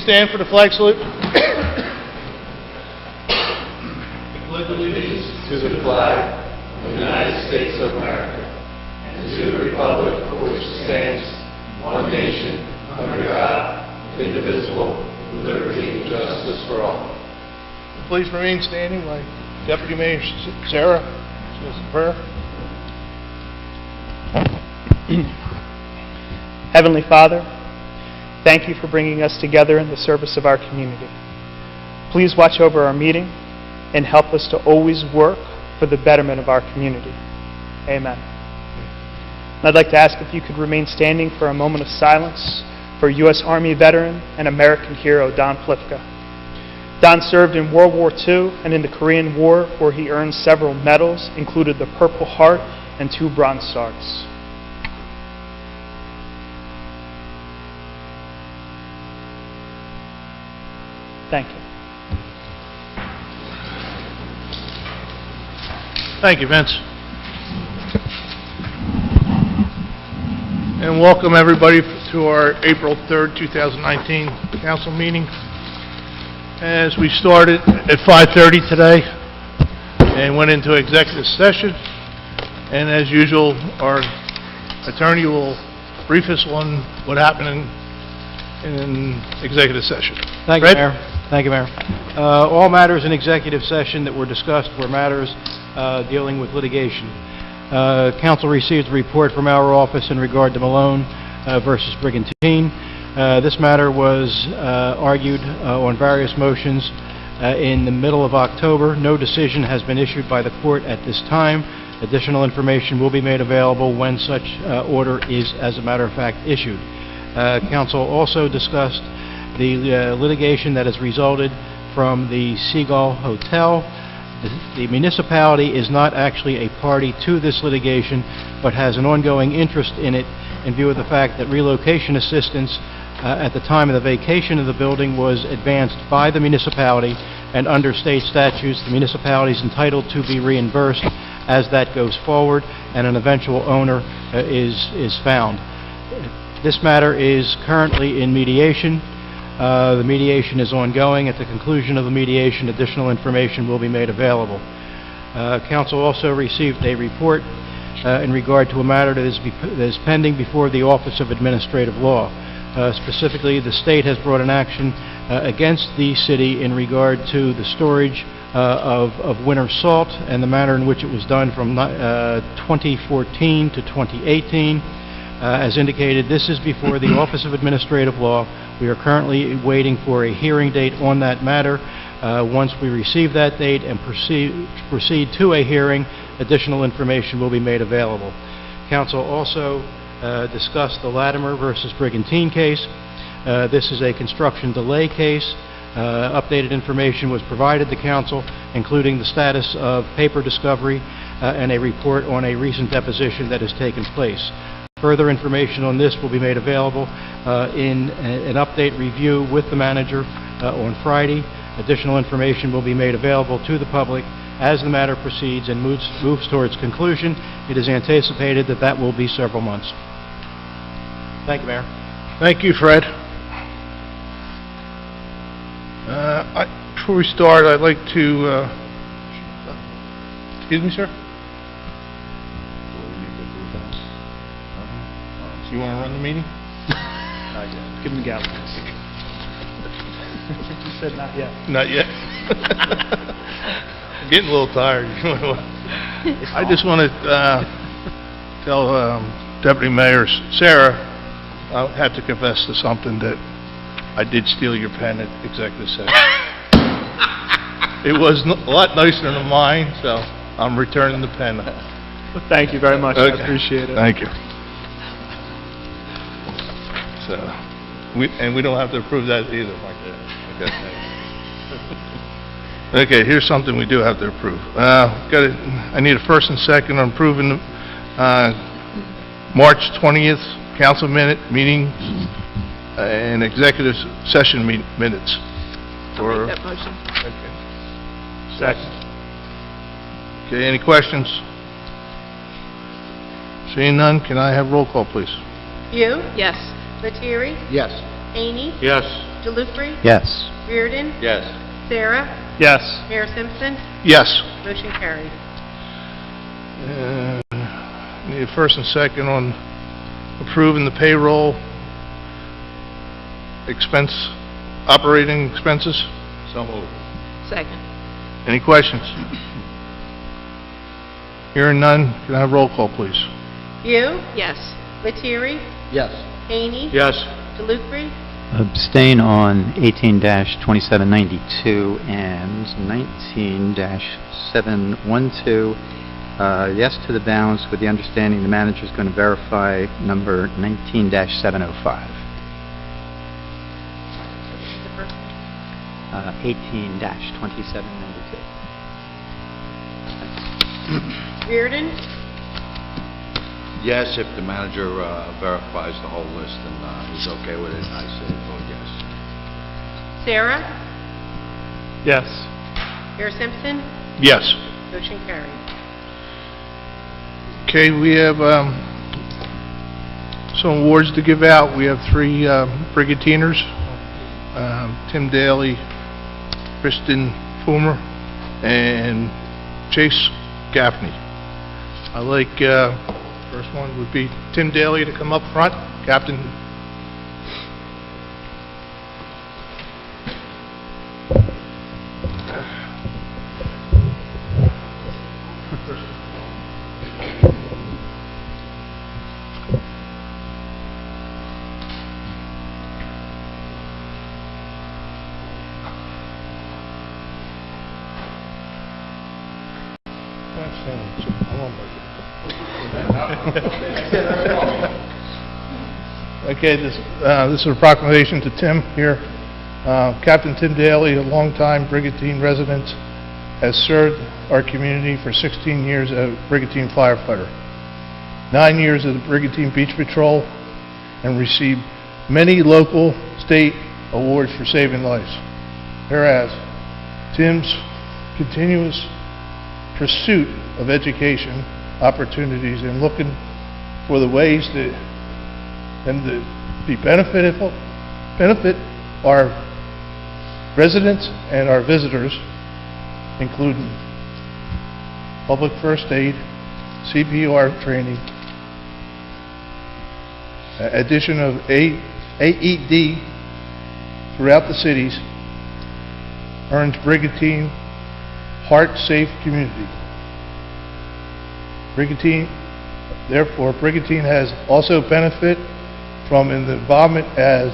stand for the flag salute? Pledge allegiance to the flag of the United States of America and to the republic for which it stands, one nation, under God, indivisible, with liberty and justice for all. Please remain standing while Deputy Mayor Sarah says the prayer. Heavenly Father, thank you for bringing us together in the service of our community. Please watch over our meeting and help us to always work for the betterment of our community. Amen. And I'd like to ask if you could remain standing for a moment of silence for U.S. Army veteran and American hero Don Plifka. Don served in World War II and in the Korean War, where he earned several medals, including the Purple Heart and 2 Bronze Stars. Thank you. Thank you, Vince. And welcome everybody to our April 3rd, 2019 council meeting. As we started at 5:30 today and went into executive session, and as usual, our attorney will brief us on what happened in executive session. Thank you, Fred? Mayor. Thank you, Mayor. All matters in executive session that were discussed were matters dealing with litigation. Council received a report from our office in regard to Malone versus Brigantine. This matter was argued on various motions in the middle of October. No decision has been issued by the court at this time. Additional information will be made available when such order is, as a matter of fact, issued. Council also discussed the litigation that has resulted from the Seagull Hotel. The municipality is not actually a party to this litigation, but has an ongoing interest in it in view of the fact that relocation assistance at the time of the vacation of the building was advanced by the municipality, and under state statutes, the municipality is entitled to be reimbursed as that goes forward and an eventual owner is found. This matter is currently in mediation. The mediation is ongoing. At the conclusion of the mediation, additional information will be made available. Council also received a report in regard to a matter that is pending before the Office of Administrative Law. Specifically, the state has brought an action against the city in regard to the storage of winter salt and the manner in which it was done from 2014 to 2018. As indicated, this is before the Office of Administrative Law. We are currently waiting for a hearing date on that matter. Once we receive that date and proceed to a hearing, additional information will be made available. Council also discussed the Latimer versus Brigantine case. This is a construction delay case. Updated information was provided to Council, including the status of paper discovery and a report on a recent deposition that has taken place. Further information on this will be made available in an update review with the manager on Friday. Additional information will be made available to the public as the matter proceeds and moves towards conclusion. It is anticipated that that will be several months. Thank you, Mayor. Thank you, Fred. Before we start, I'd like to... excuse me, sir? You want to run the meeting? Not yet. Give him the gavel. You said not yet. Not yet. I'm getting a little tired. I just want to tell Deputy Mayor Sarah, I have to confess to something, that I did steal your pen at executive session. It was a lot nicer than mine, so I'm returning the pen. Well, thank you very much. Okay. I appreciate it. Thank you. So, we don't have to approve that either, Mike. Okay. Okay, here's something we do have to approve. I need a first and second on approving the March 20th council meeting and executive session minutes. I'll make that motion. Okay. Second. Okay, any questions? Seeing none, can I have roll call, please? You? Yes. Lettieri? Yes. Haney? Yes. DeLucre? Yes. Reardon? Yes. Sarah? Yes. Mayor Simpson? Yes. Motion carried. Need a first and second on approving the payroll operating expenses. So moved. Second. Any questions? Hearing none, can I have roll call, please? View? Yes. Lettieri? Yes. Haney? Yes. DeLucre? Abstain on 18-2792 and 19-712. Yes to the balance with the understanding the manager is going to verify number 19-705. 18-2792. Reardon? Yes, if the manager verifies the whole list and he's okay with it, I say vote yes. Sarah? Yes. Mayor Simpson? Yes. Motion carried. Okay, we have some awards to give out. We have 3 brigadiers, Tim Daly, Kristen Fulmer, and Chase Gaffney. I like, first one would be Tim Daly to come up front, Captain. Okay, this is a proclamation to Tim here. Captain Tim Daly, a longtime Brigantine resident, has served our community for 16 years as a Brigantine firefighter, 9 years as the Brigantine Beach Patrol, and received many local, state awards for saving lives. Whereas Tim's continuous pursuit of education opportunities and looking for the ways that them to be benefit our residents and our visitors, including public first aid, CPR training, addition of AED throughout the cities, earns Brigantine Heart Safe Community. Brigantine has also benefit from an involvement as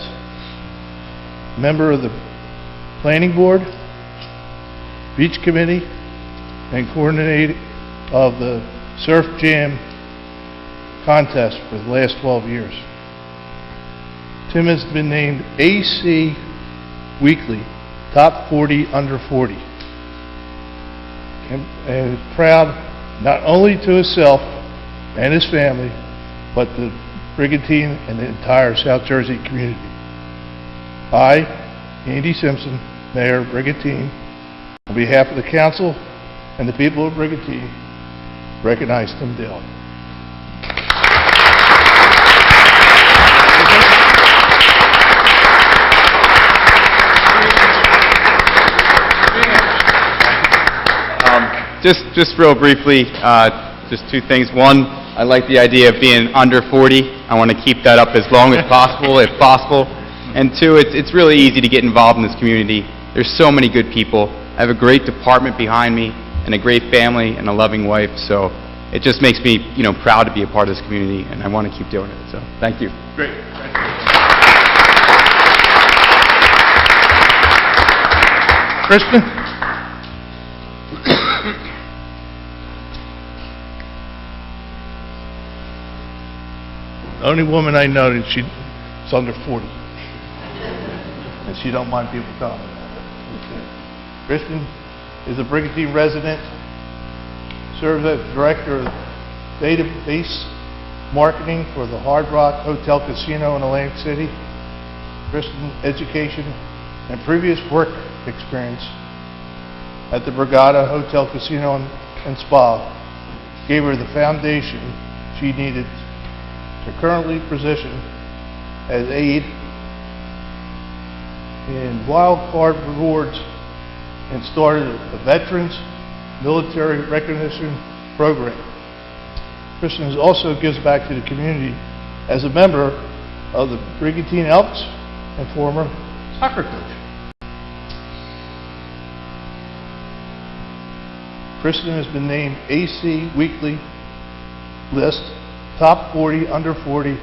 member of the Planning Board, Beach Committee, and coordinator of the Surf Jam contest for the last 12 years. Tim has been named AC Weekly Top 40 Under 40. And is proud not only to himself and his family, but the Brigantine and the entire South Jersey community. I, Andy Simpson, Mayor of Brigantine, on behalf of the council and the people of Brigantine, recognize Tim Daly. Just real briefly, just 2 things. One, I like the idea of being under 40. I want to keep that up as long as possible, if possible. And 2, it's really easy to get involved in this community. There's so many good people. I have a great department behind me, and a great family, and a loving wife. So it just makes me, proud to be a part of this community, and I want to keep doing it. So thank you. Great. Kristen? The only woman I know that she's under 40. And she don't mind people telling her. Kristen is a Brigantine resident, serves as Director of Database Marketing for the Hard Rock Hotel Casino in Atlantic City. Kristen's education and previous work experience at the Brigada Hotel Casino and Spa gave her the foundation she needed to currently position as aide in wild card rewards and started a Veterans Military Recognition Program. Kristen also gives back to the community as a member of the Brigantine Elks and former soccer coach. Kristen has been named AC Weekly List Top 40 Under 40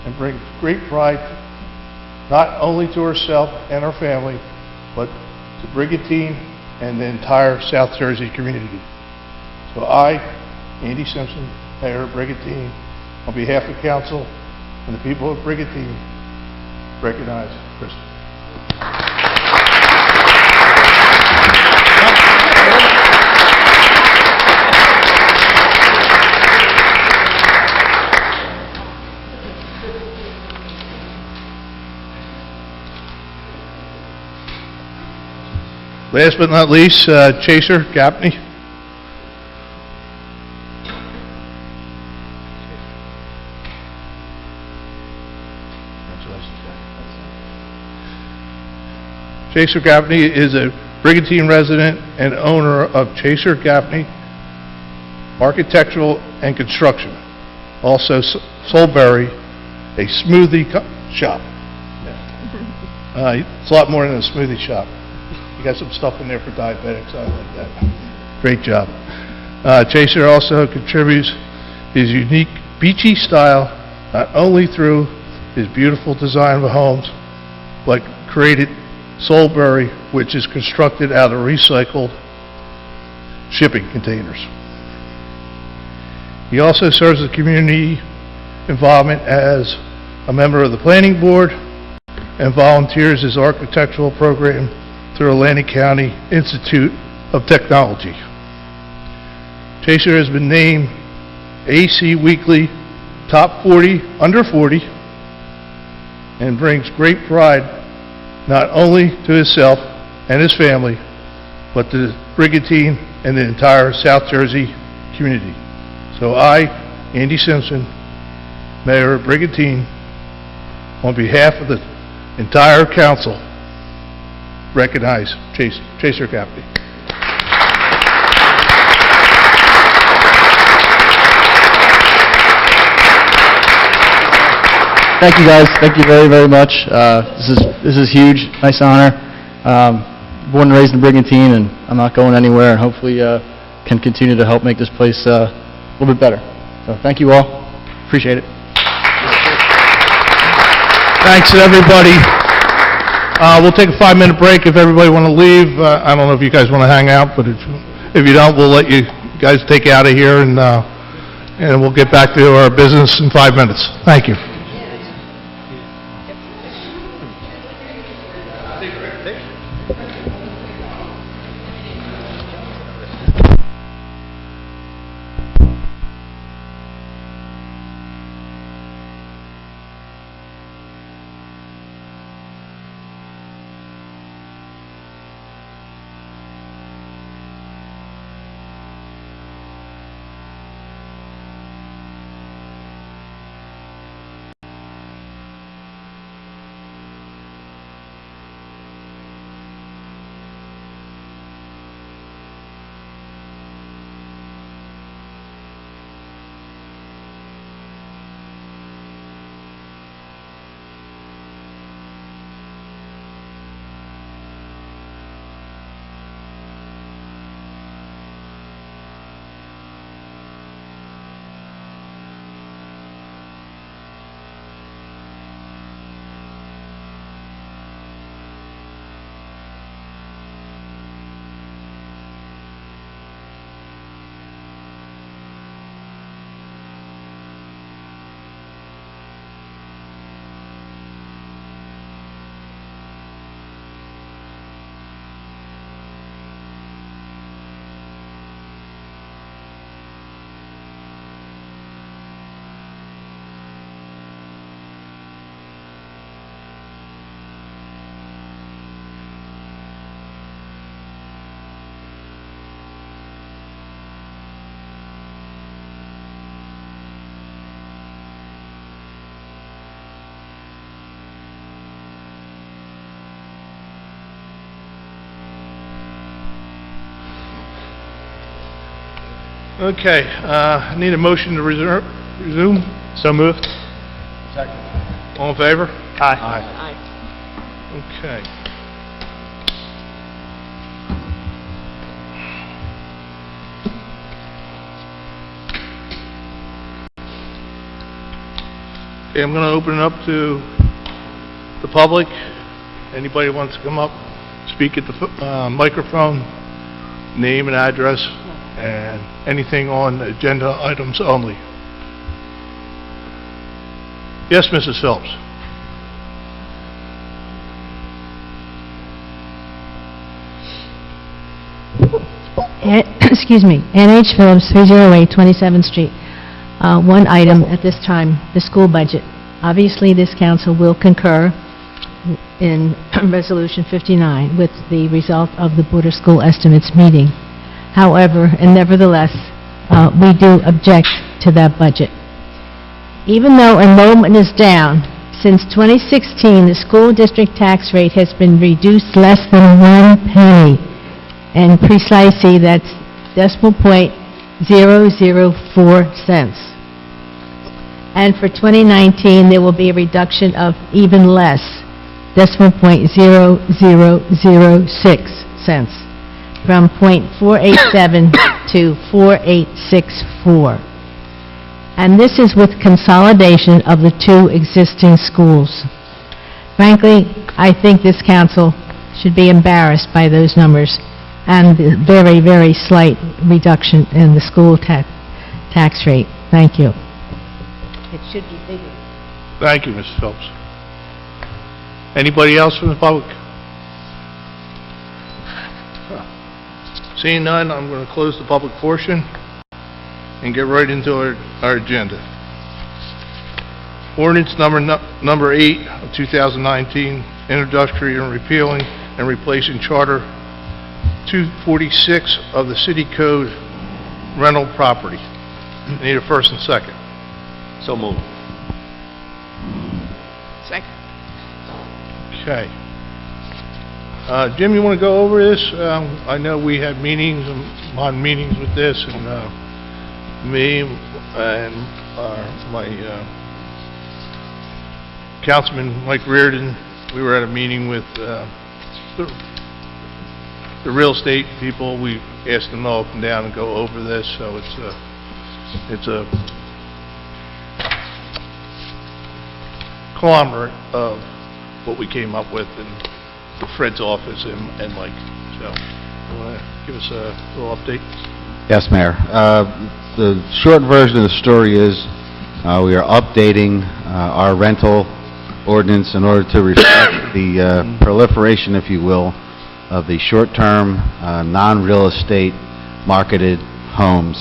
and brings great pride not only to herself and her family, but to Brigantine and the entire South Jersey community. So I, Andy Simpson, Mayor of Brigantine, on behalf of council and the people of Brigantine, recognize Kristen. Last but not least, Chaser Gapney. Chaser Gapney is a Brigantine resident and owner of Chaser Gapney Architectural and Construction. Also Soulberry, a smoothie shop. It's a lot more than a smoothie shop. You got some stuff in there for diabetics, I like that. Great job. Chaser also contributes his unique beachy style, not only through his beautiful design of homes, but created Soulberry, which is constructed out of recycled shipping containers. He also serves the community involvement as a member of the planning board and volunteers his architectural program through Atlantic County Institute of Technology. Chaser has been named AC Weekly Top 40 Under 40 and brings great pride not only to himself and his family, but to Brigantine and the entire South Jersey community. So I, Andy Simpson, Mayor of Brigantine, on behalf of the entire council, recognize Chaser Gapney. Thank you, guys. Thank you very, very much. This is huge. Nice honor. Born and raised in Brigantine, and I'm not going anywhere, and hopefully can continue to help make this place a little bit better. So thank you all. Appreciate it. Thanks to everybody. We'll take a 5-minute break if everybody want to leave. I don't know if you guys want to hang out, but if you don't, we'll let you guys take out of here, and we'll get back to our business in 5 minutes. Thank you. Okay, I need a motion to resume. So moved. All in favor? Aye. Aye. Okay. Okay, I'm going to open it up to the public. Anybody wants to come up, speak at the microphone, name and address, and anything on agenda items only. Yes, Mrs. Phillips. Excuse me, N.H. Phillips, 308 27th Street. One item at this time, the school budget. Obviously, this council will concur in Resolution 59 with the result of the Board of School Estimates meeting. However, and nevertheless, we do object to that budget. Even though enrollment is down, since 2016, the school district tax rate has been reduced less than 1 penny, and precisely that's decimal point 004 cents. And for 2019, there will be a reduction of even less, decimal point 0006 cents, from .487 to 4864. And this is with consolidation of the two existing schools. Frankly, I think this council should be embarrassed by those numbers and the very, very slight reduction in the school tax rate. Thank you. It should be bigger. Thank you, Mrs. Phelps. Anybody else from the public? Seeing none, I'm going to close the public portion and get right into our agenda. Ordinance number 8 of 2019, introductory and repealing and replacing Charter 246 of the City Code rental property. I need a first and second. So moved. Second. Okay. Jim, you want to go over this? I know we had meetings on meetings with this, and me and my Councilman Mike Reardon, we were at a meeting with the real estate people. We asked them all to come down and go over this, so it's a conglomerate of what we came up with in Fred's office and Mike. So, you want to give us a little update? Yes, Mayor. The short version of the story is we are updating our rental ordinance in order to reflect the proliferation, if you will, of the short-term, non-real estate marketed homes.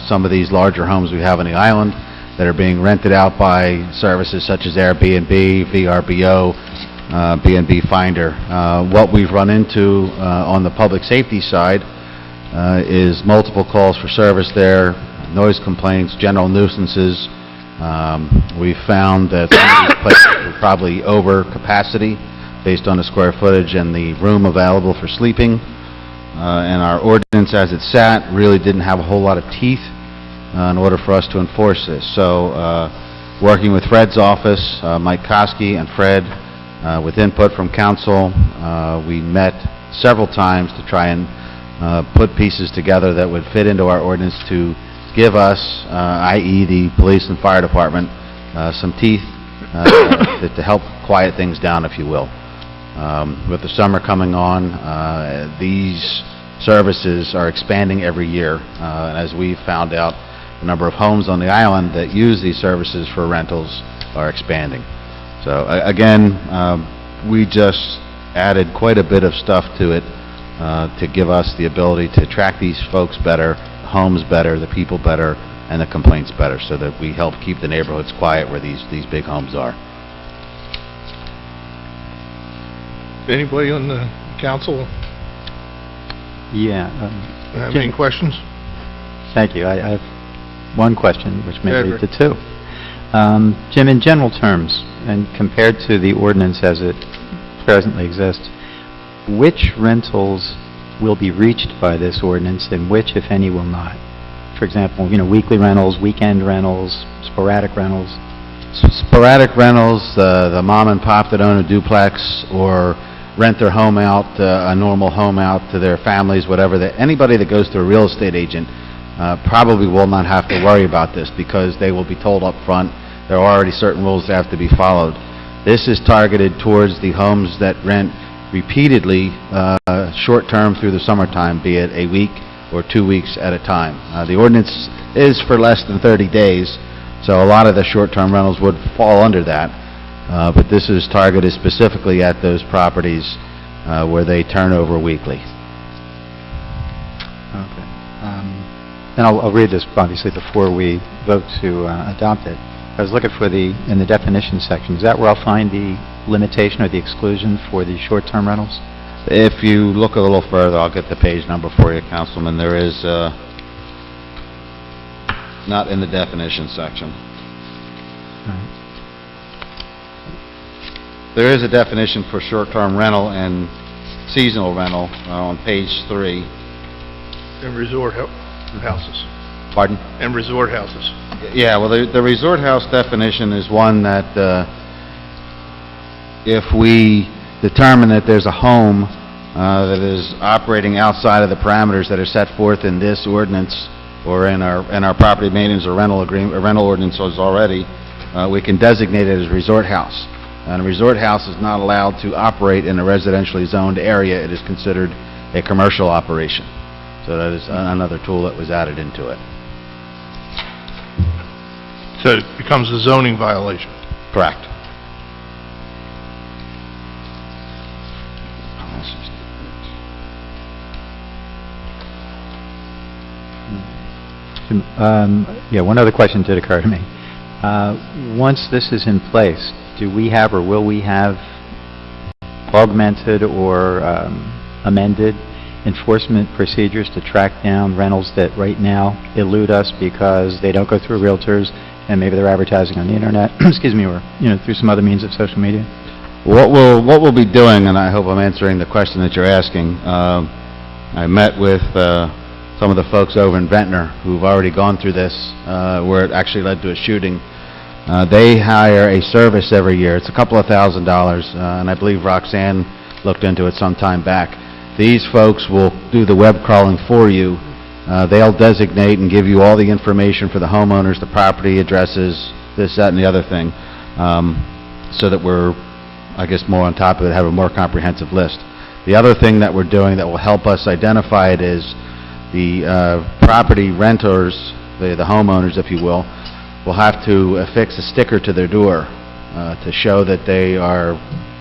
Some of these larger homes we have on the island that are being rented out by services such as Airbnb, VRBO, B&B Finder. What we've run into on the public safety side is multiple calls for service there, noise complaints, general nuisances. We found that some of these places were probably over capacity based on the square footage and the room available for sleeping. And our ordinance as it sat really didn't have a whole lot of teeth in order for us to enforce this. So working with Fred's office, Mike Koski and Fred, with input from council, we met several times to try and put pieces together that would fit into our ordinance to give us, i.e. the police and fire department, some teeth to help quiet things down, if you will. With the summer coming on, these services are expanding every year, and as we found out, the number of homes on the island that use these services for rentals are expanding. So again, we just added quite a bit of stuff to it to give us the ability to track these folks better, the homes better, the people better, and the complaints better, so that we help keep the neighborhoods quiet where these big homes are. Anybody on the council Yeah. have any questions? Thank you. I have one question, which may Edward. lead to two. Jim, in general terms, and compared to the ordinance as it presently exists, which rentals will be reached by this ordinance and which, if any, will not? For example, weekly rentals, weekend rentals, sporadic rentals? Sporadic rentals, the mom and pop that own a duplex or rent their home out, a normal home out to their families, whatever, anybody that goes to a real estate agent probably will not have to worry about this because they will be told up front there are already certain rules that have to be followed. This is targeted towards the homes that rent repeatedly, short-term through the summertime, be it a week or 2 weeks at a time. The ordinance is for less than 30 days, so a lot of the short-term rentals would fall under that. But this is targeted specifically at those properties where they turn over weekly. Okay. And I'll read this, obviously, before we vote to adopt it. I was looking for in the definition section, is that where I'll find the limitation or the exclusion for the short-term rentals? If you look a little further, I'll get the page number for you, Councilman. There is, not in the definition section. There is a definition for short-term rental and seasonal rental on page 3. And resort houses. Pardon? And resort houses. Yeah, well, the resort house definition is one that if we determine that there's a home that is operating outside of the parameters that are set forth in this ordinance or in our property maintenance or rental agreement or rental ordinances already, we can designate it as a resort house. And a resort house is not allowed to operate in a residentially zoned area. It is considered a commercial operation. So that is another tool that was added into it. So it becomes a zoning violation. Correct. Yeah, one other question did occur to me. Once this is in place, do we have or will we have augmented or amended enforcement procedures to track down rentals that right now elude us because they don't go through realtors and maybe they're advertising on the internet, excuse me, or through some other means of social media? What we'll be doing, and I hope I'm answering the question that you're asking, I met with some of the folks over in Ventnor who've already gone through this, where it actually led to a shooting. They hire a service every year. It's a couple of $1,000s, and I believe Roxanne looked into it some time back. These folks will do the web crawling for you. They'll designate and give you all the information for the homeowners, the property addresses, this, that, and the other thing, so that we're, I guess, more on top of it, have a more comprehensive list. The other thing that we're doing that will help us identify it is the property renters, the homeowners, if you will have to affix a sticker to their door to show that they are,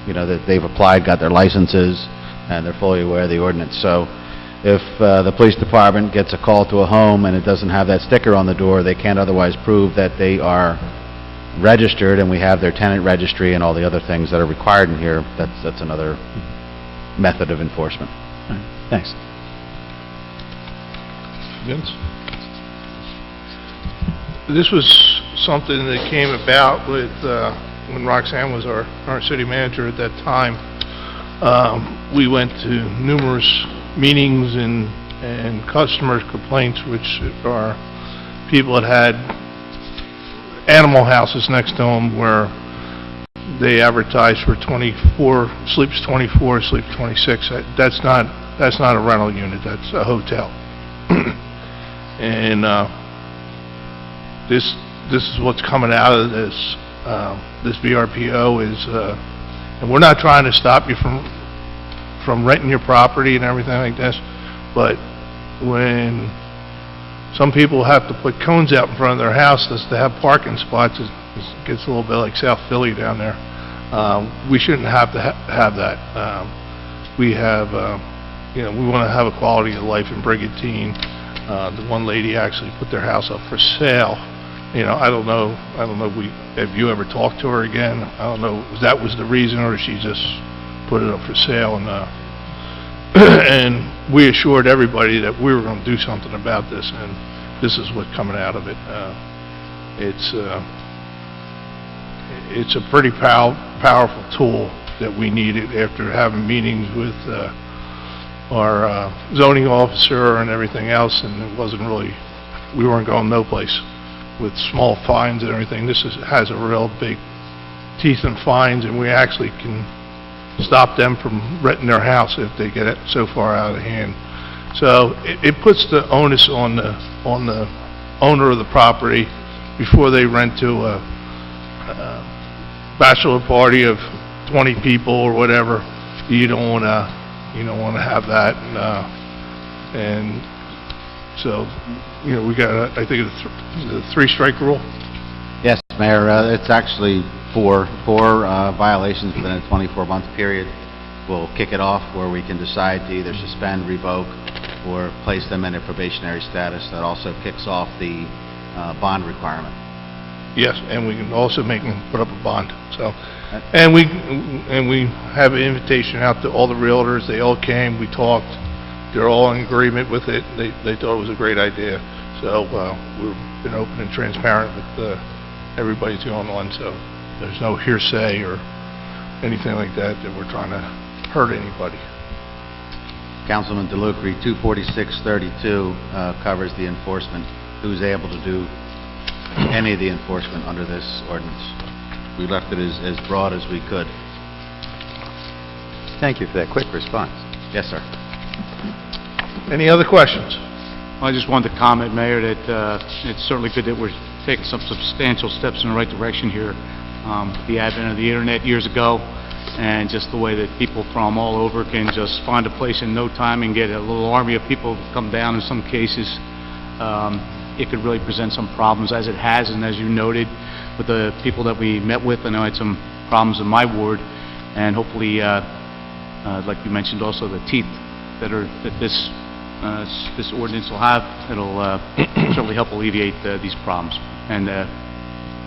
that they've applied, got their licenses, and they're fully aware of the ordinance. So if the police department gets a call to a home and it doesn't have that sticker on the door, they can't otherwise prove that they are registered, and we have their tenant registry and all the other things that are required in here. That's another method of enforcement. All right. Thanks. Vince? This was something that came about with when Roxanne was our city manager at that time. We went to numerous meetings and customer complaints, which are people that had animal houses next to them where they advertised for 24, sleeps 24, sleeps 26. That's not a rental unit, that's a hotel. And this is what's coming out of this VRPO is, and we're not trying to stop you from renting your property and everything like this, but when some people have to put cones out in front of their houses to have parking spots, it gets a little bit like South Philly down there. We shouldn't have to have that. We have, we want to have a quality of life in Brigantine. The one lady actually put their house up for sale. I don't know if you ever talked to her again. I don't know if that was the reason or she just put it up for sale. And and we assured everybody that we were going to do something about this, and this is what's coming out of it. It's a pretty powerful tool that we needed after having meetings with our zoning officer and everything else, and it wasn't really we weren't going no place with small fines and everything. This has a real big teeth and fines, and we actually can stop them from renting their house if they get it so far out of hand. So it puts the onus on the owner of the property before they rent to a bachelor party of 20 people or whatever. You don't want to have that, and so we got I think it's the 3-strike rule. Yes, Mayor, it's actually four violations within a 24-month period. We'll kick it off where we can decide to either suspend, revoke, or place them in a probationary status. That also kicks off the bond requirement. Yes, and we can also make them put up a bond. So, and we have an invitation out to all the realtors. They all came. We talked. They're all in agreement with it. They thought it was a great idea. So we've been open and transparent with everybody's going on. So there's no hearsay or anything like that we're trying to hurt anybody. Councilman DeLucre, 24632 covers the enforcement. Who's able to do any of the enforcement under this ordinance? We left it as broad as we could. Thank you for that quick response. Yes, sir. Any other questions? I just wanted to comment, Mayor, that it's certainly good that we're taking some substantial steps in the right direction here. The advent of the Internet years ago, and just the way that people from all over can just find a place in no time and get a little army of people to come down in some cases. It could really present some problems, as it has, and as you noted, with the people that we met with. I know I had some problems in my ward, and hopefully, like you mentioned also, the teeth that this ordinance will have, it'll certainly help alleviate these problems and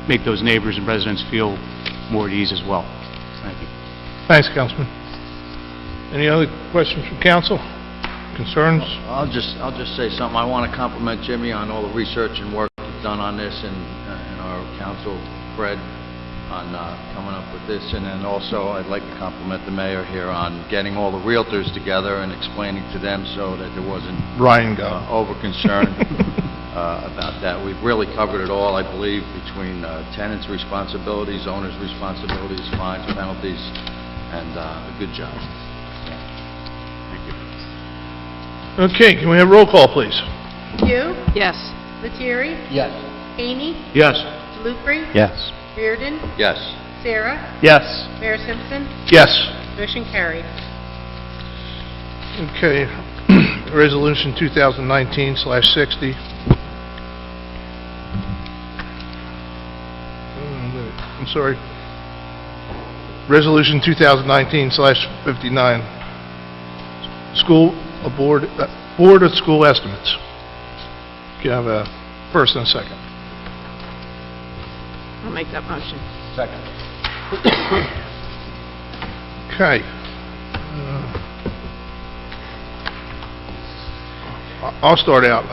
make those neighbors and residents feel more at ease as well. Thank you. Thanks, Councilman. Any other questions from council? Concerns? I'll just say something. I want to compliment Jimmy on all the research and work he's done on this, and our council, Fred, on coming up with this. And then also, I'd like to compliment the mayor here on getting all the realtors together and explaining to them so that there wasn't Ryan, go. over concern about that. We've really covered it all, I believe, between tenants' responsibilities, owners' responsibilities, fines, penalties, and a good job. Thank you. Okay, can we have roll call, please? Pugh? Yes. Lettieri? Yes. Haney? Yes. DeLucre? Yes. Reardon? Yes. Sarah? Yes. Mayor Simpson? Yes. Motion carried. Okay, Resolution 2019/60. I'm sorry. Resolution 2019/59. Board of School Estimates. Can I have a first and a second? I'll make that motion. Second. Okay. I'll start out.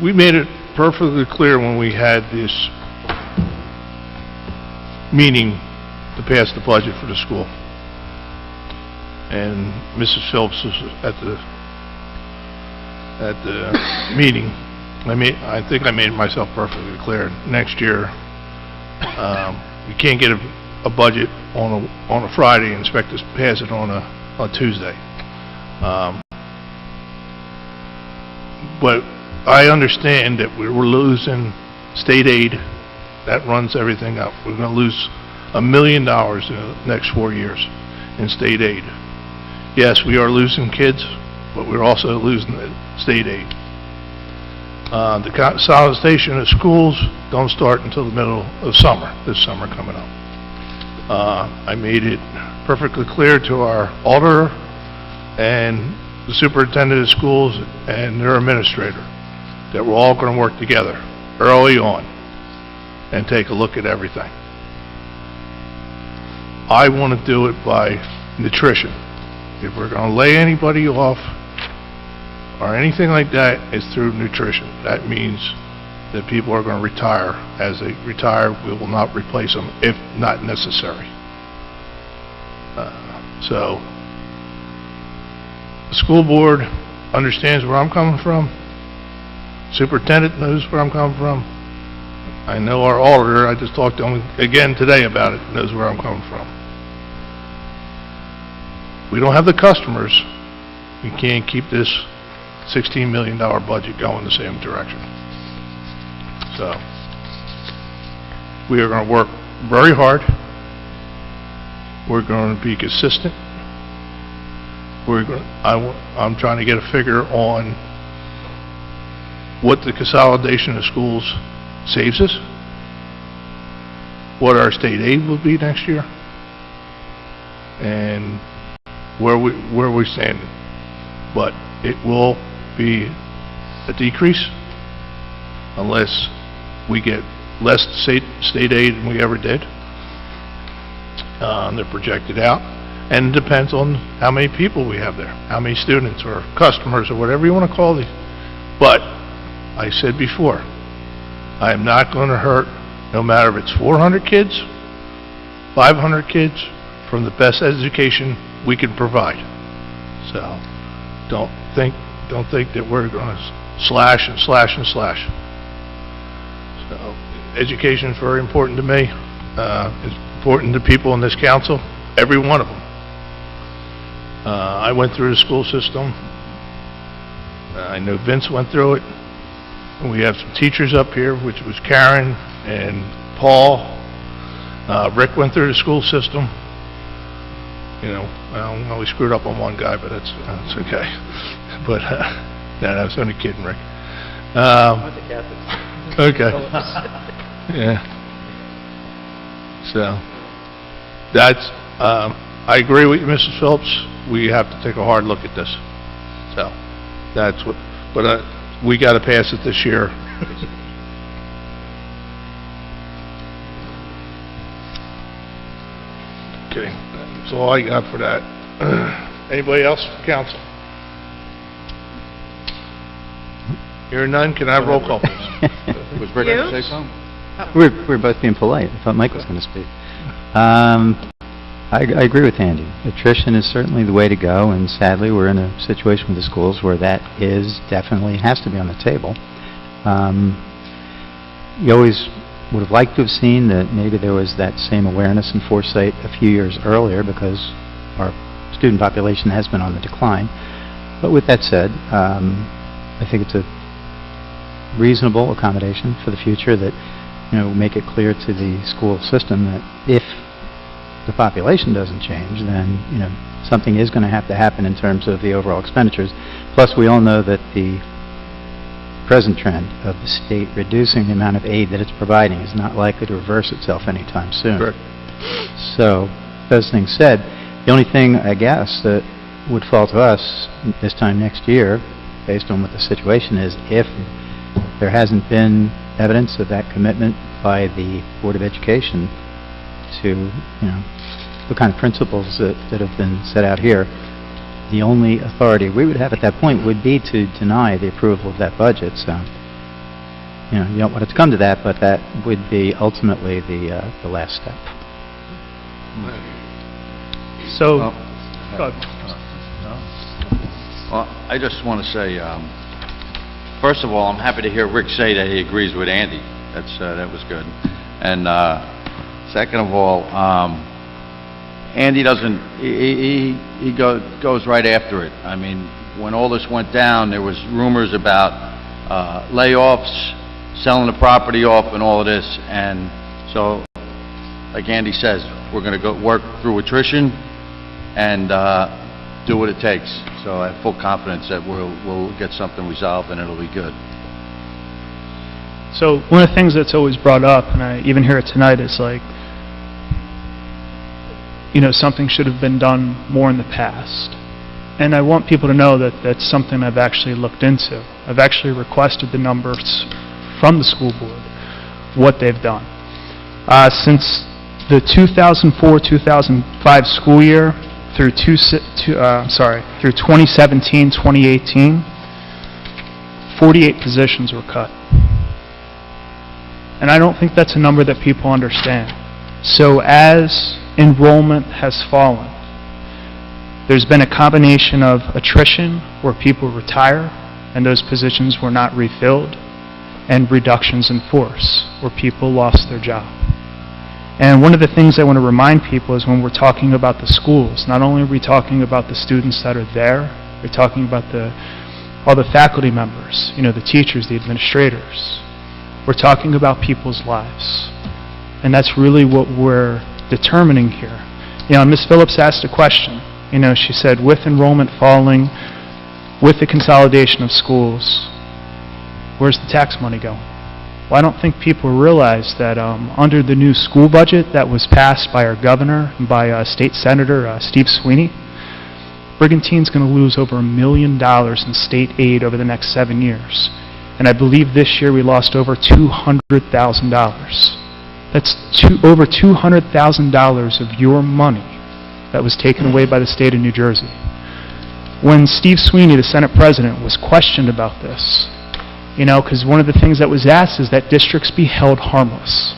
We made it perfectly clear when we had this meeting to pass the budget for the school. And Mrs. Phillips was at the meeting. I think I made myself perfectly clear. Next year, you can't get a budget on a Friday and expect us to pass it on a Tuesday. But I understand that we're losing state aid. That runs everything up. We're going to lose $1 million in the next 4 years in state aid. Yes, we are losing kids, but we're also losing the state aid. The consolidation of schools don't start until the middle of summer, this summer coming up. I made it perfectly clear to our auditor and the superintendent of schools and their administrator that we're all going to work together early on and take a look at everything. I want to do it by nutrition. If we're going to lay anybody off or anything like that, it's through nutrition. That means that people are going to retire. As they retire, we will not replace them if not necessary. So, the school board understands where I'm coming from. Superintendent knows where I'm coming from. I know our auditor, I just talked to him again today about it, knows where I'm coming from. We don't have the customers. We can't keep this $16 million budget going the same direction. So, we are going to work very hard. We're going to be consistent. I'm trying to get a figure on what the consolidation of schools saves us, what our state aid will be next year, and where we're standing. But it will be a decrease unless we get less state aid than we ever did. They're projected out, and it depends on how many people we have there, how many students or customers or whatever you want to call these. But I said before, I am not going to hurt, no matter if it's 400 kids, 500 kids, from the best education we can provide. So don't think that we're going to slash and slash and slash. So education is very important to me. It's important to people in this council, every one of them. I went through the school system. I know Vince went through it. And we have some teachers up here, which was Karen and Paul. Rick went through the school system. You know, well, we screwed up on one guy, but that's okay. But no, I was only kidding, Rick. Okay. Yeah. So that's. I agree with you, Mrs. Phillips. We have to take a hard look at this. So that's what. But we got to pass it this year. Okay, that's all I got for that. Anybody else, council? Hearing none, can I have roll call, please? Was Rick going to say something? We're both being polite. I thought Mike was going to speak. I agree with Andy. Attrition is certainly the way to go, and sadly, we're in a situation with the schools where that definitely has to be on the table. You always would have liked to have seen that maybe there was that same awareness and foresight a few years earlier, because our student population has been on the decline. But with that said, I think it's a reasonable accommodation for the future that, make it clear to the school system that if the population doesn't change, then, something is going to happen in terms of the overall expenditures. Plus, we all know that the present trend of the state reducing the amount of aid that it's providing is not likely to reverse itself anytime soon. Correct. So, those things said, the only thing, I guess, that would fall to us this time next year, based on what the situation is, if there hasn't been evidence of that commitment by the Board of Education to, the kind of principles that have been set out here, the only authority we would have at that point would be to deny the approval of that budget. So, you don't want it to come to that, but that would be ultimately the last step. So, go ahead. Well, I just want to say, first of all, I'm happy to hear Rick say that he agrees with Andy. That was good. And second of all, Andy doesn't, he goes right after it. I mean, when all this went down, there was rumors about layoffs, selling the property off and all of this, and so, like Andy says, we're going to go work through attrition and do what it takes. So I have full confidence that we'll get something resolved and it'll be good. So one of the things that's always brought up, and I even hear it tonight, is like, something should have been done more in the past. And I want people to know that that's something I've actually looked into. I've actually requested the numbers from the school board, what they've done. Since the 2004-2005 school year through 2017-2018, 48 positions were cut. And I don't think that's a number that people understand. So as enrollment has fallen, There's been a combination of attrition, where people retire and those positions were not refilled, and reductions in force, where people lost their job. And one of the things I want to remind people is when we're talking about the schools, not only are we talking about the students that are there, we're talking about all the faculty members, the teachers, the administrators. We're talking about people's lives. And that's really what we're determining here. Ms. Phillips asked a question. She said, with enrollment falling, with the consolidation of schools, where's the tax money going? Well, I don't think people realize that under the new school budget that was passed by our governor and by State Senator Steve Sweeney, Brigantine's going to lose over $1 million in state aid over the next 7 years. And I believe this year we lost over $200,000. That's over $200,000 of your money that was taken away by the state of New Jersey. When Steve Sweeney, the Senate President, was questioned about this, because one of the things that was asked is that districts be held harmless.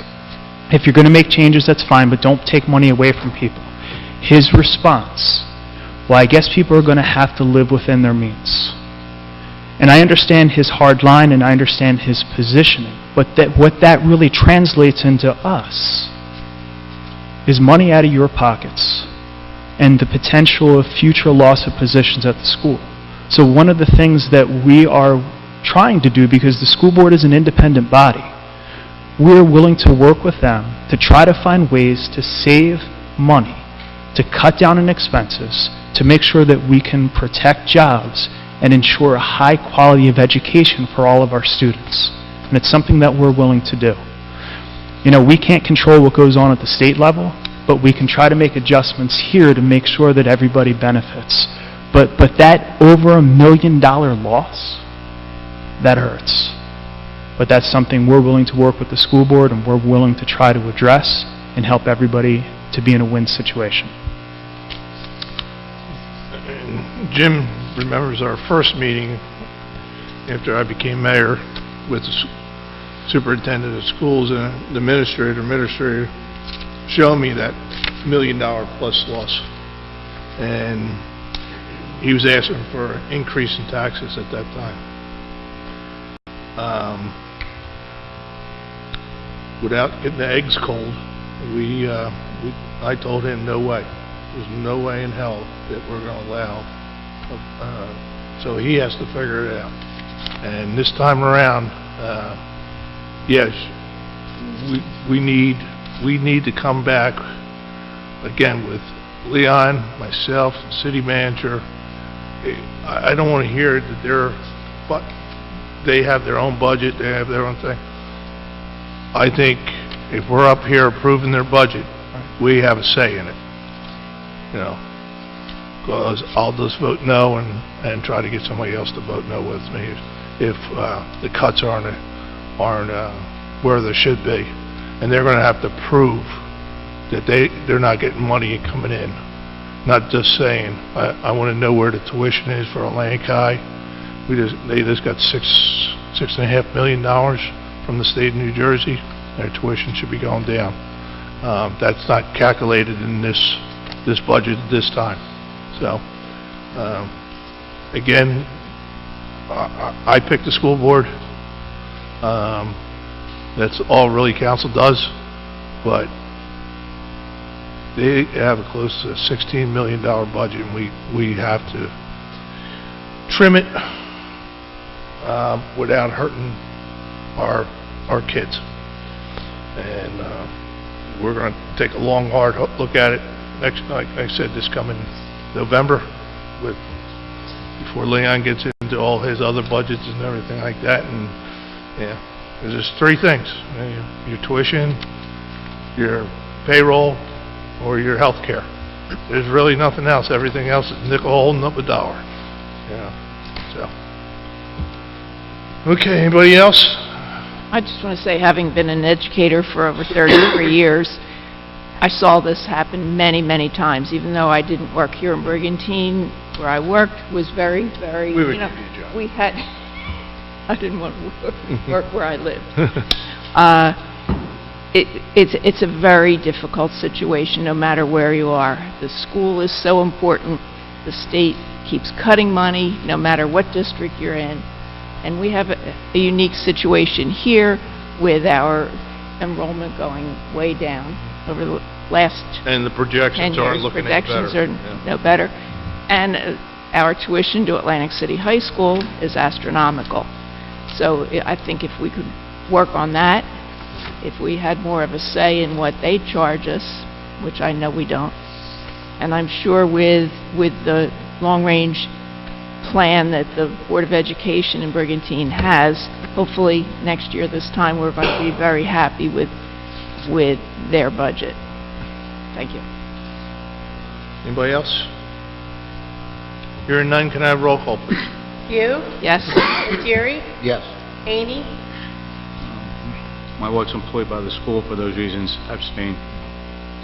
If you're going to make changes, that's fine, but don't take money away from people. His response, well, I guess people are going to have to live within their means. And I understand his hard line and I understand his positioning, but what that really translates into us is money out of your pockets and the potential of future loss of positions at the school. So one of the things that we are trying to do, because the school board is an independent body, we're willing to work with them to try to find ways to save money, to cut down on expenses, to make sure that we can protect jobs and ensure a high quality of education for all of our students. And it's something that we're willing to do. We can't control what goes on at the state level, but we can try to make adjustments here to make sure that everybody benefits. But that over $1 million loss, that hurts. But that's something we're willing to work with the school board and we're willing to try to address and help everybody to be in a win situation. Jim remembers our first meeting after I became mayor with the superintendent of schools and the administrator showed me that $1 million plus loss. And he was asking for an increase in taxes at that time. Without getting the eggs cold, I told him no way. There's no way in hell that we're going to allow. So he has to figure it out. And this time around, yes, we need to come back again with Leon, myself, the city manager. I don't want to hear that they have their own budget, they have their own thing. I think if we're up here approving their budget, we have a say in it. Because I'll just vote no and try to get somebody else to vote no with me if the cuts aren't where they should be. And they're going to have to prove that they're not getting money coming in. Not just saying, I want to know where the tuition is for Atlantic High. They just got $6.5 million from the state of New Jersey. Their tuition should be going down. That's not calculated in this budget at this time. So, again, I picked the school board. That's all really council does, but they have a close to $16 million budget, and we have to trim it without hurting our kids. And we're going to take a long, hard look at it next, like I said, this coming November, before Leon gets into all his other budgets and everything like that. And yeah, there's just three things: your tuition, your payroll, or your health care. There's really nothing else. Everything else is nickel holding up a dollar. So okay, anybody else? I just want to say, having been an educator for over 33 years, I saw this happen many, many times. Even though I didn't work here in Brigantine, where I worked was very, very, we would give you a job. We had, I didn't want to work where I lived. It's a very difficult situation no matter where you are. The school is so important. The state keeps cutting money, no matter what district you're in. And we have a unique situation here with our enrollment going way down over the last And the 10 projections aren't years. looking any better. Projections are Yeah. no better. And our tuition to Atlantic City High School is astronomical. So I think if we could work on that, if we had more of a say in what they charge us, which I know we don't, and I'm sure with the long-range plan that the Board of Education in Brigantine has, hopefully next year this time we're going to be very happy with their budget. Thank you. Anybody else? Hearing none, can I have roll call, please? View, Yes? Lettieri, Yes. Haney, My wife's employed by the school. For those reasons, abstain.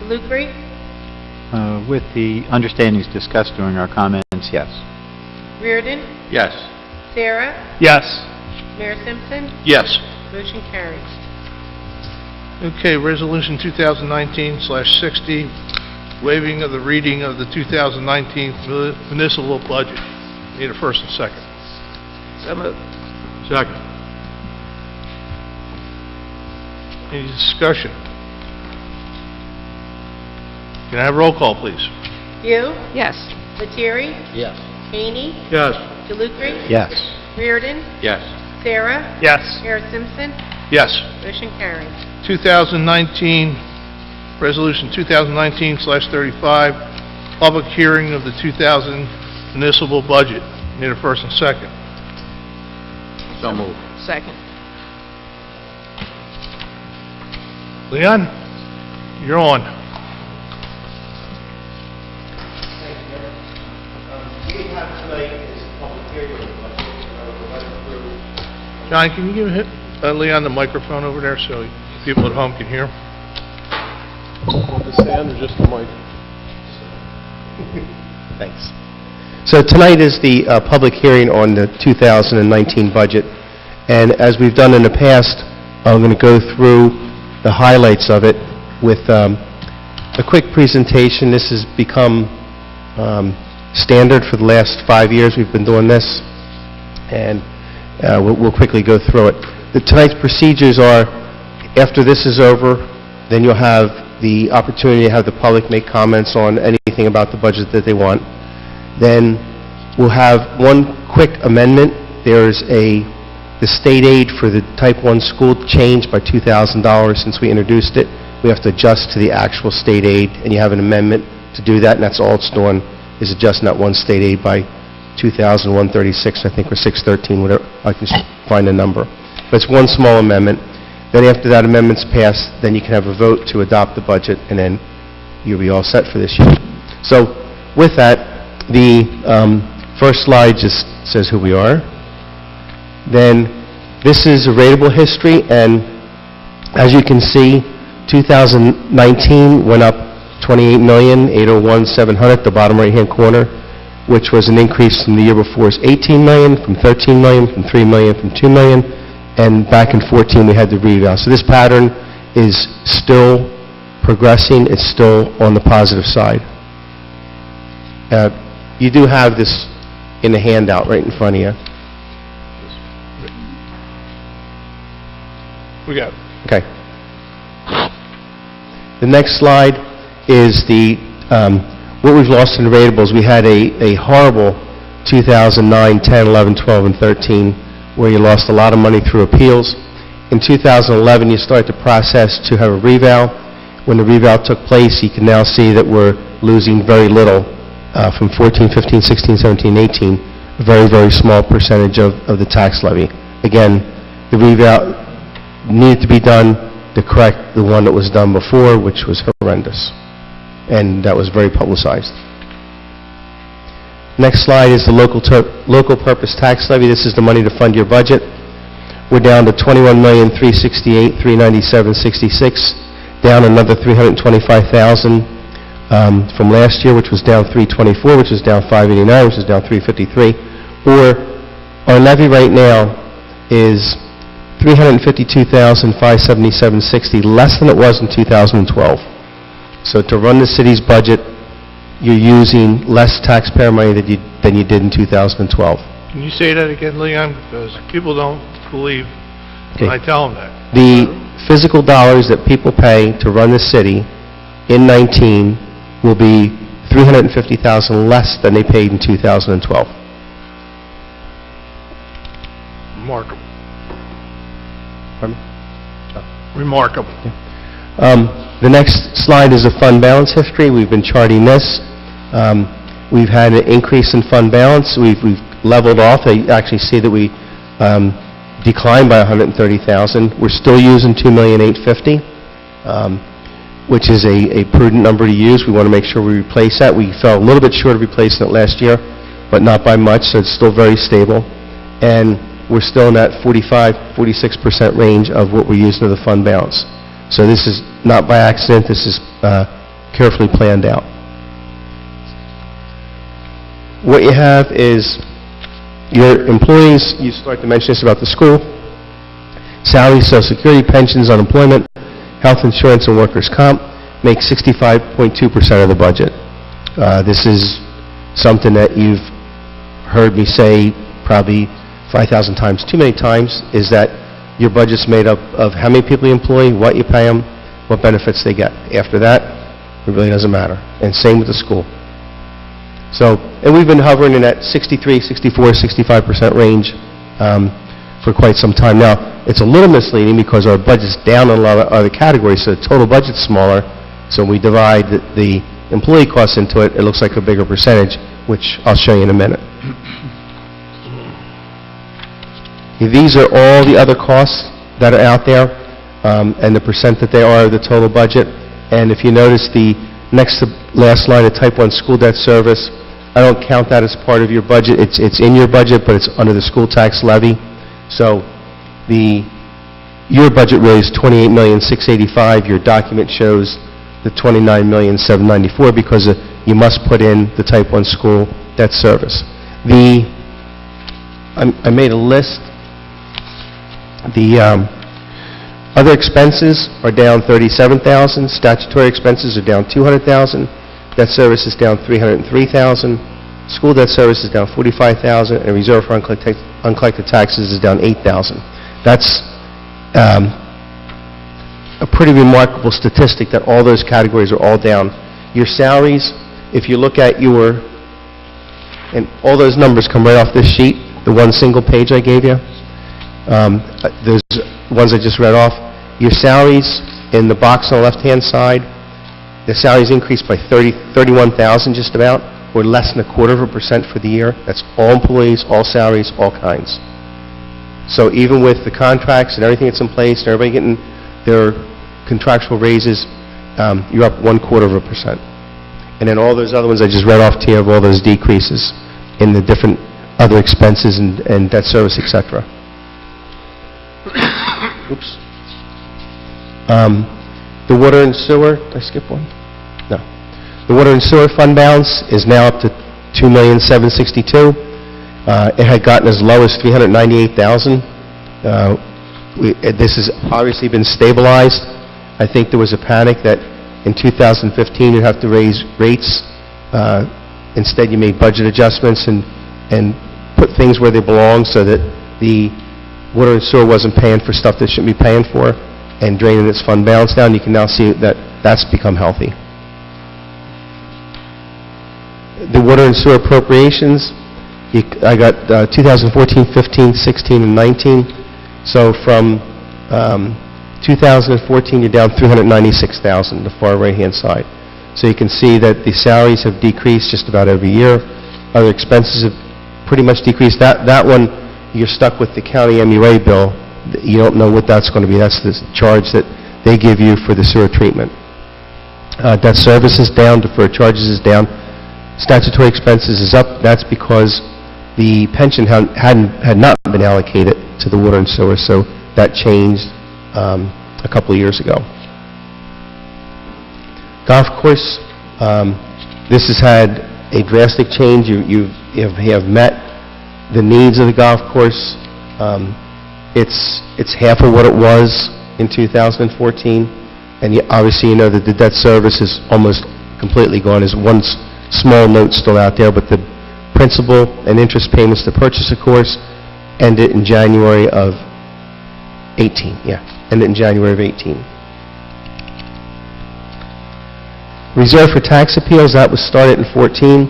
DeLucre, With the understandings discussed during our comments, yes. Reardon, Yes. Sarah, Yes. Mayor Simpson, Yes. motion carries. Okay, Resolution 2019/60, waiving of the reading of the 2019 municipal budget. Need a first and second. So moved. Second. Any discussion? Can I have roll call, please? View, Yes. Lettieri, Yes. Haney, Yes. DeLucre, Yes. Reardon, Yes. Sarah, Yes. Mayor Simpson, Yes. motion carries. 2019, Resolution 2019/35, public hearing of the 2000 municipal budget. Need a first and second. So moved. Second. Leon, you're on. John, can you give Leon the microphone over there so people at home can hear? Want the stand or just the mic? Thanks. So tonight is the public hearing on the 2019 budget, and as we've done in the past, I'm going to go through the highlights of it with a quick presentation. This has become standard for the last 5 years. We've been doing this, and we'll quickly go through it. Tonight's procedures are, after this is over, then you'll have the opportunity to have the public make comments on anything about the budget that they want. Then we'll have one quick amendment. There's the state aid for the Type 1 school changed by $2,000 since we introduced it. We have to adjust to the actual state aid, and you have an amendment to do that, and that's all it's doing, is adjusting that one state aid by $2,136, I think, or $613, whatever, I can find the number. But it's one small amendment. Then after that amendment's passed, then you can have a vote to adopt the budget, and then you'll be all set for this year. So with that, the first slide just says who we are. Then this is a ratable history, and as you can see, 2019 went up $28,801,700, the bottom right-hand corner, which was an increase from the year before's $18 million, from $13 million, from $3 million, from $2 million, and back in 14 we had the reval. So this pattern is still progressing. It's still on the positive side. You do have this in the handout right in front of you. We got it. Okay. The next slide is what we've lost in ratables. We had a horrible 2009, 10, 11, 12, and 13, where you lost a lot of money through appeals. In 2011, you started the process to have a reval. When the reval took place, you can now see that we're losing very little from 14, 15, 16, 17, 18, a very, very small percentage of the tax levy. Again, the reval needed to be done to correct the one that was done before, which was horrendous, and that was very publicized. Next slide is the local purpose tax levy. This is the money to fund your budget. We're down to $21,368,397.66, down another $325,000 from last year, which was down $324, which is down $589, which is down $353. Or our levy right now is $352,577.60, less than it was in 2012. So to run the city's budget you're using less taxpayer money than you did in 2012. Can you say that again, Leon? Because people don't believe when I tell them that. The physical dollars that people pay to run the city in 19 will be $350,000 less than they paid in 2012. Remarkable. Pardon me? Remarkable. The next slide is a fund balance history. We've been charting this. We've had an increase in fund balance. We've leveled off. I actually see that we declined by $130,000. We're still using $2,850,000, which is a prudent number to use. We want to make sure we replace that. We fell a little bit short of replacing it last year, but not by much, so it's still very stable. And we're still in that 45-46% range of what we're using of the fund balance. So this is not by accident. This is carefully planned out. What you have is your employees, you start to mention this about the school, salaries, Social Security, pensions, unemployment, health insurance, and workers' comp make 65.2% of the budget. This is something that you've heard me say probably 5,000 times too many times, is that your budget's made up of how many people you employ, what you pay them, what benefits they get. After that, it really doesn't matter. And same with the school. So, and we've been hovering in that 63, 64, 65% range for quite some time now. It's a little misleading because our budget's down in a lot of other categories, so the total budget's smaller. So when we divide the employee costs into it, it looks like a bigger percentage, which I'll show you in a minute. These are all the other costs that are out there, and the percent that they are of the total budget. And if you notice the next to last line of Type 1 school debt service, I don't count that as part of your budget. It's in your budget, but it's under the school tax levy. So your budget really is $28,685,000. Your document shows the $29,794,000 because you must put in the Type 1 school debt service. I made a list. The other expenses are down $37,000. Statutory expenses are down $200,000. Debt service is down $303,000. School debt service is down $45,000, and reserve for uncollected taxes is down $8,000. That's a pretty remarkable statistic that all those categories are all down. Your salaries, if you look at and all those numbers come right off this sheet, the one single page I gave you. Those ones I just read off. Your salaries in the box on the left-hand side, the salaries increased by $31,000 just about, or less than 1/4% for the year. That's all employees, all salaries, all kinds. So even with the contracts and everything that's in place, and everybody getting their contractual raises, you're up 1/4%. And then all those other ones I just read off to you of all those decreases in the different other expenses and debt service, etc. Oops. The water and sewer, did I skip one? No. The water and sewer fund balance is now up to $2,762,000. It had gotten as low as $398,000. This has obviously been stabilized. I think there was a panic that in 2015 you'd have to raise rates. Instead, you made budget adjustments and put things where they belong so that the water and sewer wasn't paying for stuff that shouldn't be paying for and draining its fund balance down. You can now see that that's become healthy. The water and sewer appropriations, I got 2014, 15, 16, and 19. So from 2014, you're down $396,000, the far right-hand side. So you can see that the salaries have decreased just about every year. Other expenses have pretty much decreased. That one, you're stuck with the county MUA bill. You don't know what that's going to be. That's the charge that they give you for the sewer treatment. Debt service is down, deferred charges is down, statutory expenses is up. That's because the pension had not been allocated to the water and sewer, so that changed a couple of years ago. Golf course, this has had a drastic change. You have met the needs of the golf course. It's half of what it was in 2014, and obviously you know that the debt service is almost completely gone. There's one small note still out there, but the principal and interest payments to purchase a course ended in January of 18, ended in January of 18. Reserve for tax appeals, that was started in 14.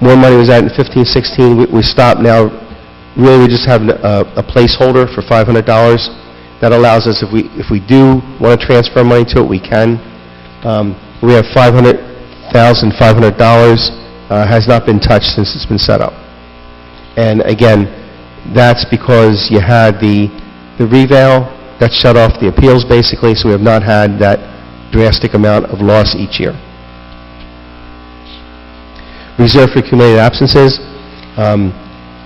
More money was added in 15, 16. We stopped now. Really, we just have a placeholder for $500. That allows us, if we do want to transfer money to it, we can. We have $500,500, has not been touched since it's been set up. And again, that's because you had the reval that shut off the appeals basically, so we have not had that drastic amount of loss each year. Reserve for accumulated absences,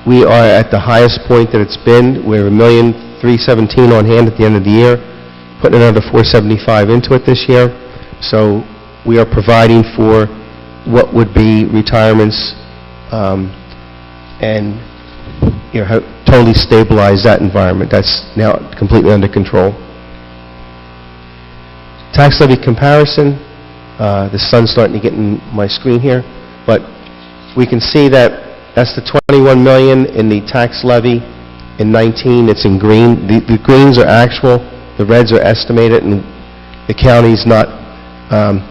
we are at the highest point that it's been. We're $1,317,000 on hand at the end of the year, putting another $475,000 into it this year. So we are providing for what would be retirements and totally stabilize that environment. That's now completely under control. Tax levy comparison, the sun's starting to get in my screen here, but we can see that that's the $21 million in the tax levy in 19. It's in green. The greens are actual, the reds are estimated, and the county's not.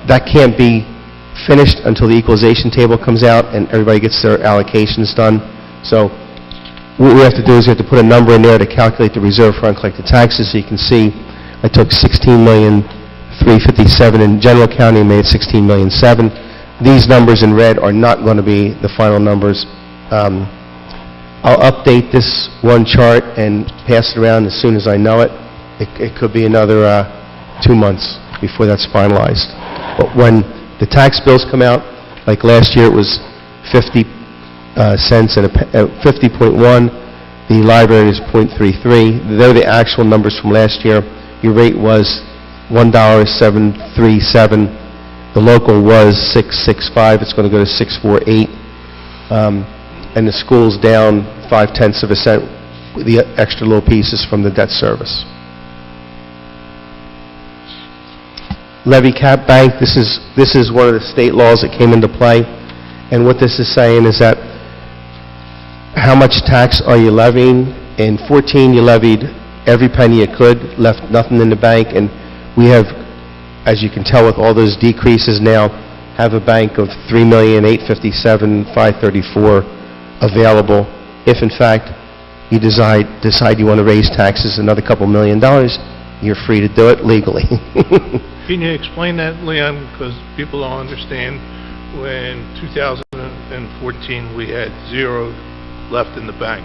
That can't be finished until the equalization table comes out and everybody gets their allocations done. So what we have to do is we have to put a number in there to calculate the reserve for uncollected taxes. So you can see I took $16,357,000 in general county and made it $16,007,000. These numbers in red are not going to be the final numbers. I'll update this one chart and pass it around as soon as I know it. It could be another 2 months before that's finalized. But when the tax bills come out, like last year it was 50 cents and 50.1. The library is 0.33. They're the actual numbers from last year. Your rate was $1.737. The local was $6.65. It's going to go to $6.48. And the school's down 0.5 cents. The extra little pieces from the debt service. Levy cap bank, this is one of the state laws that came into play. And what this is saying is that how much tax are you levying? In 14, you levied every penny you could, left nothing in the bank, and we have, as you can tell with all those decreases now, have a bank of $3,857,534 available. If in fact you decide you want to raise taxes another couple $1 million, you're free to do it legally. Can you explain that, Leon? Because people don't understand. When 2014 we had zero left in the bank.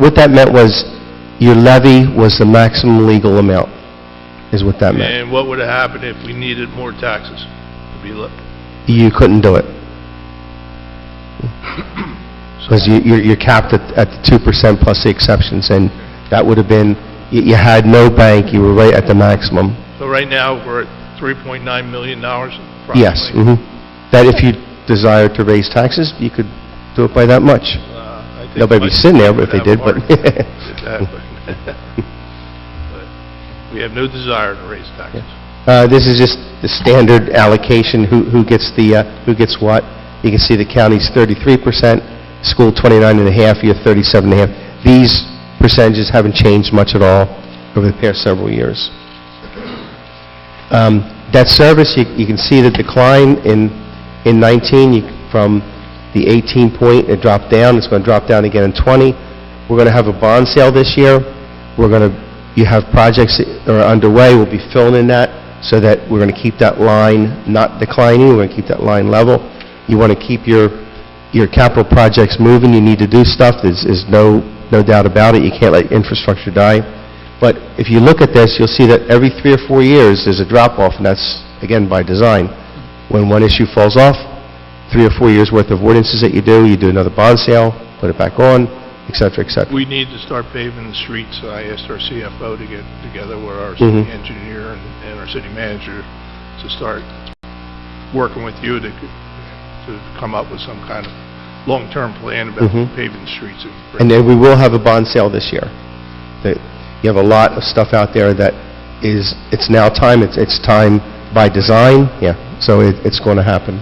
What that meant was your levy was the maximum legal amount, is what that meant. And what would have happened if we needed more taxes to be left? You couldn't do it. Because you're capped at the 2% plus the exceptions, and that would have been, you had no bank, you were right at the maximum. So right now, we're at $3.9 million approximately? Yes. That if you desire to raise taxes, you could do it by that much. I think Nobody would be sitting there if they did, but... But we have no desire to raise taxes. This is just the standard allocation, who gets what. You can see the county's 33%, school 29.5%, you're 37.5%. These percentages haven't changed much at all over the past several years. Debt service, you can see the decline in 19 from the 18 point, it dropped down. It's going to drop down again in 20. We're going to have a bond sale this year. You have projects that are underway. We'll be filling in that so that we're going to keep that line not declining. We're going to keep that line level. You want to keep your capital projects moving. You need to do stuff. There's no doubt about it. You can't let infrastructure die. But if you look at this, you'll see that every 3 or 4 years there's a drop-off, and that's, again, by design. When one issue falls off, 3 or 4 years worth of ordinances that you do another bond sale, put it back on, et cetera, et cetera. We need to start paving the streets. I asked our CFO to get together with our city engineer and our city manager to start working with you to come up with some kind of long-term plan about paving the streets. And then we will have a bond sale this year. You have a lot of stuff out there that it's now time. It's time by design. Yeah, so it's going to happen.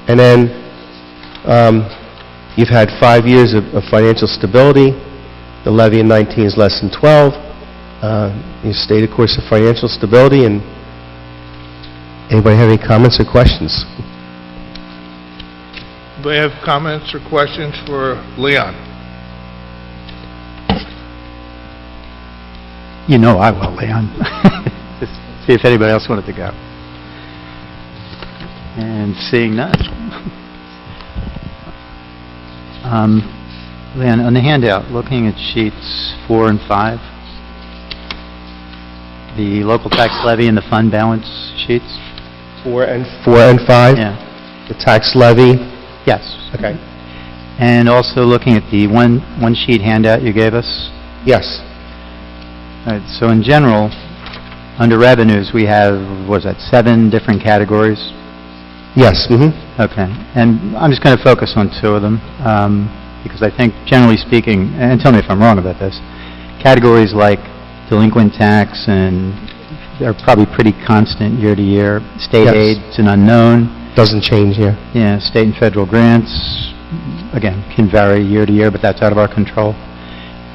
And then you've had 5 years of financial stability. The levy in 19 is less than 12. You stayed a course of financial stability. And anybody have any comments or questions? Do you have comments or questions for Leon? You know I will, Leon. Just see if anybody else wanted to go. And seeing none. Leon, on the handout, looking at sheets 4 and 5, the local tax levy and the fund balance sheets? 4 and 5? Yeah. The tax levy? Yes. Okay. And also looking at the one sheet handout you gave us? Yes. All right, so in general, under revenues, we have, what is that, 7 different categories? Yes. Okay. And I'm just going to focus on 2 of them, because I think, generally speaking, and tell me if I'm wrong about this, categories like delinquent tax, and they're probably pretty constant year to year. State Yes. aid, it's an unknown. Doesn't change, yeah. Yeah, state and federal grants, again, can vary year to year, but that's out of our control.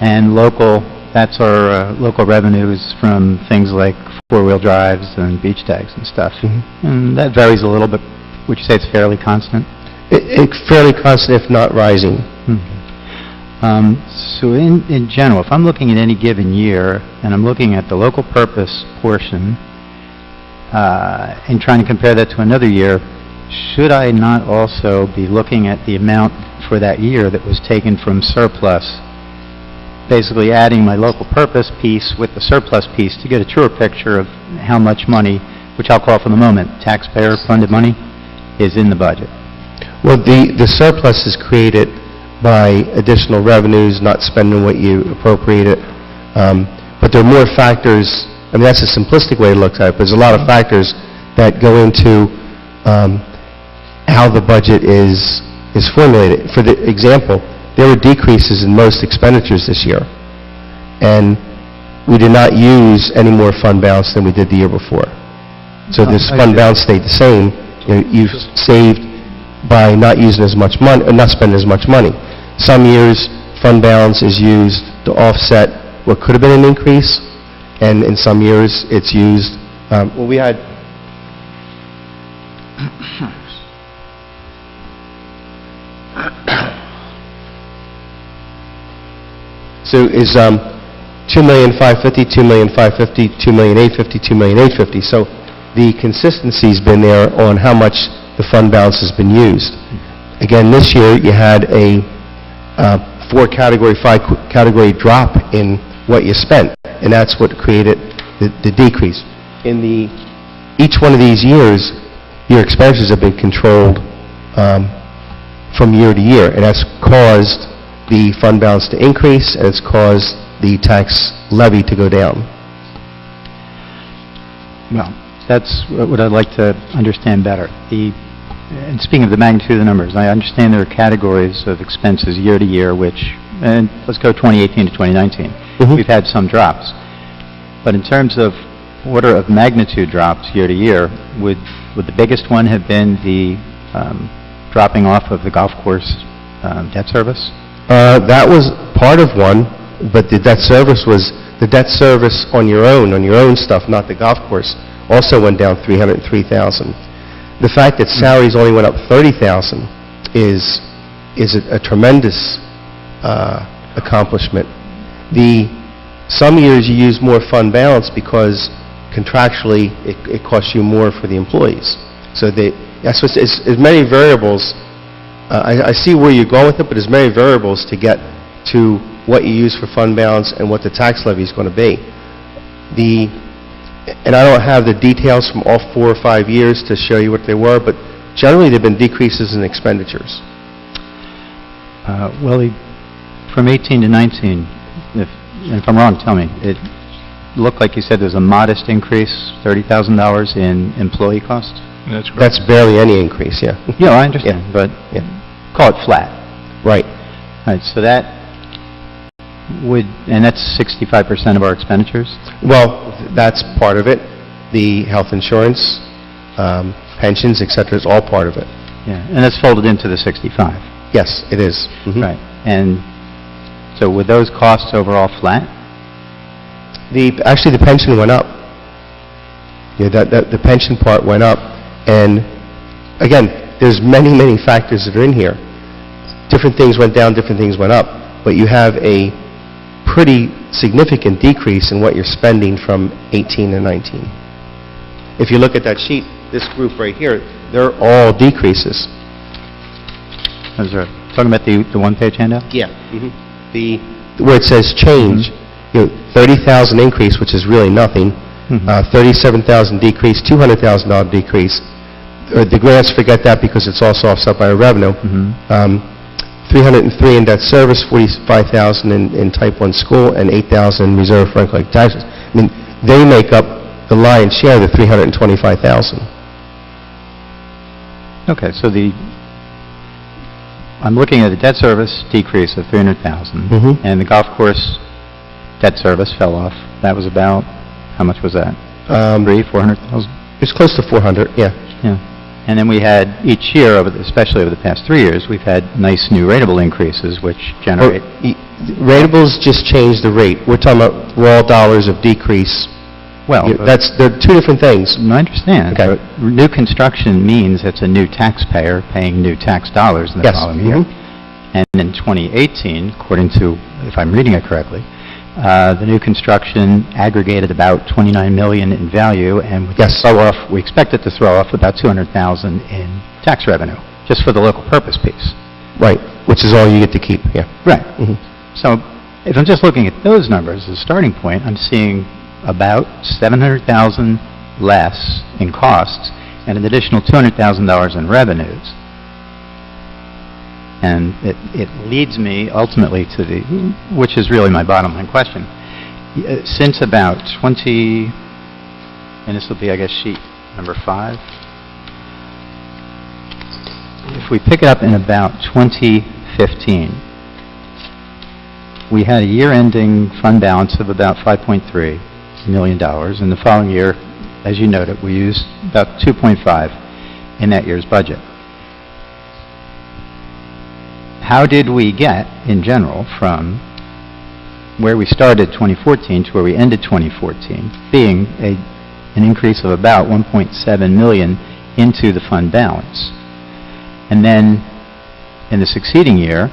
And local, that's our local revenues from things like four-wheel drives and beach tags and stuff. And that varies a little bit. Would you say it's fairly constant? It's fairly constant, if not rising. So in general, if I'm looking at any given year, and I'm looking at the local purpose portion, and trying to compare that to another year, should I not also be looking at the amount for that year that was taken from surplus, basically adding my local purpose piece with the surplus piece to get a truer picture of how much money, which I'll call for the moment taxpayer-funded money, is in the budget? Well, the surplus is created by additional revenues, not spending what you appropriated. But there are more factors. I mean, that's a simplistic way to look at it, but there's a lot of factors that go into how the budget is formulated. For the example, there were decreases in most expenditures this year, and we did not use any more fund balance than we did the year before. So this I fund see. balance stayed the same. You've saved by not using as much money, or not spending as much money. Some years, fund balance is used to offset what could have been an increase, and in some years, it's used, well, we had, so is $2,550,000, $2,550,000, $2,850,000, $2,850,000. So the consistency's been there on how much the fund balance has been used. Again, this year, you had a 4-category, 5-category drop in what you spent, and that's what created the decrease. In each one of these years, your expenditures have been controlled from year to year, and that's caused the fund balance to increase, and it's caused the tax levy to go down. Well, that's what I'd like to understand better. And speaking of the magnitude of the numbers, I understand there are categories of expenses year to year, which, and let's go 2018 to 2019. We've had some drops. But in terms of order of magnitude drops year to year, would the biggest one have been the dropping off of the golf course debt service? That was part of one, but the debt service on your own stuff, not the golf course, also went down $303,000. The fact that salaries only went up $30,000 is a tremendous accomplishment. Some years you use more fund balance because contractually it costs you more for the employees. So that's what's, as many variables. I see where you're going with it, but there's many variables to get to what you use for fund balance and what the tax levy is going to be. And I don't have the details from all 4 or 5 years to show you what they were, but generally there have been decreases in expenditures. Well, from 18 to 19, if I'm wrong, tell me, it looked like you said there's a modest increase, $30,000 in employee costs? That's correct. That's barely any increase, yeah. Yeah, I understand, but call it flat. Right. All right, so that would, and that's 65% of our expenditures? Well, that's part of it. The health insurance, pensions, et cetera, is all part of it. Yeah, and it's folded into the 65. Yes, it is. Mhm. Right. And so were those costs overall flat? Actually, the pension went up. Yeah, the pension part went up, and again, there's many factors that are in here. Different things went down, different things went up, but you have a pretty significant decrease in what you're spending from 18 to 19. If you look at that sheet, this group right here, they're all decreases. Those are, talking about the one-page handout? Yeah. Where it says change, 30,000 increase, which is really nothing, 37,000 decrease, $200,000 decrease. The grants, forget that because it's also offset by our revenue. 303 in debt service, 45,000 in type 1 school, and 8,000 in reserve for uncollected taxes. I mean, they make up the lion's share of the 325,000. Okay, so I'm looking at the debt service decrease of 300,000, and the golf course debt service fell off. That was about, how much was that? 400,000? It's close to 400, yeah. Yeah. And then we had, each year, especially over the past 3 years, we've had nice new rateable increases, which generate... Ratables just changed the rate. We're talking about raw dollars of decrease. Well... They're two different things. I understand. Okay. But new construction means it's a new taxpayer paying new tax dollars in the following year. And in 2018, according to, if I'm reading it correctly, the new construction aggregated about $29 million in value, and we expect it to throw off about $200,000 in tax revenue, just for the local purpose piece. Right, which is all you get to keep, yeah. Right. So if I'm just looking at those numbers as a starting point, I'm seeing about $700,000 less in costs and an additional $200,000 in revenues. And it leads me ultimately to which is really my bottom line question. Since about 20, and this will be, I guess, sheet number 5. If we pick it up in about 2015, we had a year-ending fund balance of about $5.3 million. In the following year, as you noted, we used about $2.5 in that year's budget. How did we get, in general, from where we started 2014 to where we ended 2014, being an increase of about $1.7 million into the fund balance? And then, in the succeeding year,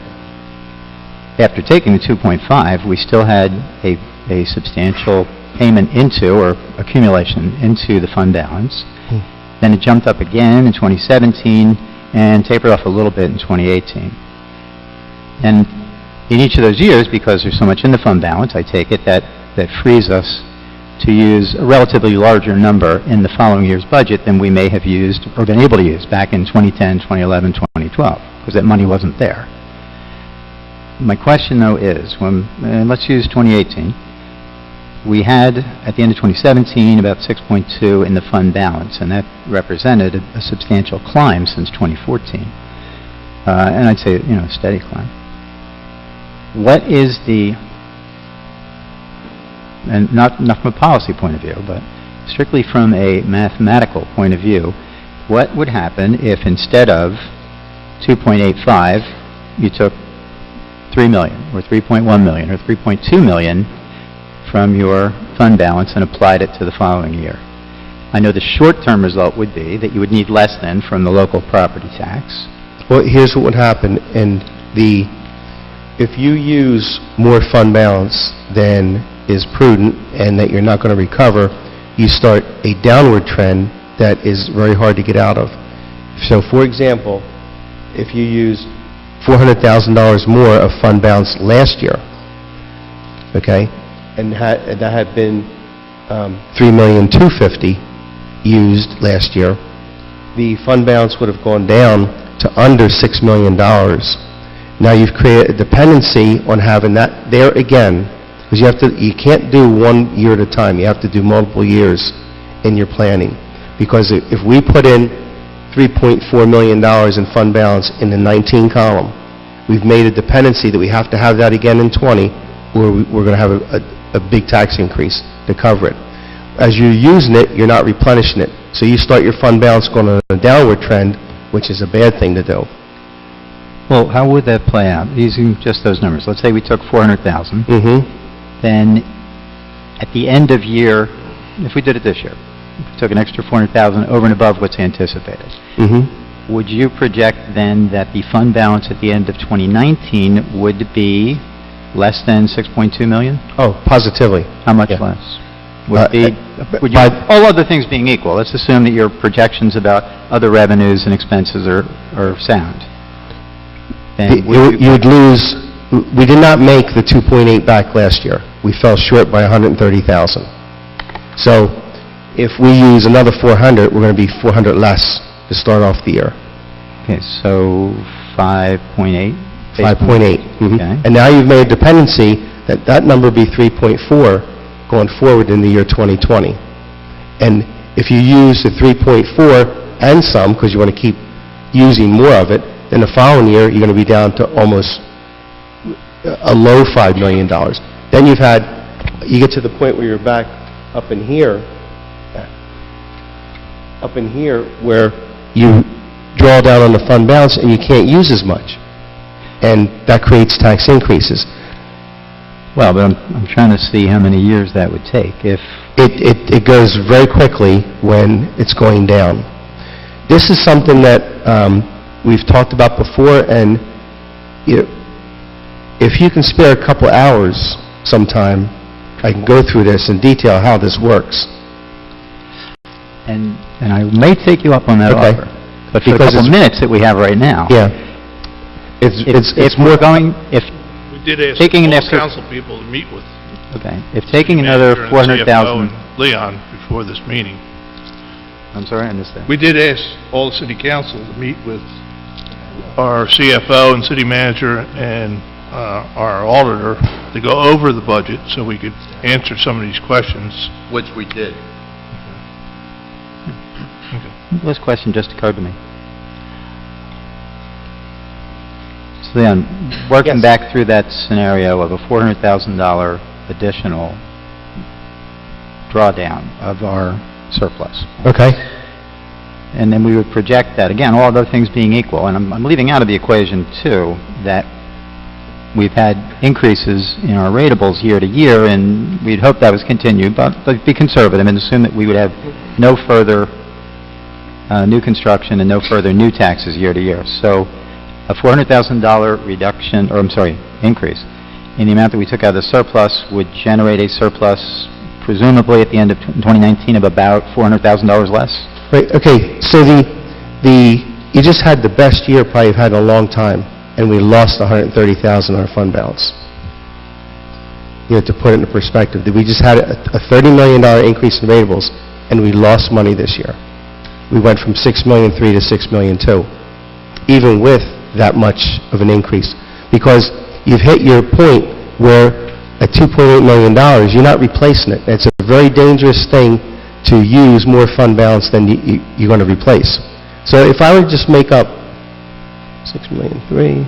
after taking the 2.5, we still had a substantial payment into, or accumulation into, the fund balance. Then it jumped up again in 2017 and tapered off a little bit in 2018. And in each of those years, because there's so much in the fund balance, I take it that frees us to use a relatively larger number in the following year's budget than we may have used or been able to use back in 2010, 2011, 2012, because that money wasn't there. My question, though, is, let's use 2018. We had, at the end of 2017, about 6.2 in the fund balance, and that represented a substantial climb since 2014. And I'd say, a steady climb. What is and not from a policy point of view, but strictly from a mathematical point of view, what would happen if instead of 2.85, you took $3 million, or $3.1 million, or $3.2 million from your fund balance and applied it to the following year? I know the short-term result would be that you would need less than from the local property tax. Well, here's what would happen, if you use more fund balance than is prudent and that you're not going to recover, you start a downward trend that is very hard to get out of. So, for example, if you use $400,000 more of fund balance last year, okay, and that had been $3,250,000 used last year, the fund balance would have gone down to under $6 million. Now you've created a dependency on having that there again, because you can't do 1 year at a time. You have to do multiple years in your planning. Because if we put in $3.4 million in fund balance in the 19 column, we've made a dependency that we have to have that again in 20, or we're going to have a big tax increase to cover it. As you're using it, you're not replenishing it. So you start your fund balance going on a downward trend, which is a bad thing to do. Well, how would that play out, using just those numbers? Let's say we took 400,000, then at the end of year, if we did it this year, if we took an extra 400,000 over and above what's anticipated, would you project then that the fund balance at the end of 2019 would be less than 6.2 million? Oh, positively. How much less? Would you, all other things being equal, let's assume that your projections about other revenues and expenses are sound. Then You would lose, we did not make the 2.8 back last year. We fell short by 130,000. So if we use another 400, we're going to be 400 less to start off the year. Okay, so 5.8? 5.8. Okay. And now you've made a dependency that that number be 3.4 going forward in the year 2020. And if you use the 3.4 and some, because you want to keep using more of it, then the following year, you're going to be down to almost a low $5 million. Then you get to the point where you're back up in here where you draw down on the fund balance and you can't use as much. And that creates tax increases. Well, but I'm trying to see how many years that would take. If It goes very quickly when it's going down. This is something that we've talked about before, and if you can spare a couple hours sometime, I can go through this in detail how this works. and I may take you up on that Okay. offer, but for the Because couple it's- minutes that we have right now, Yeah. if we're going, if We did ask Taking an all extra- council people to meet with okay, if taking the another manager and the CFO 400,000, and Leon before this meeting. I'm sorry, I missed that. We did ask all the city council to meet with our CFO and city manager and our auditor to go over the budget so we could answer some of these questions. Which we did. This question just occurred to me. So Leon, working Yes. back through that scenario of a $400,000 additional drawdown of our surplus, Okay. and then we would project that, again, all other things being equal, and I'm leaving out of the equation, too, that we've had increases in our ratables year to year, and we'd hope that was continued, but be conservative and assume that we would have no further new construction and no further new taxes year to year. So a $400,000 reduction, or I'm sorry, increase in the amount that we took out of the surplus would generate a surplus presumably at the end of 2019 of about $400,000 less? Right, okay, so you just had the best year probably you've had in a long time, and we lost $130,000 on our fund balance. You have to put it into perspective, that we just had a $30 million increase in ratables, and we lost money this year. We went from $6.3 million to $6.2 million, even with that much of an increase. Because you've hit your point where at $2.8 million, you're not replacing it. It's a very dangerous thing to use more fund balance than you're going to replace. So if I were to just make up $6.3 million,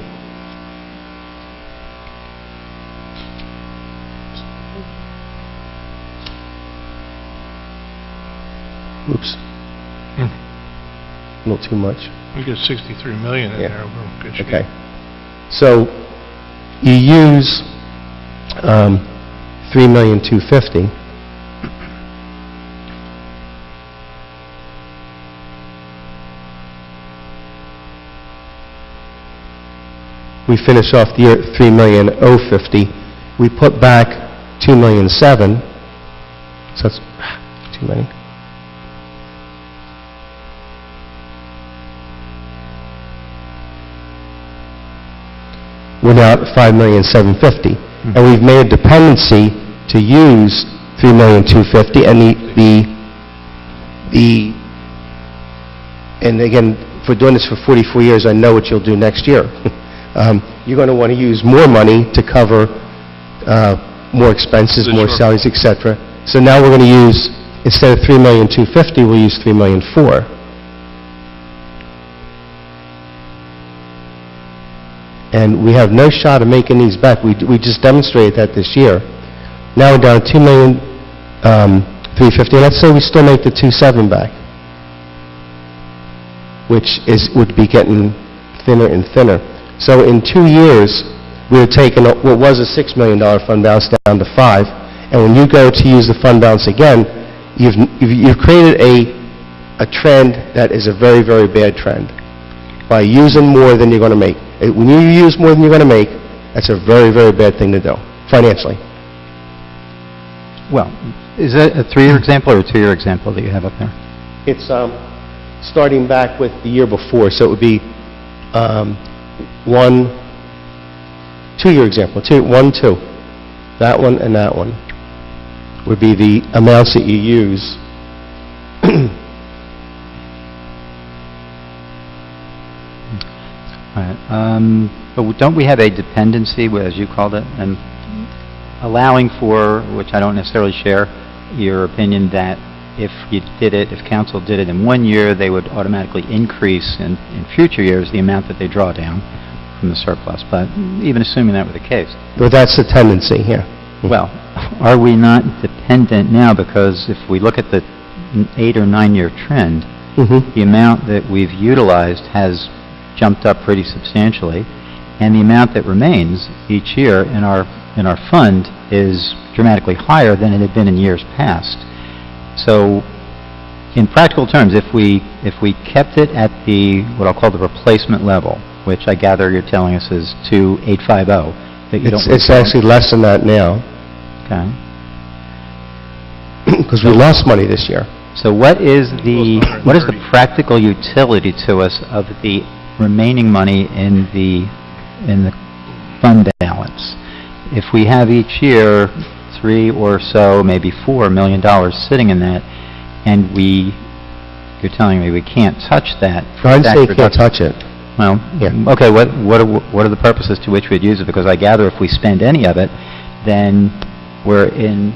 oops, a little too much. We got 63 million in Yeah. there. We're in good shape. Okay. So you use $3,250,000. We finish off the year at $3,050,000. We put back $2,700,000. So that's too many. We're now at $5,750,000. And we've made a dependency to use $3,250,000, and again, for doing this for 44 years, I know what you'll do next year. You're going to want to use more money to cover more expenses, more salaries, et cetera. So now we're going to use, instead of $3,250,000, we'll use $3,400,000. And we have no shot of making these back. We just demonstrated that this year. Now we're down to $2,350,000. Let's say we still make the $2.7 back. would be getting thinner and thinner. So in 2 years, we have taken what was a $6 million fund balance down to 5, and when you go to use the fund balance again, you've created a trend that is a very, very bad trend by using more than you're going to make. When you use more than you're going to make, that's a very, very bad thing to do, financially. Well, is that a 3-year example or a 2-year example that you have up there? It's starting back with the year before, so it would be 2-year example, 1, 2. That one and that one would be the amounts that you use. But don't we have a dependency, as you called it, and allowing for, which I don't necessarily share, your opinion that if you did it, if council did it in 1 year, they would automatically increase in future years the amount that they draw down from the surplus. But even assuming that were the case. But that's the tendency here. Well, are we not dependent now? Because if we look at the 8 or 9 year trend, the amount that we've utilized has jumped up pretty substantially, and the amount that remains each year in our fund is dramatically higher than it had been in years past. So, in practical terms, if we kept it at the what I'll call the replacement level, which I gather you're telling us is 2,850, that you don't. It's actually less than that now. Okay. Because we lost money this year. So what is the practical utility to us of the remaining money in the fund balance? If we have each year $3 or so, maybe $4 million sitting in that, and you're telling me we can't touch that. I didn't say you can't touch it. Well, okay, what are the purposes to which we'd use it? Because I gather if we spend any of it, then we're in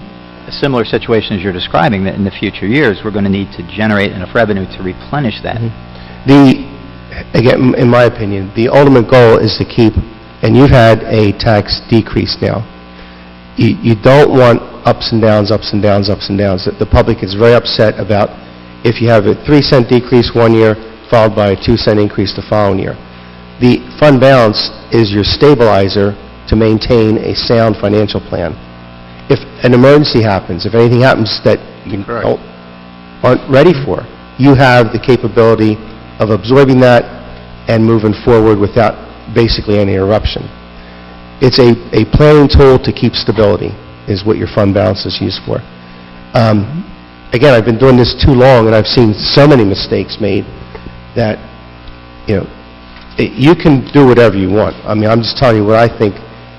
a similar situation as you're describing, that in the future years, we're going to need to generate enough revenue to replenish that. Again, in my opinion, the ultimate goal is to keep, and you've had a tax decrease now. You don't want ups and downs, ups and downs, ups and downs. The public is very upset about if you have a 3-cent decrease 1 year, followed by a 2-cent increase the following year. The fund balance is your stabilizer to maintain a sound financial plan. If an emergency happens, if anything happens that you aren't ready for, you have the capability of absorbing that and moving forward without basically any interruption. It's a planning tool to keep stability, is what your fund balance is used for. Again, I've been doing this too long, and I've seen so many mistakes made that, you can do whatever you want. I mean, I'm just telling you what I think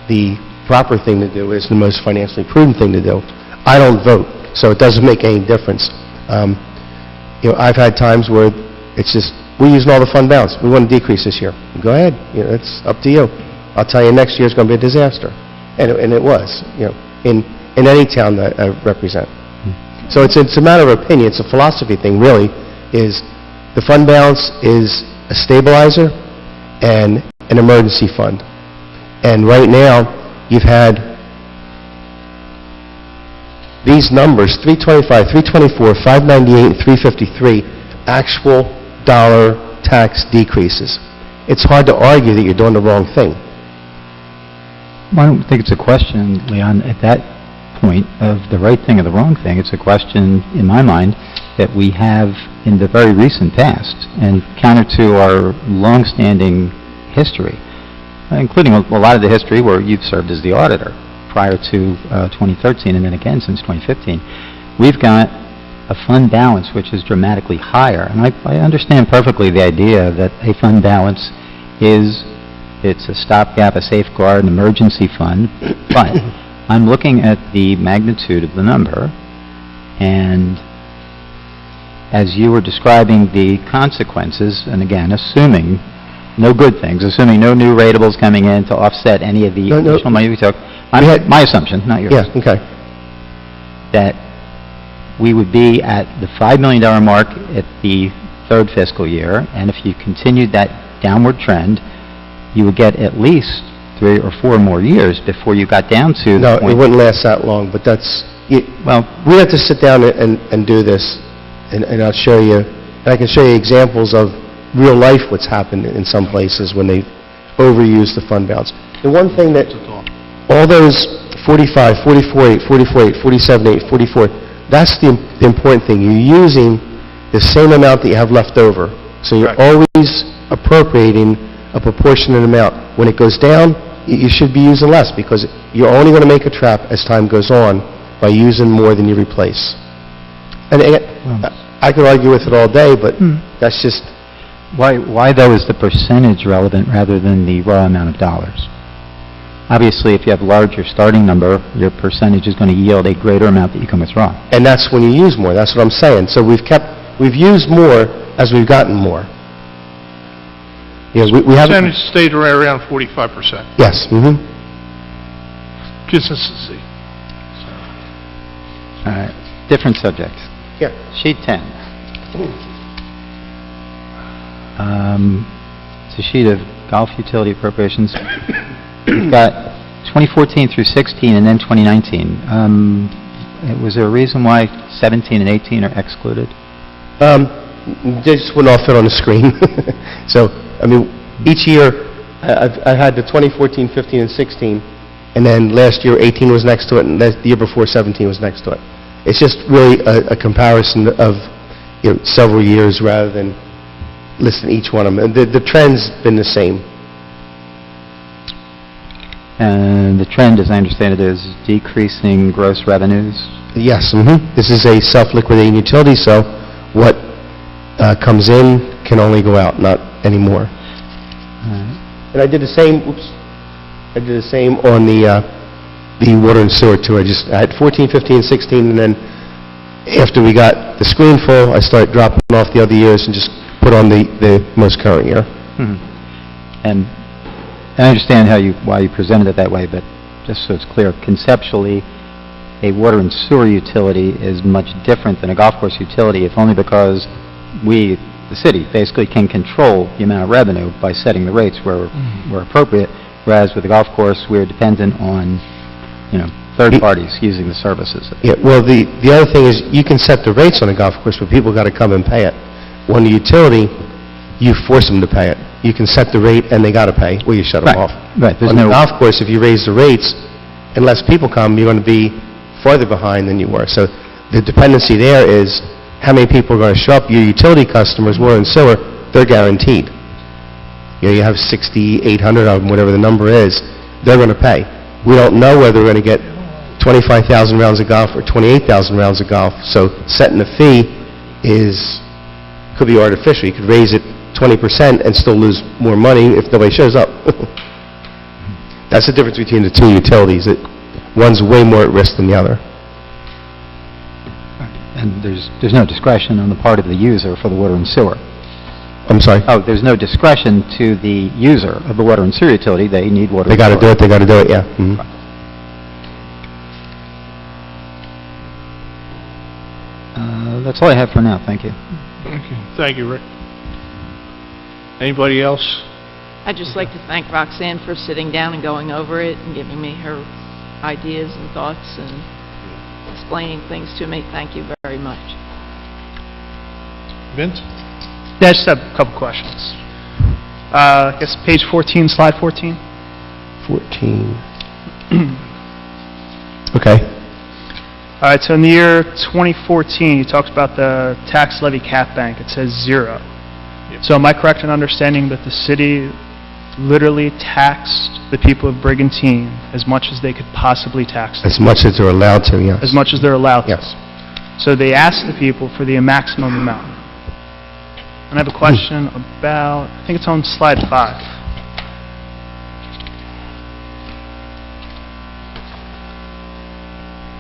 the proper thing to do is, the most financially prudent thing to do. I don't vote, so it doesn't make any difference. I've had times where it's just, we're using all the fund balance. We want to decrease this year. Go ahead. It's up to you. I'll tell you next year's going to be a disaster. And it was, in any town that I represent. So it's a matter of opinion. It's a philosophy thing, really, is the fund balance is a stabilizer and an emergency fund. And right now, you've had these numbers, 325, 324, 598, and 353, actual dollar tax decreases. It's hard to argue that you're doing the wrong thing. Well, I don't think it's a question, Leon, at that point of the right thing or the wrong thing. It's a question, in my mind, that we have in the very recent past, and counter to our long-standing history, including a lot of the history where you've served as the auditor prior to 2013 and then again since 2015. We've got a fund balance which is dramatically higher. And I understand perfectly the idea that a fund balance it's a stopgap, a safeguard, an emergency fund, but I'm looking at the magnitude of the number, and as you were describing the consequences, and again, assuming no good things, assuming no new ratables coming in to offset any of the additional money we took, my assumption, not yours. Yeah, okay. That we would be at the $5 million mark at the third fiscal year, and if you continued that downward trend, you would get at least 3 or 4 more years before you got down to No, the point. it wouldn't last that long, but that's... Well, we have to sit down and do this, and I'll show you, and I can show you examples of real life what's happened in some places when they overuse the fund balance. The one thing that, all those 45, 44, 8, 44, 8, 47, 8, 44, that's the important thing. You're using the same amount that you have left over. So you're always appropriating a proportionate amount. When it goes down, you should be using less, because you're only going to make a trap as time goes on by using more than you replace. And I could argue with it all day, but that's just... Why though is the percentage relevant rather than the raw amount of dollars? Obviously, if you have a larger starting number, your percentage is going to yield a greater amount that you can withdraw. And that's when you use more. That's what I'm saying. So we've used more as we've gotten more. Yeah, we haven't... Percentage stayed right around 45%. Yes. Consistency. All right. Different subject. Yeah. Sheet 10. It's a sheet of golf utility appropriations. We've got 2014 through 16 and then 2019. Was there a reason why 17 and 18 are excluded? They just would not fit on the screen. So, I mean, each year, I had the 2014, 15, and 16, and then last year 18 was next to it, and the year before 17 was next to it. It's just really a comparison of several years rather than listing each one of them. The trend's been the same. And the trend, as I understand it, is decreasing gross revenues? Yes. This is a self-liquidating utility, so what comes in can only go out, not anymore. And I did the same. I did the same on the water and sewer too. I had 14, 15, 16, and then after we got the screen full, I started dropping off the other years and just put on the most current year. And I understand why you presented it that way, but just so it's clear, conceptually, a water and sewer utility is much different than a golf course utility, if only because we, the city, basically can control the amount of revenue by setting the rates where appropriate, whereas with the golf course, we're dependent on, third parties using the services. Yeah, well, the other thing is you can set the rates on a golf course, but people got to come and pay it. On the utility, you force them to pay it. You can set the rate and they got to pay, or you shut them off. Right. On the golf course, if you raise the rates, unless people come, you're going to be farther behind than you were. So the dependency there is how many people are going to show up. Your utility customers, water and sewer, they're guaranteed. You have 6,800 of them, whatever the number is, they're going to pay. We don't know whether we're going to get 25,000 rounds of golf or 28,000 rounds of golf. So setting the fee could be artificial. You could raise it 20% and still lose more money if nobody shows up. That's the difference between the two utilities. One's way more at risk than the other. And there's no discretion on the part of the user for the water and sewer. I'm sorry? Oh, there's no discretion to the user of the water and sewer utility. They need water. They got to do it. They got to do it. Yeah. That's all I have for now. Thank you. Thank you, Rick. Anybody else? I'd just like to thank Roxanne for sitting down and going over it and giving me her ideas and thoughts and explaining things to me. Thank you very much. Vince? Yeah, I just have a couple questions. I guess page 14, slide 14. 14. Okay. All right, so in the year 2014, you talked about the tax levy cap bank. It says 0. So am I correct in understanding that the city literally taxed the people of Brigantine as much as they could possibly tax them? As much as they're allowed to, yes. As much as they're allowed to? Yes. So they asked the people for the maximum amount. And I have a question about, I think it's on slide 5.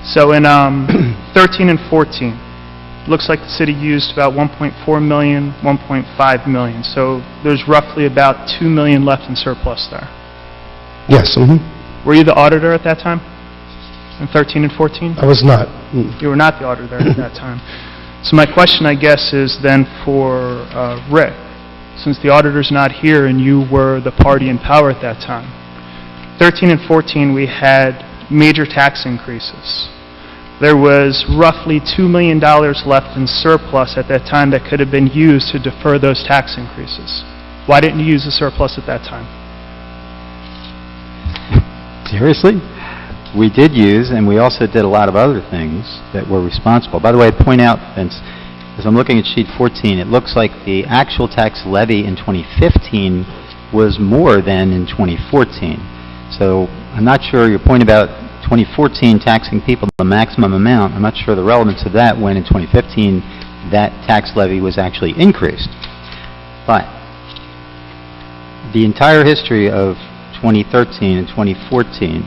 So in 13 and 14, looks like the city used about 1.4 million, 1.5 million. So there's roughly about 2 million left in surplus there. Yes. Were you the auditor at that time? In 13 and 14? I was not. You were not the auditor at that time. So my question, I guess, is then for Rick, since the auditor's not here and you were the party in power at that time. 13 and 14, we had major tax increases. there was roughly $2 million left in surplus at that time that could have been used to defer those tax increases. Why didn't you use the surplus at that time? Seriously? We did use, and we also did a lot of other things that were responsible. By the way, I'd point out, Vince, as I'm looking at sheet 14, it looks like the actual tax levy in 2015 was more than in 2014. So I'm not sure your point about 2014 taxing people the maximum amount, I'm not sure the relevance of that when in 2015 that tax levy was actually increased. But the entire history of 2013 and 2014,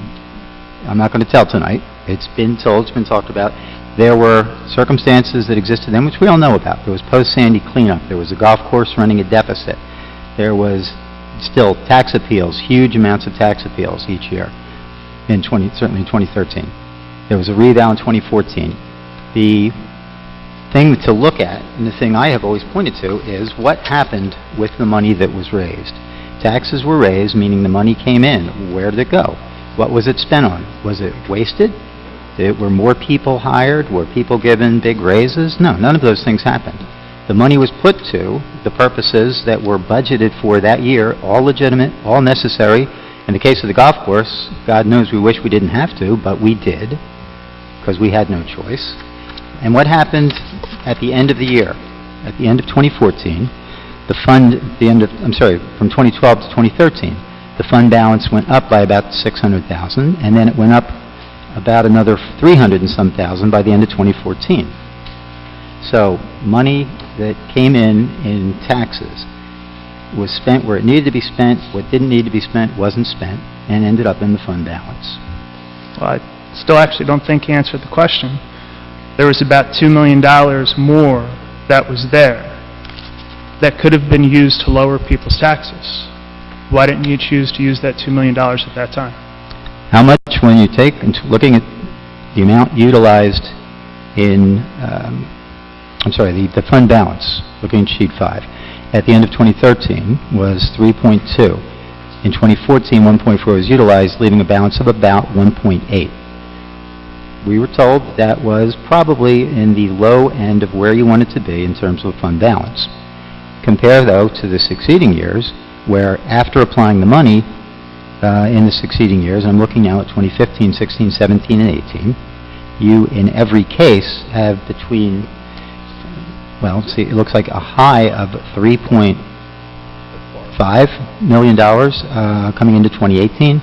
I'm not going to tell tonight, it's been told, it's been talked about, there were circumstances that existed then which we all know about. There was post-Sandy cleanup, there was a golf course running a deficit, there was still tax appeals, huge amounts of tax appeals each year. Certainly in 2013. There was a reval in 2014. The thing to look at, and the thing I have always pointed to, is what happened with the money that was raised. Taxes were raised, meaning the money came in. Where did it go? What was it spent on? Was it wasted? Were more people hired? Were people given big raises? No, none of those things happened. The money was put to the purposes that were budgeted for that year, all legitimate, all necessary. In the case of the golf course, God knows we wish we didn't have to, but we did, because we had no choice. And what happened at the end of the year, at the end of 2014, from 2012 to 2013, the fund balance went up by about $600,000, and then it went up about another 300 and some thousand by the end of 2014. So money that came in taxes was spent where it needed to be spent, what didn't need to be spent wasn't spent, and ended up in the fund balance. Well, I still actually don't think you answered the question. There was about $2 million more that was there that could have been used to lower people's taxes. Why didn't you choose to use that $2 million at that time? How much, when you take, looking at the amount utilized in, the fund balance, looking at sheet 5, at the end of 2013 was 3.2. In 2014, 1.4 was utilized, leaving a balance of about 1.8. We were told that was probably in the low end of where you wanted to be in terms of fund balance. Compare, though, to the succeeding years, where after applying the money in the succeeding years, I'm looking now at 2015, 16, 17, and 18, you, in every case, have between, well, see, it looks like a high of $3.5 million coming into 2018,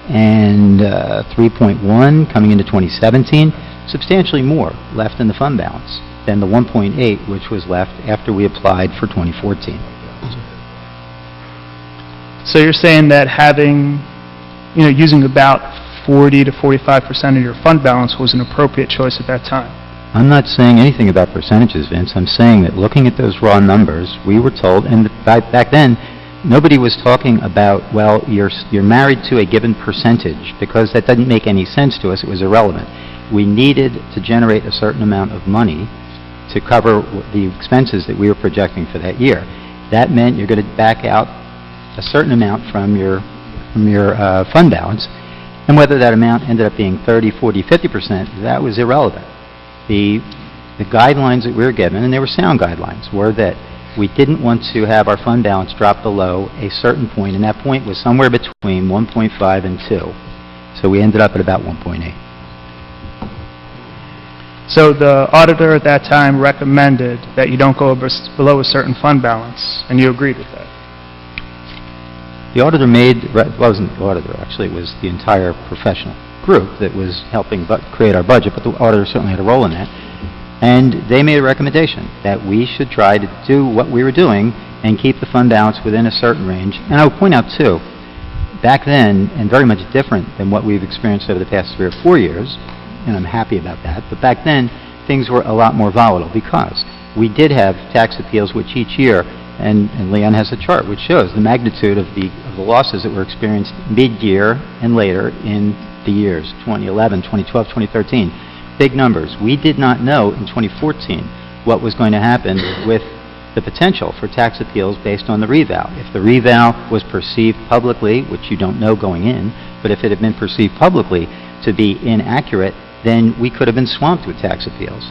and 3.1 coming into 2017, substantially more left in the fund balance than the 1.8 which was left after we applied for 2014. So you're saying that using about 40 to 45% of your fund balance was an appropriate choice at that time? I'm not saying anything about percentages, Vince. I'm saying that looking at those raw numbers, we were told, and back then, nobody was talking about, well, you're married to a given percentage, because that didn't make any sense to us. It was irrelevant. We needed to generate a certain amount of money to cover the expenses that we were projecting for that year. That meant you're going to back out a certain amount from your fund balance, and whether that amount ended up being 30, 40, 50%, that was irrelevant. The guidelines that we were given, and they were sound guidelines, were that we didn't want to have our fund balance drop below a certain point, and that point was somewhere between 1.5 and 2. So we ended up at about 1.8. So the auditor at that time recommended that you don't go below a certain fund balance, and you agreed with that? The auditor wasn't the auditor, actually, it was the entire professional group that was helping create our budget, but the auditor certainly had a role in that. And they made a recommendation that we should try to do what we were doing and keep the fund balance within a certain range. And I would point out, too, back then, and very much different than what we've experienced over the past 3 or 4 years, and I'm happy about that, but back then, things were a lot more volatile because we did have tax appeals which each year, and Leon has a chart which shows the magnitude of the losses that were experienced mid-year and later in the years 2011, 2012, 2013. Big numbers. We did not know in 2014 what was going to happen with the potential for tax appeals based on the reval. If the reval was perceived publicly, which you don't know going in, but if it had been perceived publicly to be inaccurate, then we could have been swamped with tax appeals.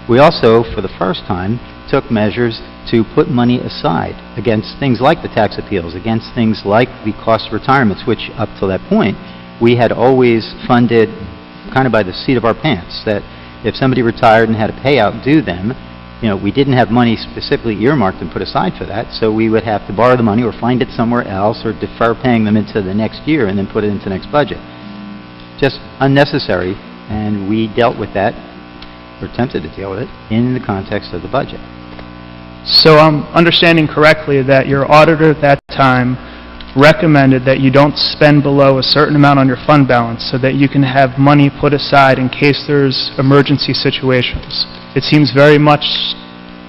We also, for the first time, took measures to put money aside against things like the tax appeals, against things like the cost of retirements, which up till that point, we had always funded kind of by the seat of our pants, that if somebody retired and had a payout due them, we didn't have money specifically earmarked and put aside for that, so we would have to borrow the money or find it somewhere else or defer paying them into the next year and then put it into the next budget. Just unnecessary, and we dealt with that, or attempted to deal with it, in the context of the budget. So I'm understanding correctly that your auditor at that time recommended that you don't spend below a certain amount on your fund balance so that you can have money put aside in case there's emergency situations. It seems very much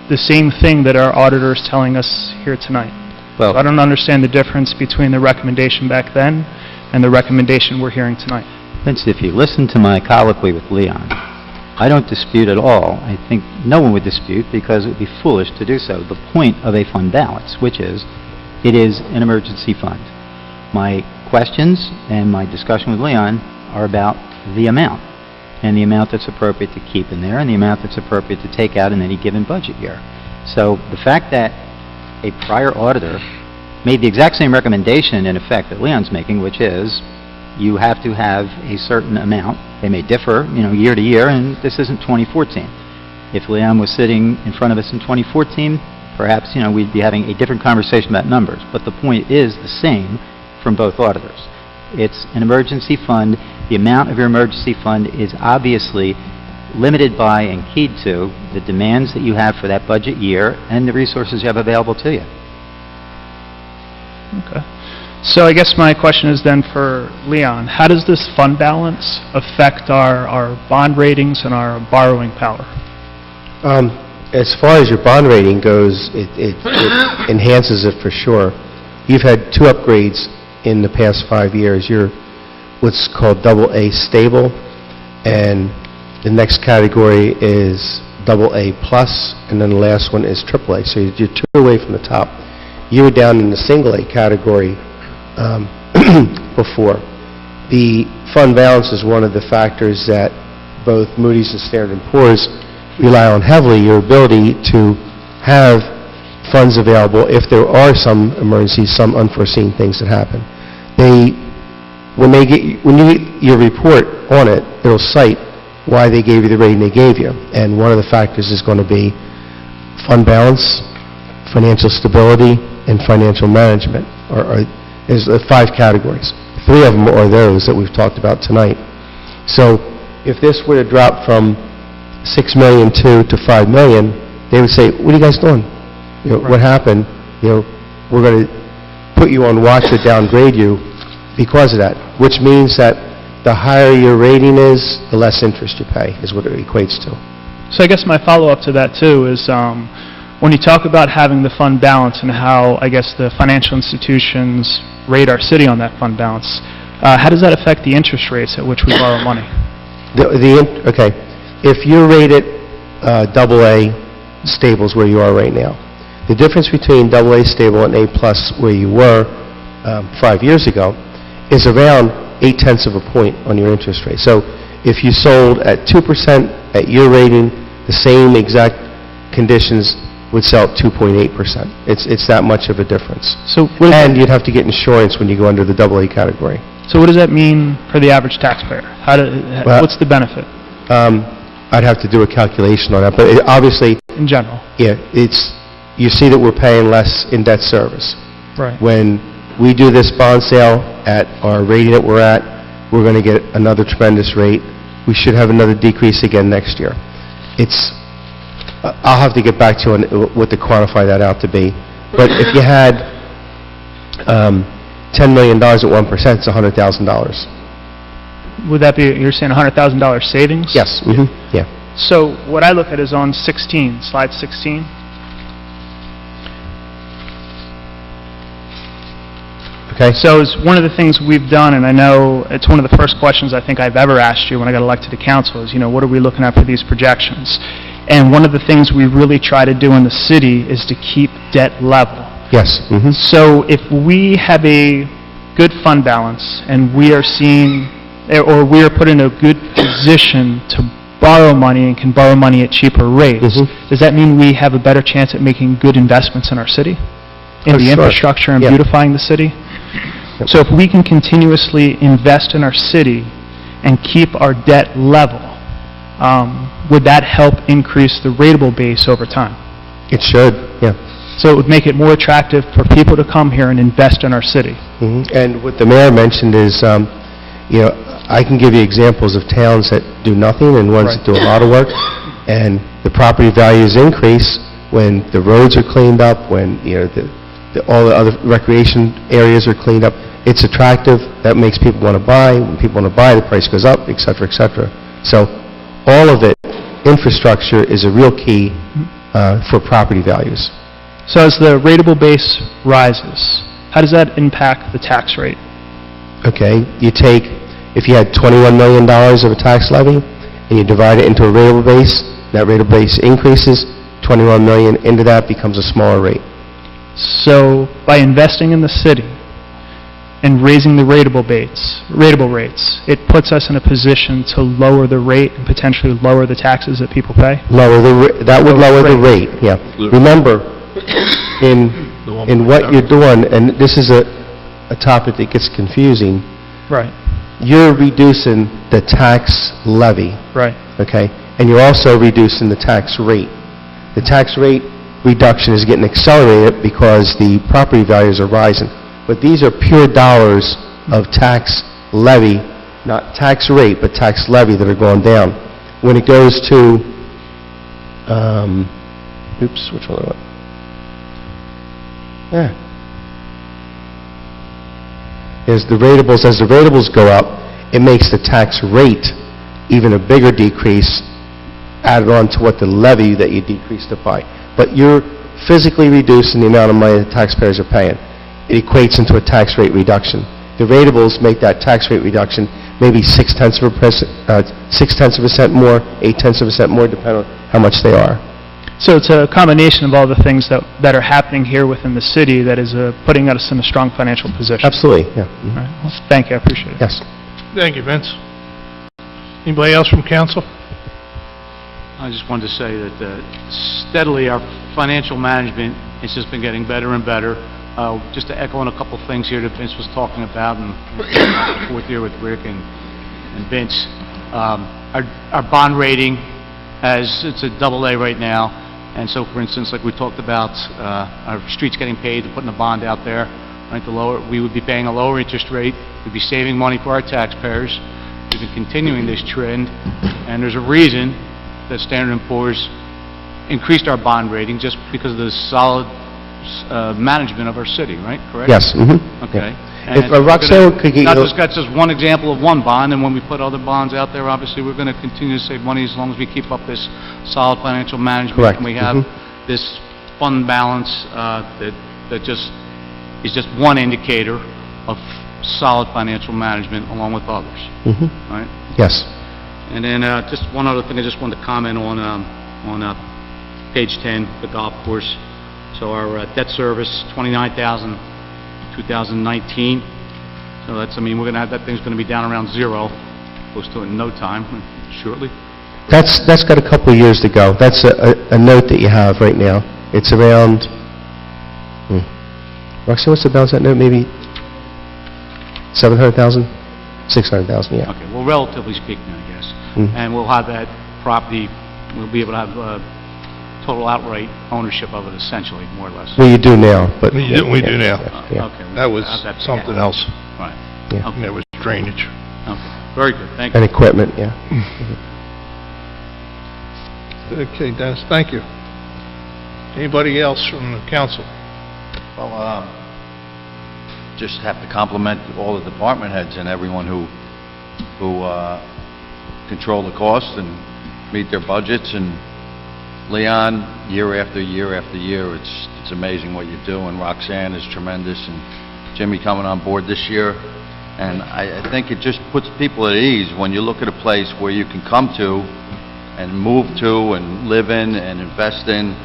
the same thing that our auditor is telling us here tonight. Well, So I don't understand the difference between the recommendation back then and the recommendation we're hearing tonight. Vince, if you listen to my colloquy with Leon, I don't dispute at all. I think no one would dispute because it would be foolish to do so. The point of a fund balance, which is, it is an emergency fund. My questions and my discussion with Leon are about the amount, and the amount that's appropriate to keep in there, and the amount that's appropriate to take out in any given budget year. So the fact that a prior auditor made the exact same recommendation, in effect, that Leon's making, which is, you have to have a certain amount. They may differ, year to year, and this isn't 2014. If Leon was sitting in front of us in 2014, perhaps, we'd be having a different conversation about numbers. But the point is the same from both auditors. It's an emergency fund. The amount of your emergency fund is obviously limited by and keyed to the demands that you have for that budget year and the resources you have available to you. Okay. So I guess my question is then for Leon, how does this fund balance affect our bond ratings and our borrowing power? As far as your bond rating goes, it enhances it for sure. You've had 2 upgrades in the past 5 years. You're what's called AA stable, and the next category is AA plus, and then the last one is AAA. So you're 2 away from the top. You were down in the single A category before. The fund balance is one of the factors that both Moody's and Standard & Poor's rely on heavily, your ability to have funds available if there are some emergencies, some unforeseen things that happen. When you get your report on it, it'll cite why they gave you the rating they gave you. And one of the factors is going to be fund balance, financial stability, and financial management. There's 5 categories. 3 of them are those that we've talked about tonight. So if this were to drop from $6 million to $5 million, they would say, what are you guys doing? What happened? We're going to put you on watch or downgrade you because of that, which means that the higher your rating is, the less interest you pay, is what it equates to. So I guess my follow-up to that, too, is when you talk about having the fund balance and how, I guess, the financial institutions rate our city on that fund balance, how does that affect the interest rates at which we borrow money? Okay. If you're rated AA stable is where you are right now. The difference between AA stable and A plus where you were 5 years ago is around 0.8 of a point on your interest rate. So if you sold at 2% at your rating, the same exact conditions would sell at 2.8%. It's that much of a difference. So and you'd have to get insurance when you go under the AA category. So what does that mean for the average taxpayer? What's the benefit? I'd have to do a calculation on that, but obviously, in general, yeah, you see that we're paying less in debt service. Right. When we do this bond sale at our rating that we're at, we're going to get another tremendous rate. We should have another decrease again next year. I'll have to get back to you on what to quantify that out to be. But if you had $10 million at 1%, it's $100,000. Would that be, you're saying $100,000 savings? Yes. Mm-hmm. Yeah. So what I look at is on 16, slide 16. Okay. So it's one of the things we've done, and I know it's one of the first questions I think I've ever asked you when I got elected to council is, what are we looking at for these projections? And one of the things we really try to do in the city is to keep debt level. Yes. Mm-hmm. So if we have a good fund balance and we are seeing or we're put in a good position to borrow money and can borrow money at cheaper rates, does that mean we have a better chance at making good investments in our city? In Oh, the sure. infrastructure and Yeah. beautifying the city? So if we can continuously invest in our city and keep our debt level, would that help increase the rateable base over time? It should, yeah. So it would make it more attractive for people to come here and invest in our city. And what the mayor mentioned is, I can give you examples of towns that do nothing and ones that do a lot of work, and the property values increase when the roads are cleaned up, when, all the other recreation areas are cleaned up. It's attractive, that makes people want to buy. When people want to buy, the price goes up, et cetera, et cetera. So all of it, infrastructure is a real key for property values. So as the rateable base rises, how does that impact the tax rate? Okay, if you had $21 million of a tax levy, and you divide it into a rateable base, that rateable base increases, 21 million into that becomes a smaller rate. So by investing in the city and raising the rateable rates, it puts us in a position to lower the rate and potentially lower the taxes that people pay? That would lower the rate, yeah. Remember, in what you're doing, and this is a topic that gets confusing, Right, you're reducing the tax levy, right. okay? And you're also reducing the tax rate. The tax rate reduction is getting accelerated because the property values are rising. But these are pure dollars of tax levy, not tax rate, but tax levy that are going down. When it goes to, which one do I want? As the ratables go up, it makes the tax rate even a bigger decrease added on to what the levy that you decreased it by. But you're physically reducing the amount of money the taxpayers are paying. It equates into a tax rate reduction. The ratables make that tax rate reduction maybe 0.6% more, 0.8% more, depending on how much they are. So it's a combination of all the things that are happening here within the city that is putting us in a strong financial position. Absolutely, yeah. All right. Well, thank you, I appreciate it. Yes. Thank you, Vince. Anybody else from council? I just wanted to say that steadily our financial management has just been getting better and better. Just to echo on a couple things here that Vince was talking about, and forth here with Rick and Vince. Our bond rating, it's a AA right now, and so for instance, like we talked about, our streets getting paid, putting a bond out there, right, we would be paying a lower interest rate, we'd be saving money for our taxpayers. We've been continuing this trend, and there's a reason that Standard & Poor's increased our bond rating just because of the solid management of our city, right? Correct? Yes. Okay. Yeah. If Roxanne could get... That's just one example of one bond, and when we put other bonds out there, obviously, we're going to continue to save money as long as we keep up this solid financial management. Correct. And we have this fund balance that just is just one indicator of solid financial management along with others. Right? Yes. And then just one other thing I just wanted to comment on page 10, the golf course. So our debt service, $29,000, 2019. So that's, we're going to have, that thing's going to be down around zero, close to it in no time, shortly. That's got a couple of years to go. That's a note that you have right now. It's around, Roxanne, what's the balance of that note? Maybe 700,000? 600,000, yeah. Okay, well, relatively speaking, I guess. And we'll have that property, we'll be able to have total outright ownership of it, essentially, more or less. Well, you do now, but... We do now. Yeah. Okay. That was something else. Right. Yeah. Okay. That was drainage. Okay. Very good. Thank you. And equipment, yeah. Okay, Dennis, thank you. Anybody else from the council? Well, just have to compliment all the department heads and everyone who control the costs and meet their budgets. And Leon, year after year after year, it's amazing what you do. And Roxanne is tremendous, and Jimmy coming on board this year. And I think it just puts people at ease when you look at a place where you can come to and move to and live in and invest in,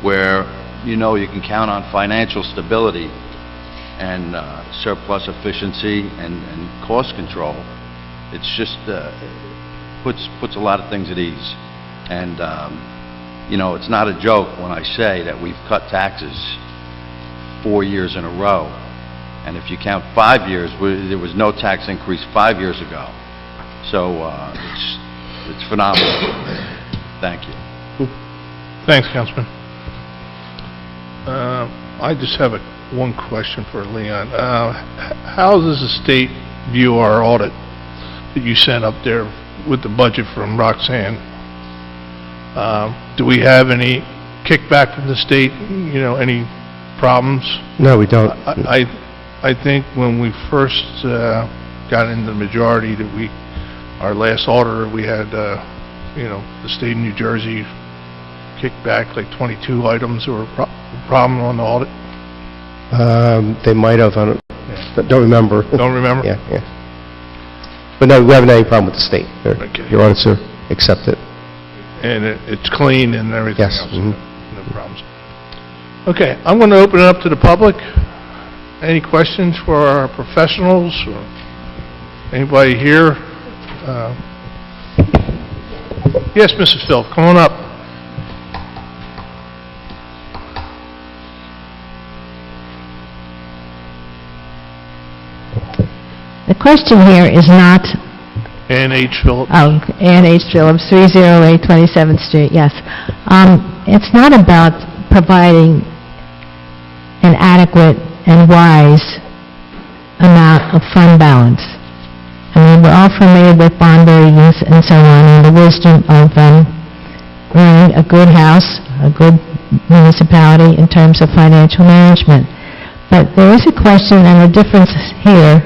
where you know you can count on financial stability and surplus efficiency and cost control. it's just, puts a lot of things at ease. And, you know, it's not a joke when I say that we've cut taxes 4 years in a row. And if you count 5 years, there was no tax increase 5 years ago. So, it's phenomenal. Thank you. Thanks, Councilman. I just have one question for Leon. How does the state view our audit that you sent up there with the budget from Roxanne? Do we have any kickback from the state, you know, any problems? No, we don't. I think when we first got into the majority, that our last auditor, we had, you know, the state of New Jersey kicked back like 22 items that were a problem on the audit. They might have, don't remember. Don't remember? Yeah. But no, we haven't had any problem with the state. Okay. Your audits accept it. And it's clean and everything Yes. else? No problems. Okay, I'm going to open it up to the public. Any questions for our professionals or anybody here? Yes, Mrs. Phil, come on up. The question here is not... Ann H. Phillips. Oh, Ann H. Phillips, 308 27th Street, yes. It's not about providing an adequate and wise amount of fund balance. I mean, we're all familiar with bond ratings and so on, and the wisdom of running a good house, a good municipality in terms of financial management. But there is a question and a difference here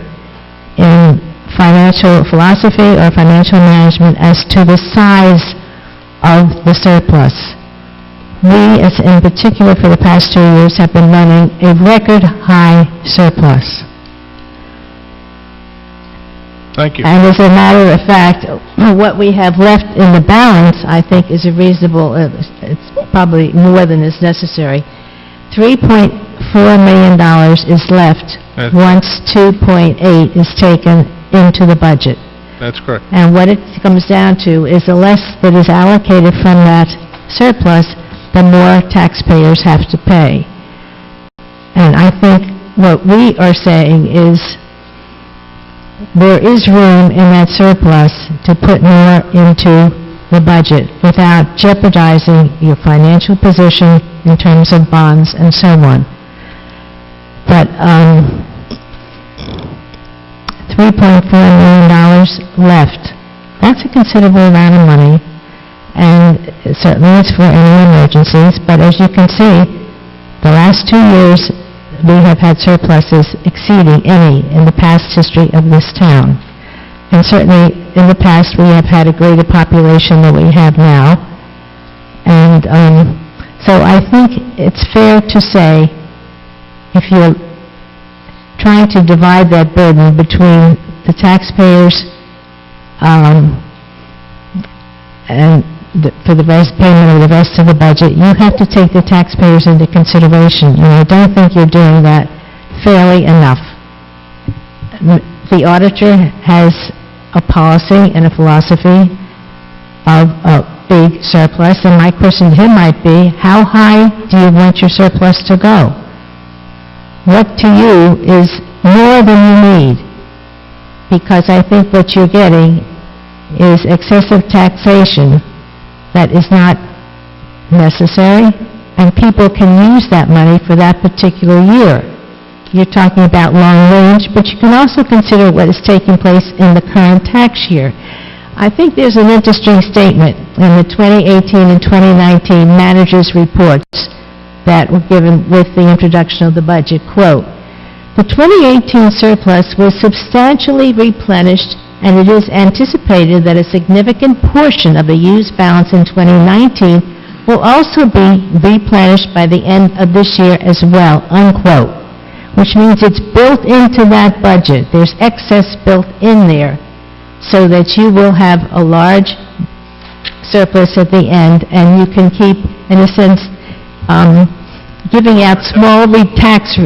in financial philosophy or financial management as to the size of the surplus. We, as in particular for the past 2 years, have been running a record high surplus. Thank you. And as a matter of fact, what we have left in the balance, I think, is a reasonable, it's probably more than is necessary. $3.4 million is left once 2.8 is taken into the budget. That's correct. And what it comes down to is the less that is allocated from that surplus, the more taxpayers have to pay. And I think what we are saying is there is room in that surplus to put more into the budget without jeopardizing your financial position in terms of bonds and so on. But $3.4 million left. That's a considerable amount of money, and certainly it's for any emergencies, but as you can see, the last 2 years we have had surpluses exceeding any in the past history of this town. And certainly in the past we have had a greater population than we have now. And so I think it's fair to say, if you're trying to divide that burden between the taxpayers and for the payment of the rest of the budget, you have to take the taxpayers into consideration. And I don't think you're doing that fairly enough. The auditor has a policy and a philosophy of a big surplus, and my question to him might be, how high do you want your surplus to go? What to you is more than you need? Because I think what you're getting is excessive taxation that is not necessary, and people can use that money for that particular year. You're talking about long range, but you can also consider what is taking place in the current tax year. I think there's an interesting statement in the 2018 and 2019 managers' reports that were given with the introduction of the budget. Quote, "The 2018 surplus was substantially replenished, and it is anticipated that a significant portion of the used balance in 2019 will also be replenished by the end of this year as well," unquote. Which means it's built into that budget. There's excess built in there so that you will have a large surplus at the end, and you can keep, in a sense, giving out small tax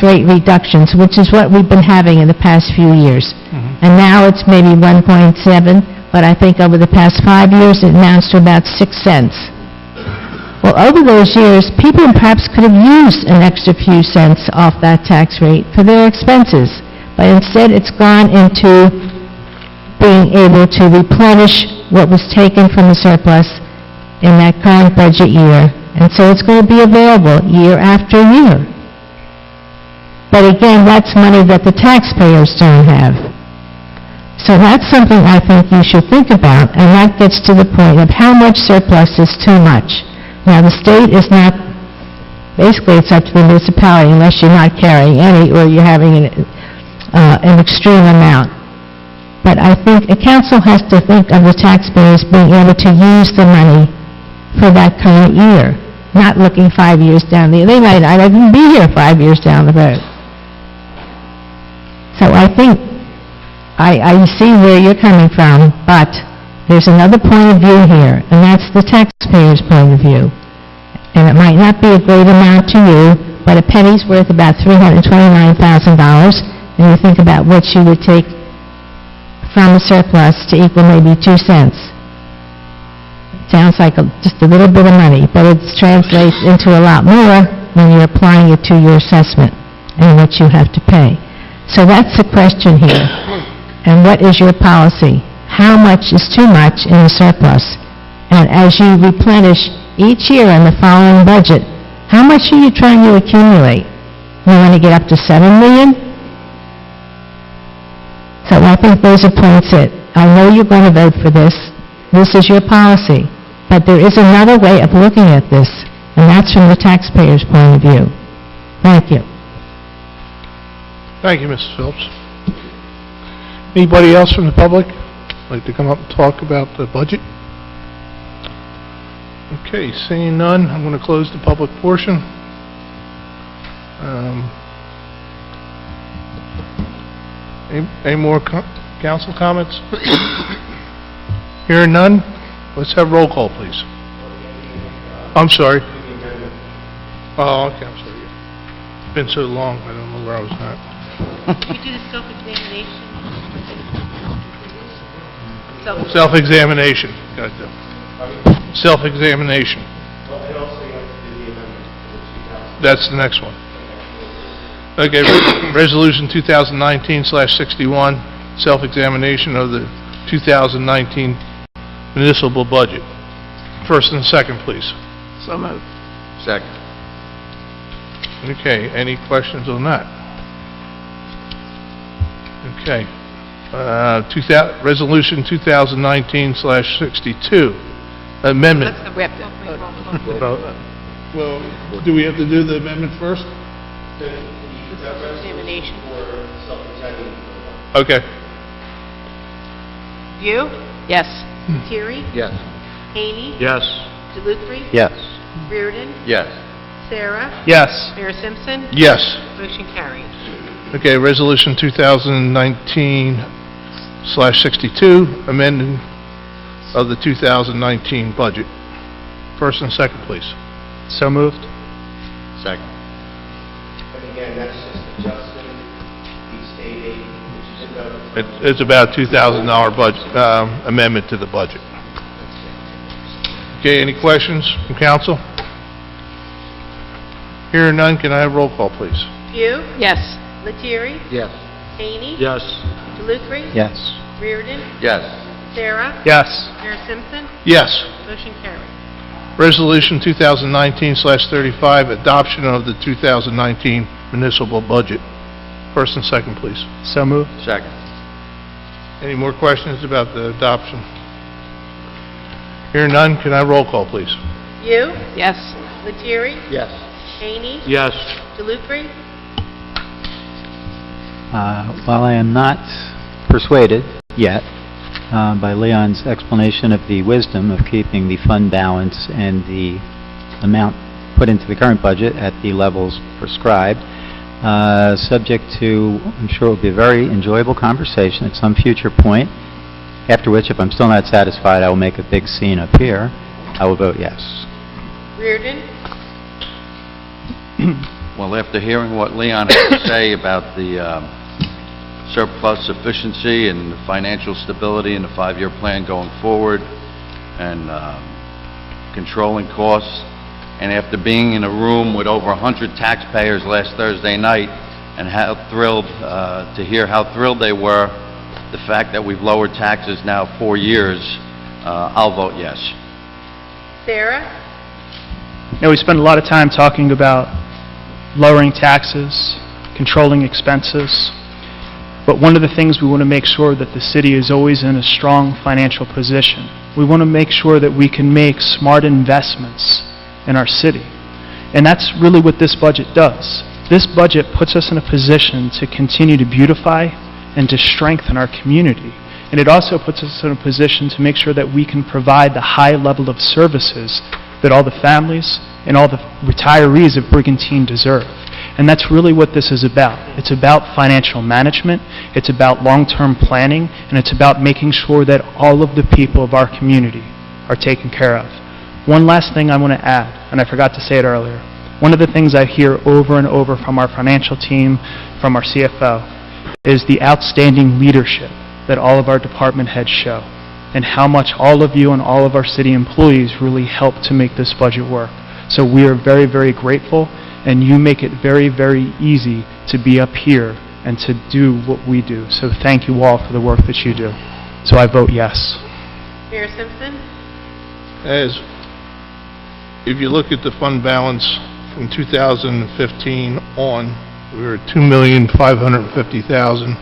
rate reductions, which is what we've been having in the past few years. And now it's maybe 1.7, but I think over the past 5 years, it amounts to about 6 cents. Well, over those years, people perhaps could have used an extra few cents off that tax rate for their expenses, but instead it's gone into being able to replenish what was taken from the surplus in that current budget year, and so it's going to be available year after year. But again, that's money that the taxpayers don't have. So that's something I think you should think about, and that gets to the point of how much surplus is too much. Now, the state is not, basically it's up to the municipality unless you're not carrying any or you're having an extreme amount. But I think a council has to think of the taxpayers being able to use the money for that current year, not looking 5 years down the, they might not even be here 5 years down the road. So I think, I see where you're coming from, but there's another point of view here, and that's the taxpayer's point of view. And it might not be a great amount to you, but a penny's worth about $329,000, and you think about what you would take from a surplus to equal maybe 2 cents. Sounds like just a little bit of money, but it translates into a lot more when you're applying it to your assessment and what you have to pay. So that's the question here. And what is your policy? How much is too much in the surplus? And as you replenish each year in the following budget, how much are you trying to accumulate? You want to get up to $7 million? So I think those are points that, I know you're going to vote for this. This is your policy. But there is another way of looking at this, and that's from the taxpayer's point of view. Thank you. Thank you, Mrs. Phillips. Anybody else from the public like to come up and talk about the budget? Okay, seeing none, I'm going to close the public portion. Any more council comments? Hearing none, let's have roll call, please. I'm sorry. Oh, okay, I'm sorry. It's been so long, I don't know where I was at. You do the self-examination. Self-examination. Got it. Self-examination. That's the next one. Okay, Resolution 2019/61, self-examination of the 2019 municipal budget. First and second, please. So moved. Second. Okay, any questions on that? Okay. Resolution 2019/62, amendment. We have to vote. Well, do we have to do the amendment first? Examination. Okay. View, Yes. Terry, Yes. Haney, Yes. DeLucre, Yes. Reardon, Yes. Sarah, Yes. Mayor Simpson. Yes. Motion carried. Okay, Resolution 2019/62, amending of the 2019 budget. First and second, please. So moved. Second. And again, that's just adjusting the state aid, which is about... It's about $2,000 budget, amendment to the budget. Okay, any questions from council? Hearing none, can I have roll call, please? View, Yes. Lettieri, Yes. Haney, Yes. DeLucre, Yes. Reardon, Yes. Sarah, Yes. Mayor Simpson. Yes. Motion carried. Resolution 2019/35, adoption of the 2019 municipal budget. First and second, please. So moved. Second. Any more questions about the adoption? Hearing none, can I have roll call, please? View, Yes. Lettieri, Yes. Haney, Yes. DeLucre, While I am not persuaded yet by Leon's explanation of the wisdom of keeping the fund balance and the amount put into the current budget at the levels prescribed, subject to, I'm sure it will be a very enjoyable conversation at some future point, after which, if I'm still not satisfied, I will make a big scene up here, I will vote yes. Reardon, Well, after hearing what Leon had to say about the surplus sufficiency and the financial stability and the 5-year plan going forward and controlling costs, and after being in a room with over 100 taxpayers last Thursday night and how thrilled to hear how thrilled they were, the fact that we've lowered taxes now 4 years, I'll vote yes. Sarah? Now, we spend a lot of time talking about lowering taxes, controlling expenses, but one of the things we want to make sure that the city is always in a strong financial position. We want to make sure that we can make smart investments in our city. And that's really what this budget does. This budget puts us in a position to continue to beautify and to strengthen our community. And it also puts us in a position to make sure that we can provide the high level of services that all the families and all the retirees of Brigantine deserve. And that's really what this is about. It's about financial management, it's about long-term planning, and it's about making sure that all of the people of our community are taken care of. One last thing I want to add, and I forgot to say it earlier. One of the things I hear over and over from our financial team, from our CFO, is the outstanding leadership that all of our department heads show, and how much all of you and all of our city employees really help to make this budget work. So we are very, very grateful, and you make it very, very easy to be up here and to do what we do. So thank you all for the work that you do. So I vote yes. Mayor Simpson? If you look at the fund balance from 2015 on, we were at $2,550,000.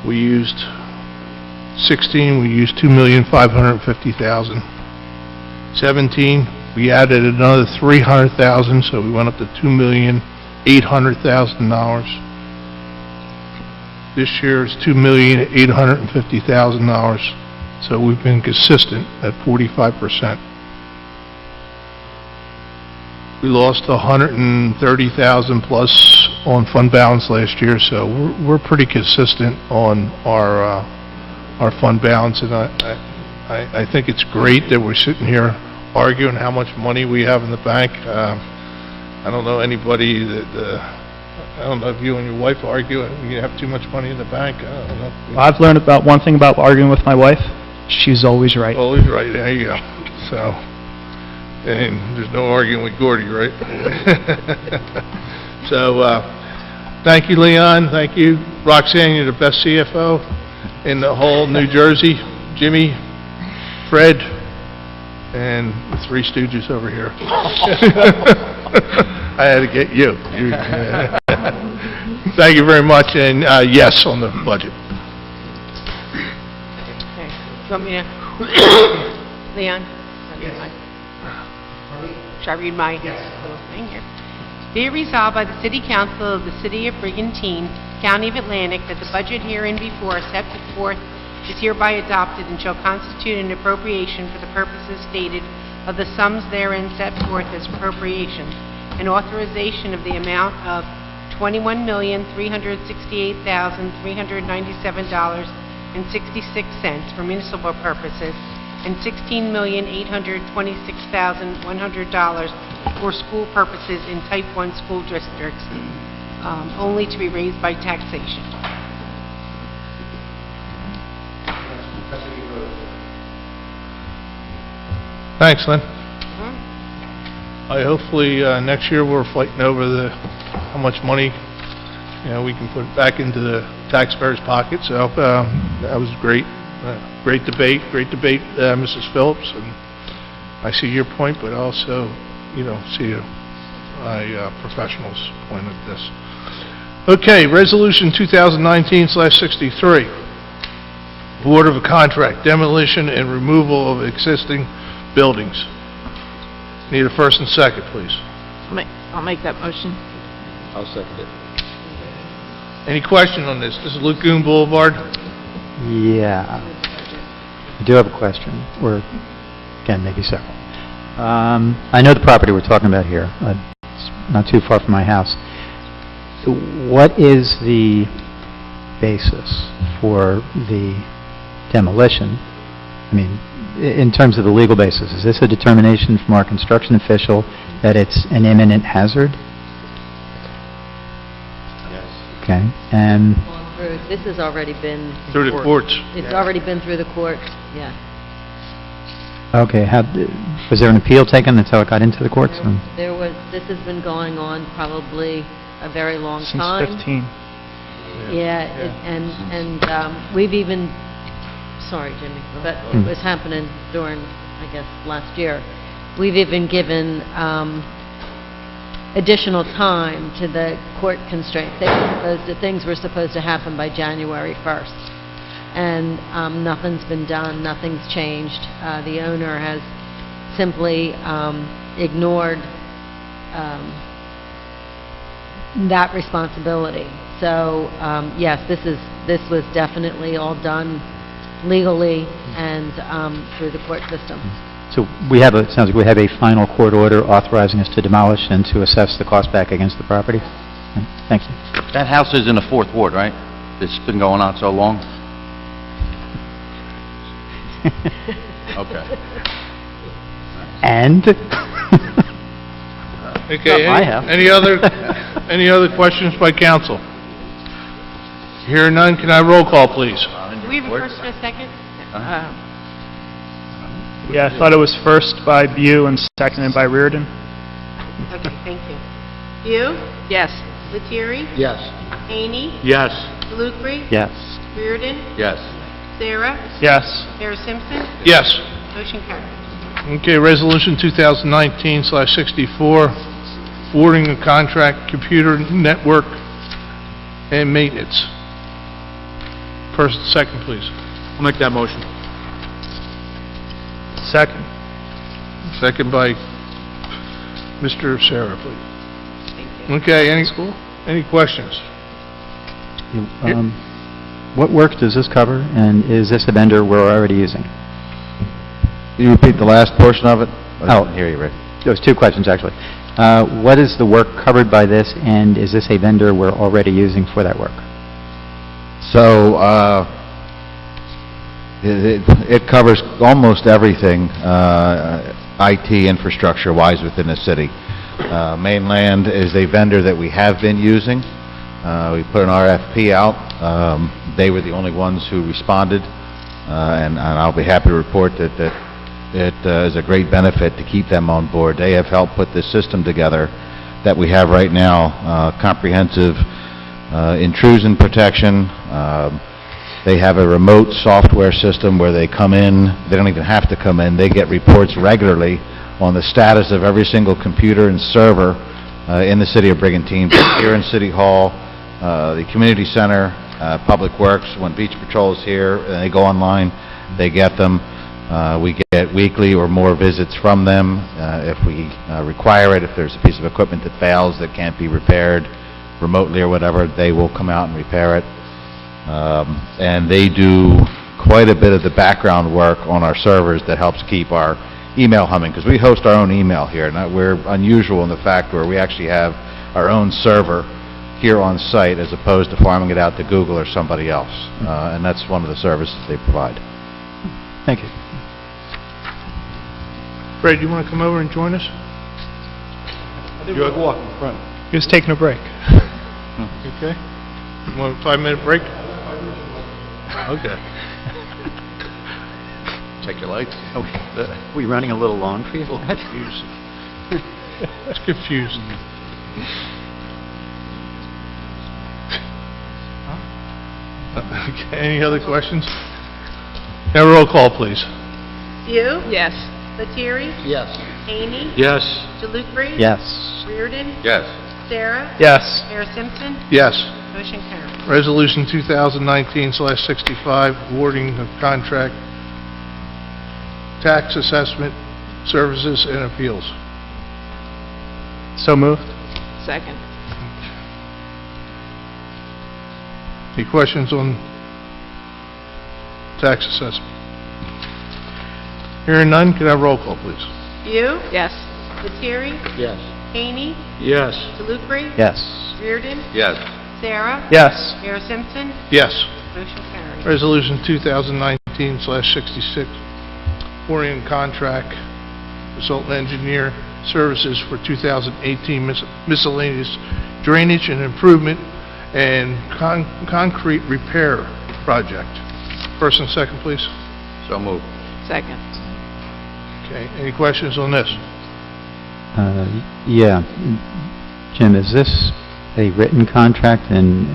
We used 16, we used $2,550,000. 17, we added another $300,000, so we went up to $2,800,000. This year is $2,850,000, so we've been consistent at 45%. We lost $130,000 plus on fund balance last year, so we're pretty consistent on our fund balance, and I think it's great that we're sitting here arguing how much money we have in the bank. I don't know anybody that, I don't know if you and your wife argue, you have too much money in the bank. I don't know. I've learned about one thing about arguing with my wife. She's always right. Always right, there you go. So, and there's no arguing with Gordy, right? So, thank you, Leon. Thank you, Roxanne. You're the best CFO in the whole New Jersey. Jimmy, Fred, and the Three Stooges over here. I had to get you. Thank you very much, and yes on the budget. Okay. You want me to? Leon? Shall I read my little thing here? Be it resolved by the City Council of the City of Brigantine, County of Atlantic, that the budget herein before set forth is hereby adopted and shall constitute an appropriation for the purposes stated of the sums therein set forth as appropriation, an authorization of the amount of $21,368,397.66 for municipal purposes and $16,826,100 for school purposes in Type 1 school districts, only to be raised by taxation. Thanks, Lynn. Hopefully next year we're fighting over how much money we can put back into the taxpayers' pockets. So that was great. Great debate, Mrs. Phillips, and I see your point, but also, see a professional's point of this. Okay, Resolution 2019/63, award of a contract, demolition and removal of existing buildings. Need a first and second, please. I'll make that motion. I'll second it. Any question on this? This is Lagoon Boulevard. Yeah. I do have a question, or, again, maybe several. I know the property we're talking about here. It's not too far from my house. What is the basis for the demolition? I mean, in terms of the legal basis, is this a determination from our construction official that it's an imminent hazard? Okay, and, Gone through. This has already been... Through the courts. It's already been through the court, yeah. okay, was there an appeal taken until it got into the courts? This has been going on probably a very long Since time. 15. Yeah, we've even, sorry, Jimmy, but it was happening during, I guess, last year. We've even given additional time to the court constraint. Things were supposed to happen by January 1st, and nothing's been done, nothing's changed. The owner has simply ignored that responsibility. So, yes, this was definitely all done legally and through the court system. So it sounds like we have a final court order authorizing us to demolish and to assess the cost back against the property? Thank you. That house is in the 4th Ward, right? It's been going on so long? Okay. And? Okay, I have. any other questions by council? Hearing none, can I roll call, please? Do we have a first and a second? Yeah, I thought it was first by Bew and seconded by Reardon. Okay, thank you. View? Yes. Lettieri? Yes. Haney? Yes. DeLucre? Yes. Reardon? Yes. Sarah? Yes. Mayor Simpson? Yes. Motion carries. Okay, Resolution 2019/64, awarding a contract, computer network and maintenance. First, second, please. I'll make that motion. Second. Second by Mr. Sarah, please. Thank you. Okay, any questions? What work does this cover, and is this a vendor we're already using? Can you repeat the last portion of it? I Oh. didn't hear you, Rick. There was two questions, actually. What is the work covered by this, and is this a vendor we're already using for that work? So, it covers almost everything, IT infrastructure-wise within the city. Mainland is a vendor that we have been using. We put an RFP out. They were the only ones who responded, and I'll be happy to report that it is a great benefit to keep them on board. They have helped put this system together that we have right now, comprehensive intrusion protection. They have a remote software system where they come in. They don't even have to come in. They get reports regularly on the status of every single computer and server in the city of Brigantine, here in City Hall, the Community Center, Public Works. When Beach Patrol is here, they go online, they get them. We get weekly or more visits from them. If we require it, if there's a piece of equipment that fails that can't be repaired remotely or whatever, they will come out and repair it. And they do quite a bit of the background work on our servers that helps keep our email humming, because we host our own email here, and we're unusual in the fact where we actually have our own server here on site as opposed to farming it out to Google or somebody else. And that's one of the services they provide. Thank you. Fred, you want to come over and join us? You had walk in front. He was taking a break. Okay. You want a 5-minute break? Okay. Check your lights. Are we running a little long for you? Confusing. It's confusing. Okay, any other questions? Now roll call, please. View? Yes. Lettieri? Yes. Haney? Yes. DeLucre? Yes. Reardon? Yes. Sarah? Yes. Mayor Simpson? Yes. Motion carries. Resolution 2019/65, awarding of contract, tax assessment, services, and appeals. So moved. Second. Any questions on tax assessment? Hearing none, can I have roll call, please? View? Yes. Lettieri? Yes. Haney? Yes. DeLucre? Yes. Reardon? Yes. Sarah? Yes. Mayor Simpson? Yes. Motion carries. Resolution 2019/66, awarding contract, consultant engineer services for 2018 miscellaneous drainage and improvement and concrete repair project. First and second, please. So moved. Second. Okay, any questions on this? Yeah. Jim, is this a written contract, and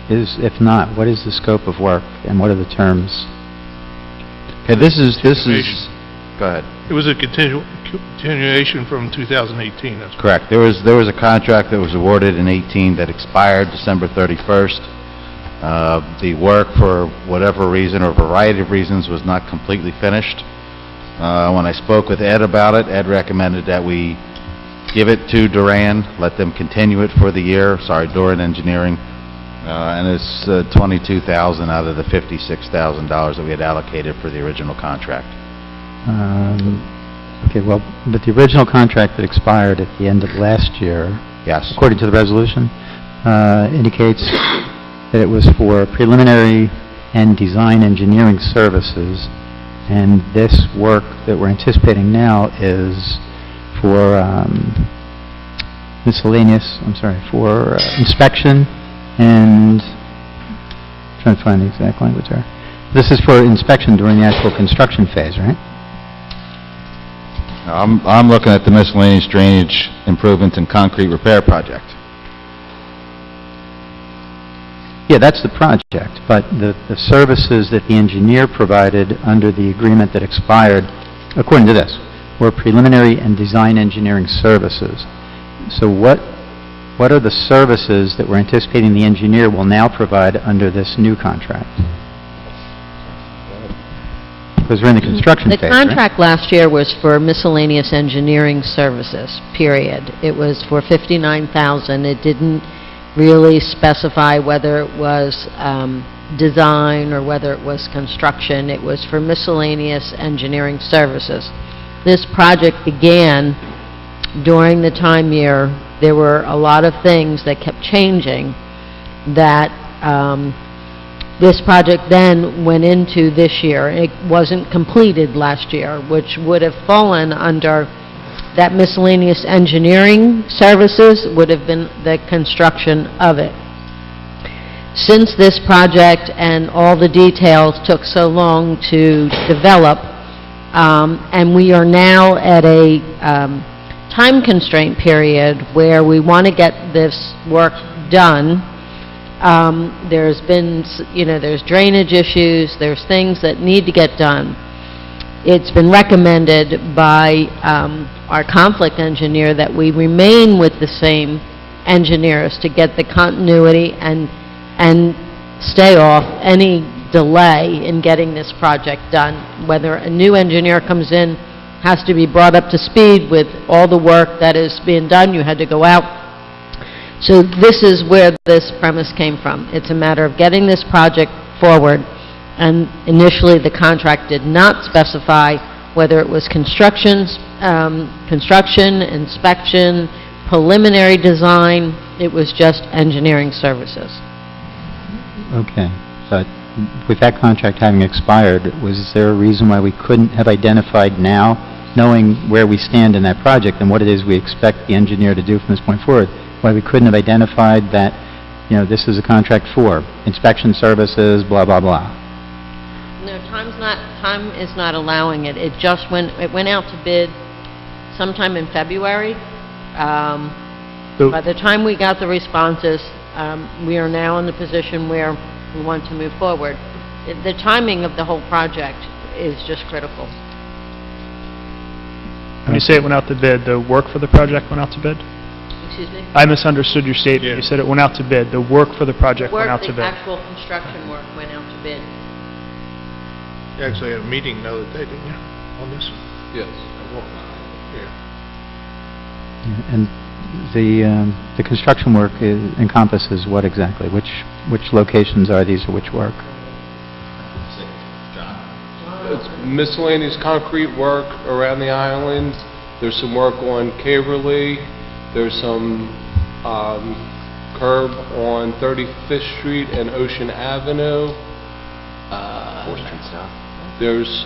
if not, what is the scope of work, and what are the terms? Okay, this is, go ahead. It was a continuation from 2018, that's Correct. There was a contract that was awarded in 18 that expired December 31st. The work, for whatever reason or a variety of reasons, was not completely finished. When I spoke with Ed about it, Ed recommended that we give it to Duran, let them continue it for the year, Duran Engineering, and it's $22,000 out of the $56,000 that we had allocated for the original contract. Okay, well, but the original contract that expired at the end of last year, Yes. according to the resolution, indicates that it was for preliminary and design engineering services, and this work that we're anticipating now is for for inspection and, trying to find the exact language there. This is for inspection during the actual construction phase, right? I'm looking at the miscellaneous drainage improvements and concrete repair project. Yeah, that's the project, but the services that the engineer provided under the agreement that expired, according to this, were preliminary and design engineering services. So what are the services that we're anticipating the engineer will now provide under this new contract? Because we're in the construction phase, The right? contract last year was for miscellaneous engineering services, period. It was for $59,000. It didn't really specify whether it was design or whether it was construction. It was for miscellaneous engineering services. This project began during the time year. There were a lot of things that kept changing that this project then went into this year. It wasn't completed last year, which would have fallen under that miscellaneous engineering services would have been the construction of it. Since this project and all the details took so long to develop, and we are now at a time constraint period where we want to get this work done, there's been, there's drainage issues, there's things that need to get done. It's been recommended by our conflict engineer that we remain with the same engineers to get the continuity and stay off any delay in getting this project done. Whether a new engineer comes in, has to be brought up to speed with all the work that is being done. You had to go out. So this is where this premise came from. It's a matter of getting this project forward. And initially, the contract did not specify whether it was construction, inspection, preliminary design. It was just engineering services. Okay, but with that contract having expired, was there a reason why we couldn't have identified now, knowing where we stand in that project and what it is we expect the engineer to do from this point forward, why we couldn't have identified that, this is a contract for inspection services, blah, blah, blah? No, time is not allowing it. It went out to bid sometime in February. By the time we got the responses, we are now in the position where we want to move forward. The timing of the whole project is just critical. When you say it went out to bid, the work for the project went out to bid? Excuse me? I misunderstood your statement. You said it went out to bid. The work for the project went out to The bid. actual construction work went out to bid. You actually had a meeting the other day, didn't you, on this? Yes. Yeah. And the construction work encompasses what exactly? Which locations are these, or which work? It's miscellaneous concrete work around the island. There's some work on Caverly. There's some curb on 35th Street and Ocean Avenue. 4th Street South. There's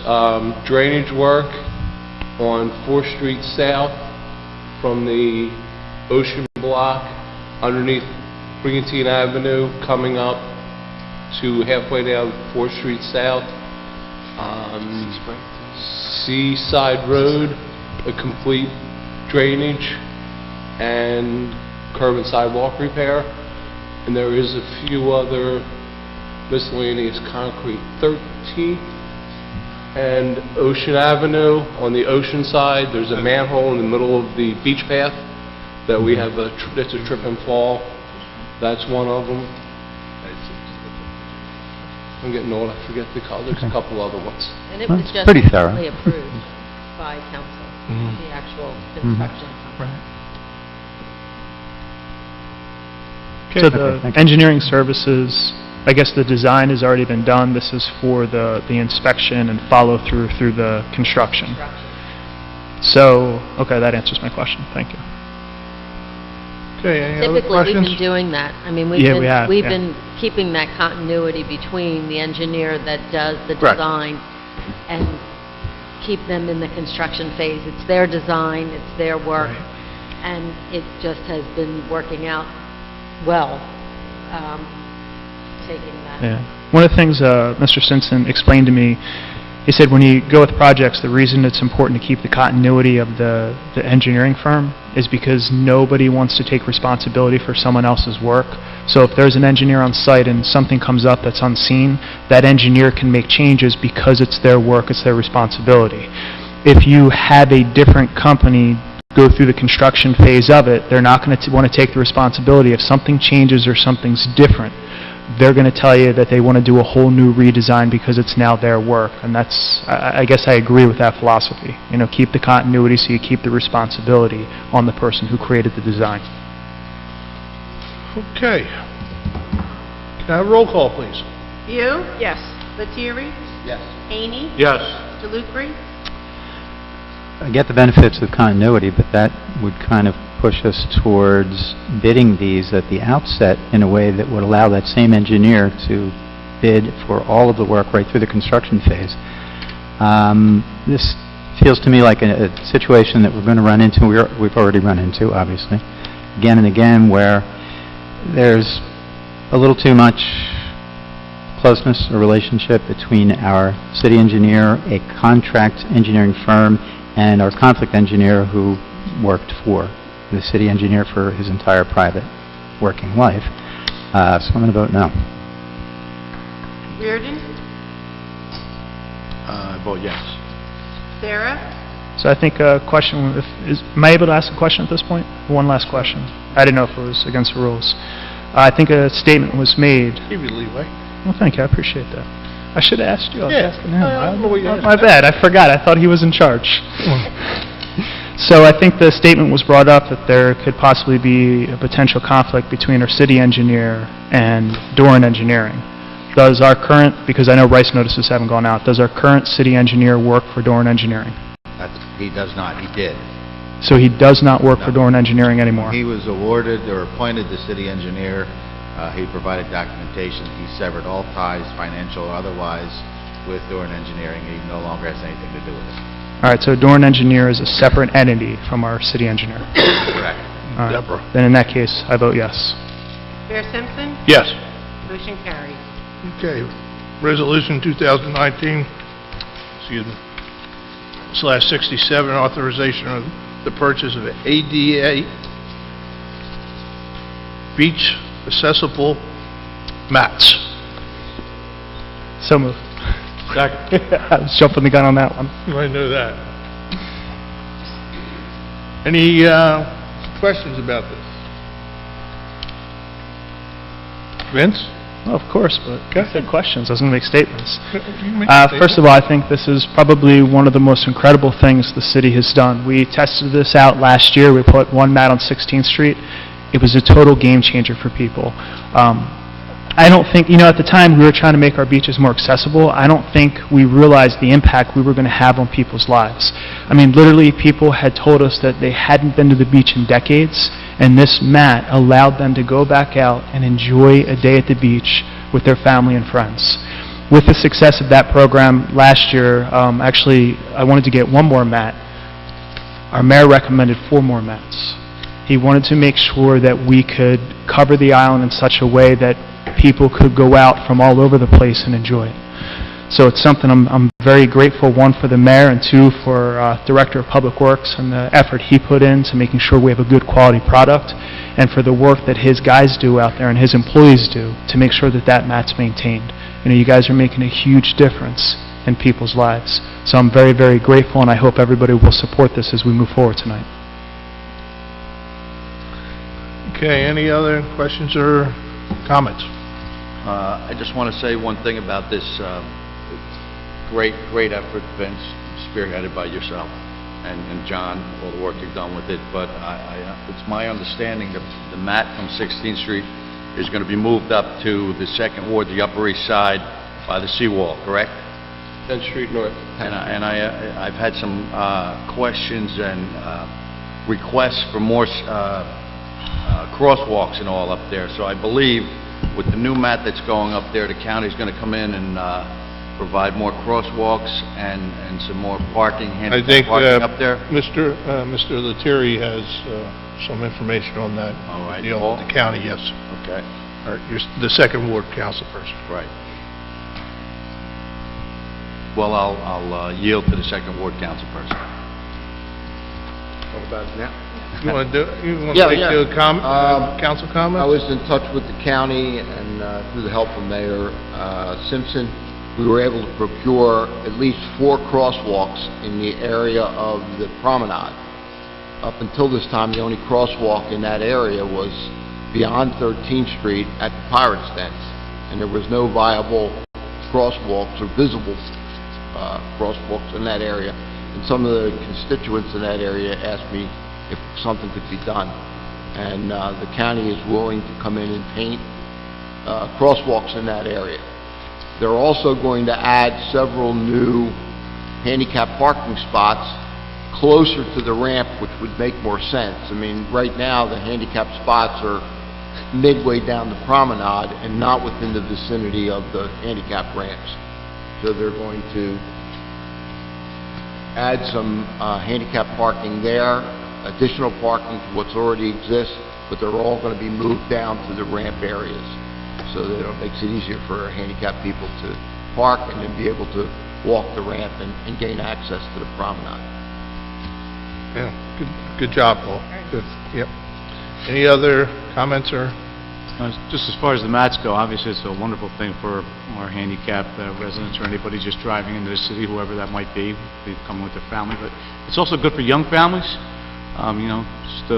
drainage work on 4th Street South from the Ocean Block underneath Brigantine Avenue coming up to halfway down 4th Street South. Seaside Road, a complete drainage and curb and sidewalk repair. And there is a few other miscellaneous concrete. 13th and Ocean Avenue, on the ocean side, there's a manhole in the middle of the beach path that we have it's a trip and fall. That's one of them. I'm getting old, I forget the color. There's a couple other ones. And it Well, was it's just pretty thorough. recently approved by council, the actual construction. So Okay, the thank you. engineering services, I guess the design has already been done. This is for the inspection and follow-through through the construction. So, okay, that answers my question. Thank you. Okay, any other Typically, we've questions? been doing that. I mean, Yeah, we have, we've yeah. been keeping that continuity between the engineer that does the Right. design and keep them in the construction phase. It's their design, it's their work, and it just has been working out well, taking that. Yeah. One of the things Mr. Stinson explained to me, he said when you go with projects, the reason it's important to keep the continuity of the engineering firm is because nobody wants to take responsibility for someone else's work. So if there's an engineer on site and something comes up that's unseen, that engineer can make changes because it's their work, it's their responsibility. If you have a different company go through the construction phase of it, they're not going to want to take the responsibility. If something changes or something's different, they're going to tell you that they want to do a whole new redesign because it's now their work. And that's, I guess I agree with that philosophy. You know, keep the continuity so you keep the responsibility on the person who created the design. Okay. Can I have a roll call, please? View? Yes. Lettieri? Yes. Haney? Yes. DeLucre? I get the benefits of continuity, but that would kind of push us towards bidding these at the outset in a way that would allow that same engineer to bid for all of the work right through the construction phase. This feels to me like a situation that we're going to run into, we've already run into, obviously, again and again, where there's a little too much closeness or relationship between our city engineer, a contract engineering firm, and our conflict engineer who worked for the city engineer for his entire private working life. So I'm going to vote no. Reardon? I vote yes. Sarah? So I think a question, am I able to ask a question at this point? One last question. I didn't know if it was against the rules. I think a statement was made. Give you leeway. Well, thank you, I appreciate that. I should have asked you. I was Yeah, asking him. I don't know what you asked. My bad, I forgot. I thought he was in charge. So I think the statement was brought up that there could possibly be a potential conflict between our city engineer and Doran Engineering. Does our current, because I know Rice notices haven't gone out, does our current city engineer work for Doran Engineering? He does not. He did. So he does not work for No. Doran Engineering anymore? He was awarded or appointed the city engineer. He provided documentation. He severed all ties, financial or otherwise, with Doran Engineering. He no longer has anything to do with it. All right, so Doran Engineer is a separate entity from our city engineer. Correct. All right. Deborah. Then in that case, I vote yes. Bear Simpson? Yes. Motion carries. Okay. Resolution 2019, /67, authorization of the purchase of ADA beach accessible mats. So moved. I was jumping the gun on that one. I know that. Any questions about this? Vince? Well, of course, but I said questions. I was going to make statements. You make First of all, I think this is probably one of the most incredible things the city has done. We tested this out last year. We put one mat on 16th Street. It was a total game changer for people. I don't think, at the time we were trying to make our beaches more accessible, I don't think we realized the impact we were going to have on people's lives. I mean, literally, people had told us that they hadn't been to the beach in decades, and this mat allowed them to go back out and enjoy a day at the beach with their family and friends. With the success of that program last year, actually, I wanted to get one more mat. Our mayor recommended 4 more mats. He wanted to make sure that we could cover the island in such a way that people could go out from all over the place and enjoy it. So it's something I'm very grateful, one, for the mayor, and two, for Director of Public Works and the effort he put into making sure we have a good quality product, and for the work that his guys do out there and his employees do to make sure that that mat's maintained. You know, you guys are making a huge difference in people's lives. So I'm very, very grateful, and I hope everybody will support this as we move forward tonight. Okay, any other questions or comments? I just want to say one thing about this great effort, Vince, spearheaded by yourself and John, all the work you've done with it. But it's my understanding that the mat from 16th Street is going to be moved up to the Second Ward, the Upper East Side, by the seawall, correct? 10th Street North. And I've had some questions and requests for more crosswalks and all up there. So I believe with the new mat that's going up there, the county's going to come in and provide more crosswalks and some more parking, I handicap think parking up there. Mr. Lettieri has some information on that. All right, Dealing Paul? with the county, yes. Okay, Or the Second Ward council person. right. Well, I'll yield to the Second Ward council person. Talk about it now. You want to make Yeah. a council comment? I was in touch with the county and through the help of Mayor Simpson, we were able to procure at least 4 crosswalks in the area of the promenade. Up until this time, the only crosswalk in that area was beyond 13th Street at the Pirates Den, and there was no viable crosswalks or visible crosswalks in that area. And some of the constituents in that area asked me if something could be done. And the county is willing to come in and paint crosswalks in that area. They're also going to add several new handicap parking spots closer to the ramp, which would make more sense. I mean, right now, the handicap spots are midway down the promenade and not within the vicinity of the handicap ramps. So they're going to add some handicap parking there, additional parking to what's already exists, but they're all going to be moved down to the ramp areas, so that it makes it easier for handicapped people to park and then be able to walk the ramp and gain access to the promenade. Yeah, good job, Paul. Good, yep. Any other comments or? Just as far as the mats go, obviously it's a wonderful thing for our handicapped residents or anybody just driving into the city, whoever that might be coming with their family. But it's also good for young families, you know, just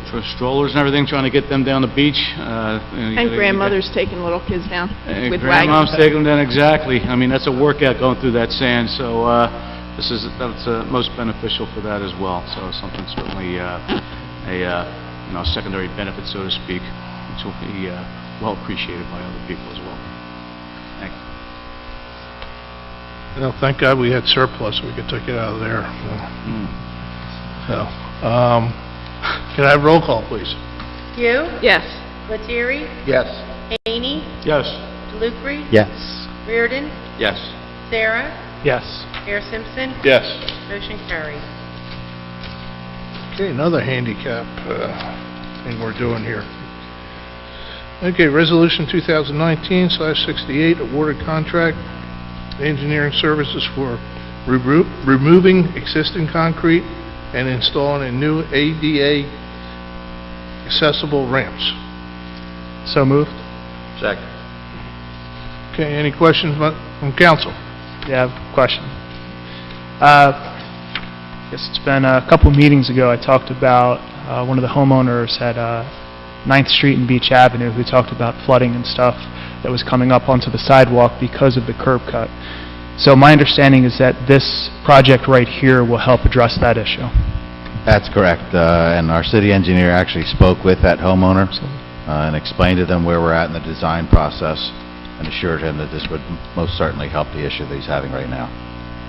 for strollers and everything, trying to get them down the beach. And grandmothers taking little kids down with grandmoms wagons. taking them down, exactly. I mean, that's a workout going through that sand, so that's most beneficial for that as well. So something certainly you know, secondary benefit, so to speak, which will be well appreciated by other people as well. Thank you. You know, thank God we had surplus, we could take it out of there. So, can I have roll call, please? You? Yes. Lettieri? Yes. Haney? Yes. DeLucre? Yes. Reardon? Yes. Sarah? Yes. Mayor Simpson? Yes. Motion carries. Okay, another handicap thing we're doing here. Okay, Resolution 2019/68, awarded contract engineering services for removing existing concrete and installing a new ADA accessible ramps. So moved. Second. Okay, any questions from council? Yeah, I have a question. I guess it's been a couple meetings ago, I talked about one of the homeowners at 9th Street and Beach Avenue who talked about flooding and stuff that was coming up onto the sidewalk because of the curb cut. So my understanding is that this project right here will help address that issue. That's correct, and our city engineer actually spoke with that homeowner and explained to them where we're at in the design process and assured him that this would most certainly help the issue that he's having right now.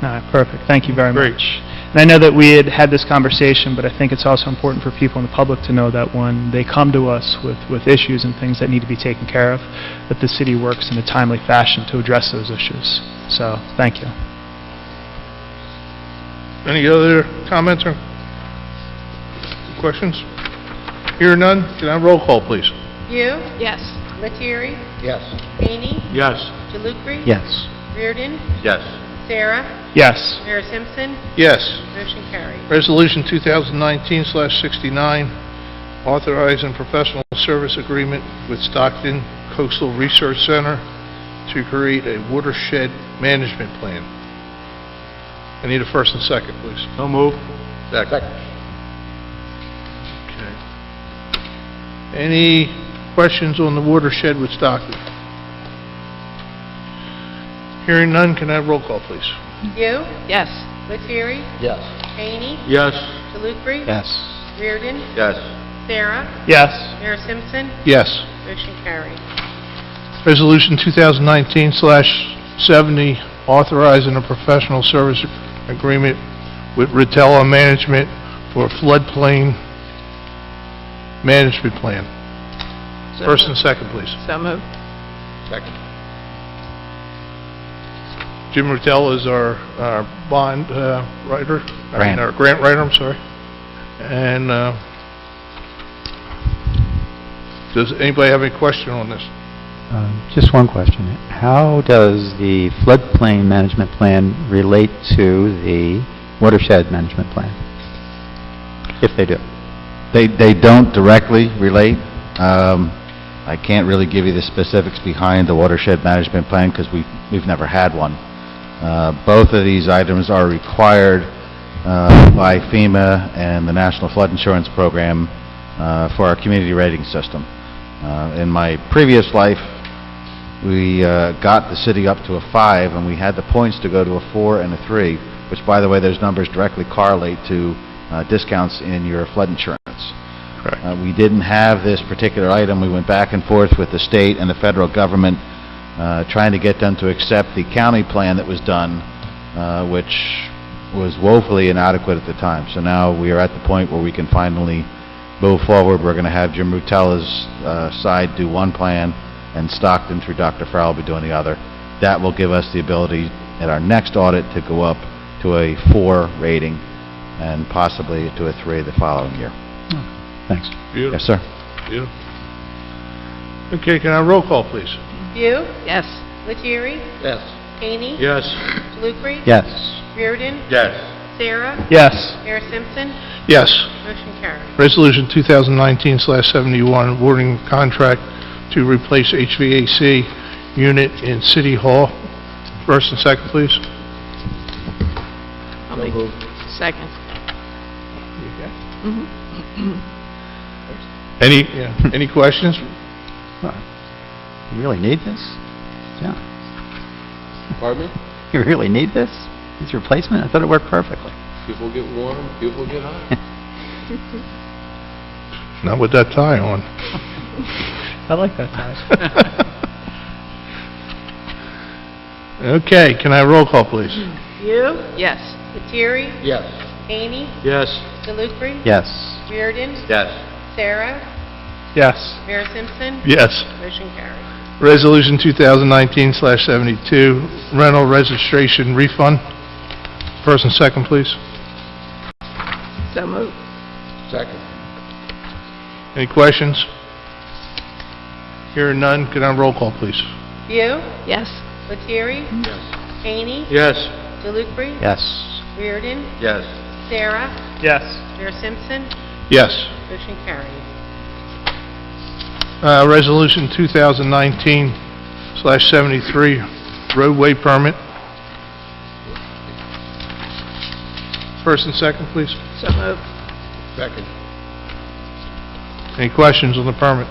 All right, perfect. Thank you very Great. much. And I know that we had this conversation, but I think it's also important for people in the public to know that when they come to us with issues and things that need to be taken care of, that the city works in a timely fashion to address those issues. So, thank you. Any other comments or questions? Hearing none, can I have roll call, please? View, Yes. Lettieri, Yes. Hany, Yes. Jalukri. Yes. Reardon, Yes. Sarah, Yes. Mayor Simpson. Yes. Motion carried. Resolution 2019/69, authorizing professional service agreement with Stockton Coastal Research Center to create a watershed management plan. I need a first and second, please. So move. Second. Okay. Any questions on the watershed with Stockton? Hearing none, can I have roll call, please? View, Yes. Lettieri, Yes. Hany, Yes. Jalukri. Yes. Reardon, Yes. Sarah, Yes. Mayor Simpson. Yes. Motion carried. Resolution 2019/70, authorizing a professional service agreement with Rotella Management for floodplain management plan. First and second, please. So moved. Second. Jim Rotella is our bond writer, Grant. our grant writer, I'm sorry. And does anybody have any question on this? Just one question. How does the floodplain management plan relate to the watershed management plan? If they do. They don't directly relate. I can't really give you the specifics behind the watershed management plan because we've never had one. Both of these items are required by FEMA and the National Flood Insurance Program for our community rating system. In my previous life, we got the city up to a 5, and we had the points to go to a 4 and a 3, which, by the way, those numbers directly correlate to discounts in your flood insurance. We didn't have this particular item. We went back and forth with the state and the federal government trying to get them to accept the county plan that was done, which was woefully inadequate at the time. So now we are at the point where we can finally move forward. We're going to have Jim Rutella's side do one plan, and Stockton through Dr. Farrell will be doing the other. That will give us the ability at our next audit to go up to a 4 rating and possibly to a 3 the following year. Thanks. Beautiful. Yes, sir. Beautiful. Okay, can I have roll call, please? View, Yes. Lettieri, Yes. Hany, Yes. Jalukri. Yes. Reardon, Yes. Sarah, Yes. Mayor Simpson. Yes. Motion carried. Resolution 2019/71, awarding contract to replace HVAC unit in City Hall. First and second, please. I'll make second. Any questions? You really need this? Yeah. Pardon me? You really need this? This replacement? I thought it worked perfectly. People get warm, people get hot. Not with that tie on. I like that tie. Okay, can I have roll call, please? View, Yes. Lettieri, Yes. Hany, Yes. Jalukri. Yes. Reardon, Yes. Sarah, Yes. Mayor Simpson. Yes. Motion carried. Resolution 2019/72, rental registration refund. First and second, please. So moved. Second. Any questions? Hearing none, can I have roll call, please? View, Yes. Lettieri, Yes. Hany, Yes. Jalukri. Yes. Reardon, Yes. Sarah, Yes. Mayor Simpson. Yes. Motion carried. Resolution 2019/73, roadway permit. First and second, please. So moved. Second. Any questions on the permit?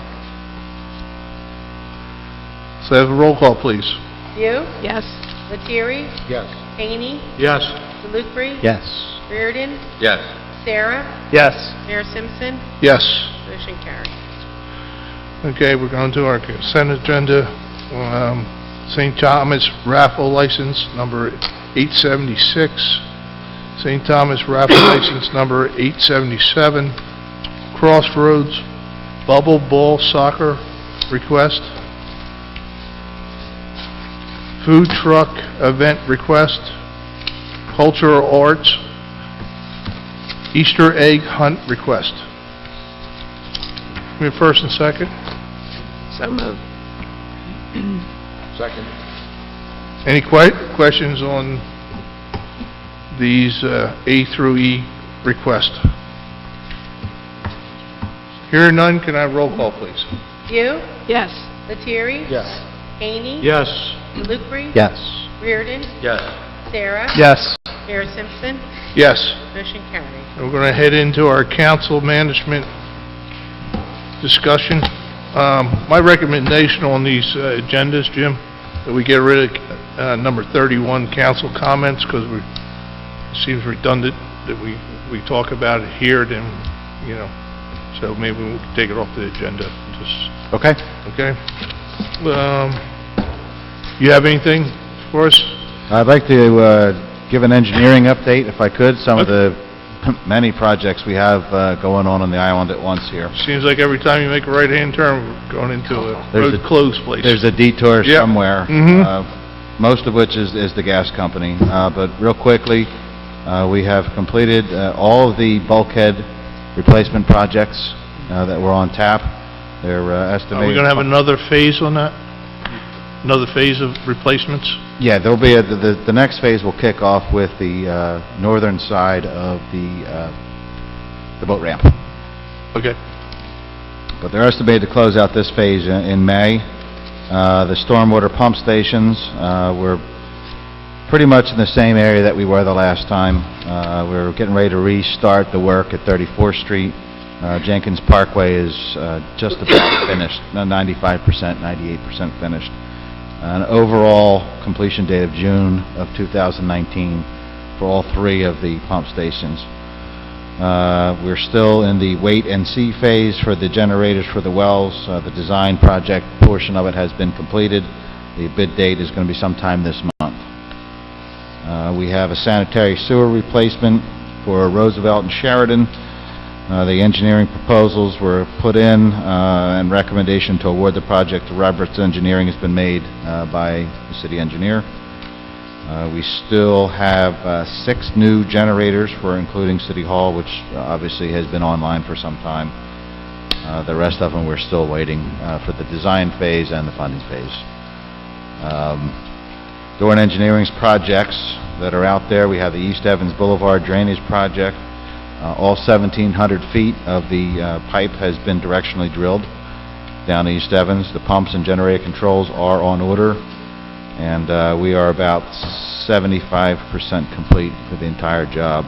So have a roll call, please. View, Yes. Lettieri, Yes. Hany, Yes. Jalukri. Yes. Reardon, Yes. Sarah, Yes. Mayor Simpson. Yes. Motion carried. Okay, we're going to our consent agenda. St. Thomas raffle license number 876. St. Thomas raffle license number 877. Crossroads Bubble Ball Soccer request. Food truck event request. Cultural arts Easter egg hunt request. We have first and second. So moved. Second. Any questions on these A through E requests? Hearing none, can I have roll call, please? View, Yes. Lettieri? Yes. Haney? Yes. Delupre? Yes. Reardon? Yes. Sarah? Yes. Mayor Simpson? Yes. Motion carried. We're going to head into our council management discussion. My recommendation on these agendas, Jim, that we get rid of number 31, council comments, because it seems redundant that we talk about it here, then, so maybe we can take it off the agenda. Okay. Okay? You have anything for us? I'd like to give an engineering update, if I could, some of the many projects we have going on the island at once here. Seems like every time you make a right-hand turn, we're going into a There's road closed place. There's a detour Yep. somewhere, most of which is the gas company. But real quickly, we have completed all of the bulkhead replacement projects that were on tap. They're estimated... Are we going to have another phase on that? Another phase of replacements? Yeah, there'll be the next phase will kick off with the northern side of the boat ramp. Okay. But they're estimated to close out this phase in May. The stormwater pump stations, we're pretty much in the same area that we were the last time. We're getting ready to restart the work at 34th Street. Jenkins Parkway is just about finished, 95%, 98% finished. An overall completion date of June of 2019 for all three of the pump stations. We're still in the wait and see phase for the generators for the wells. The design project portion of it has been completed. The bid date is going to be sometime this month. We have a sanitary sewer replacement for Roosevelt and Sheridan. The engineering proposals were put in, and recommendation to award the project to Roberts Engineering has been made by the city engineer. We still have 6 new generators for including City Hall, which obviously has been online for some time. The rest of them we're still waiting for the design phase and the funding phase. Dorn Engineering's projects that are out there, we have the East Evans Boulevard Drainage Project. All 1,700 feet of the pipe has been directionally drilled down East Evans. The pumps and generator controls are on order, and we are about 75% complete for the entire job.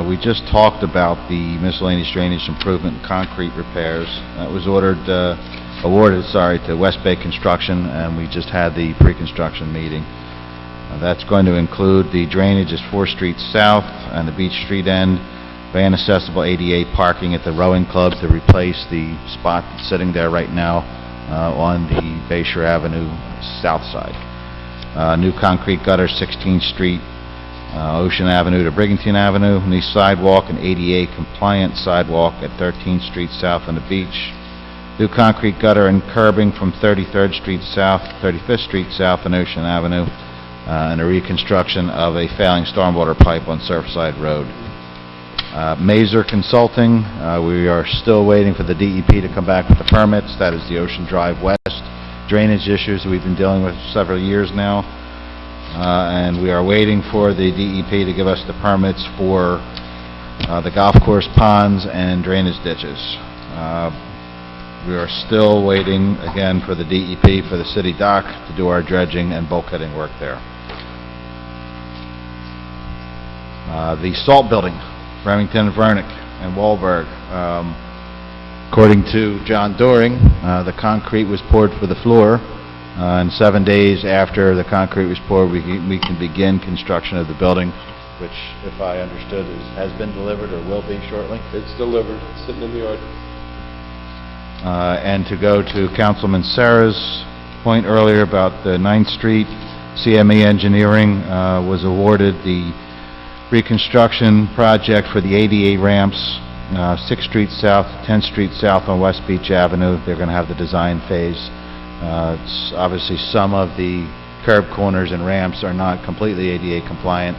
We just talked about the miscellaneous drainage improvement and concrete repairs. That was awarded to West Bay Construction, and we just had the pre-construction meeting. That's going to include the drainage at 4th Street South and the Beach Street end, van accessible ADA parking at the rowing club to replace the spot that's sitting there right now on the Bayshore Avenue south side. New concrete gutter 16th Street, Ocean Avenue to Brigantine Avenue, new sidewalk and ADA compliant sidewalk at 13th Street South on the beach. New concrete gutter and curbing from 33rd Street South, 35th Street South on Ocean Avenue. And a reconstruction of a failing stormwater pipe on Surfside Road. Mazer Consulting, we are still waiting for the DEP to come back with the permits. That is the Ocean Drive West drainage issues we've been dealing with for several years now. And we are waiting for the DEP to give us the permits for the golf course ponds and drainage ditches. We are still waiting, again, for the DEP for the city dock to do our dredging and bulkheading work there. The salt building, Remington, Vernick, and Wahlberg. According to John Doring, the concrete was poured for the floor, and 7 days after the concrete was poured, we can begin construction of the building, which, if I understood, has been delivered or will be shortly. It's delivered, it's sitting in the yard. And to go to Councilman Sarah's point earlier about the 9th Street, CME Engineering was awarded the reconstruction project for the ADA ramps, 6th Street South, 10th Street South on West Beach Avenue. They're going to have the design phase. Obviously, some of the curb corners and ramps are not completely ADA compliant,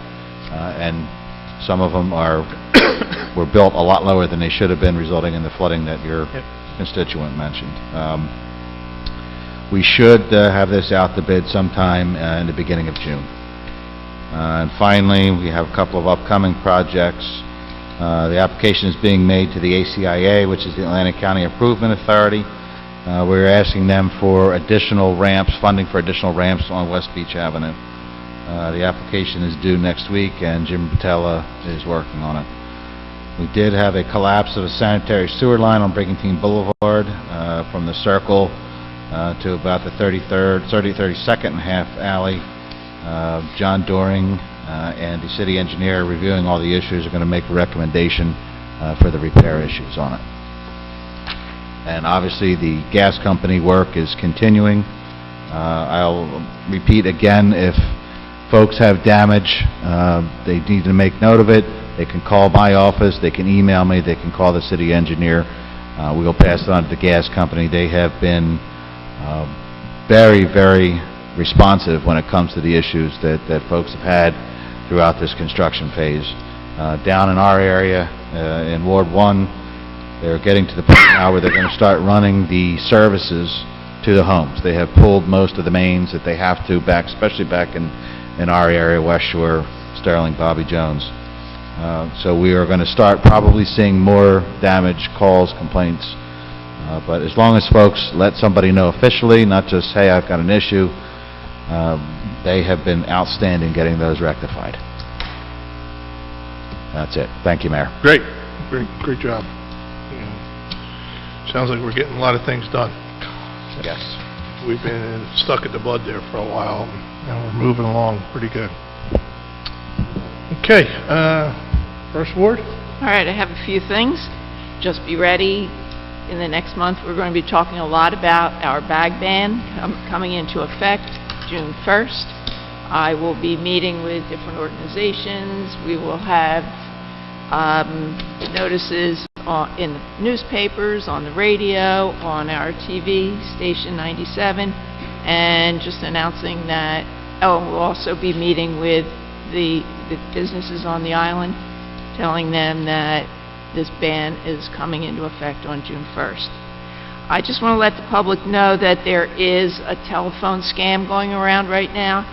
and Some of them were built a lot lower than they should have been, resulting in the flooding that your constituent mentioned. We should have this out to bid sometime in the beginning of June. And finally, we have a couple of upcoming projects. The application is being made to the ACIA, which is the Atlantic County Improvement Authority. We're asking them for additional ramps, funding for additional ramps on West Beach Avenue. The application is due next week, and Jim Patella is working on it. We did have a collapse of a sanitary sewer line on Brigantine Boulevard from the Circle to about the 32nd and half alley. John Doring and the city engineer reviewing all the issues are going to make a recommendation for the repair issues on it. And obviously the gas company work is continuing. I'll repeat again, if folks have damage, they need to make note of it. They can call my office, they can email me, they can call the city engineer. We will pass it on to the gas company. They have been very, very responsive when it comes to the issues that folks have had throughout this construction phase. Down in our area, in Ward 1, they're getting to the point now where they're going to start running the services to the homes. They have pulled most of the mains that they have to back, especially back in our area, West Shore, Sterling, Bobby Jones. So we are going to start probably seeing more damage calls, complaints. But as long as folks let somebody know officially, not just, hey, I've got an issue, they have been outstanding getting those rectified. That's it. Thank you, Mayor. Great great job. Sounds like we're getting a lot of things done. Yes. We've been stuck at the bud there for a while, and we're moving along pretty good. Okay, First Ward? All right, I have a few things. Just be ready. In the next month, we're going to be talking a lot about our bag ban coming into effect June 1st. I will be meeting with different organizations. We will have notices in the newspapers, on the radio, on our TV station 97, and just announcing that. Oh, and we'll also be meeting with the businesses on the island, telling them that this ban is coming into effect on June 1st. I just want to let the public know that there is a telephone scam going around right now.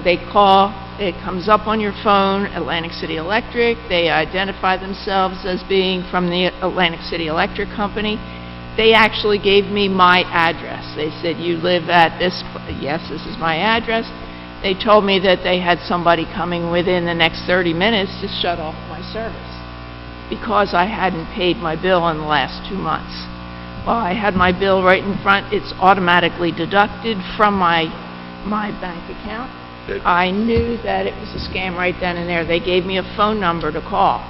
They call, it comes up on your phone, Atlantic City Electric. They identify themselves as being from the Atlantic City Electric Company. They actually gave me my address. They said, you live at this, yes, this is my address. They told me that they had somebody coming within the next 30 minutes to shut off my service because I hadn't paid my bill in the last 2 months. Well, I had my bill right in front. It's automatically deducted from my bank account. I knew that it was a scam right then and there. They gave me a phone number to call.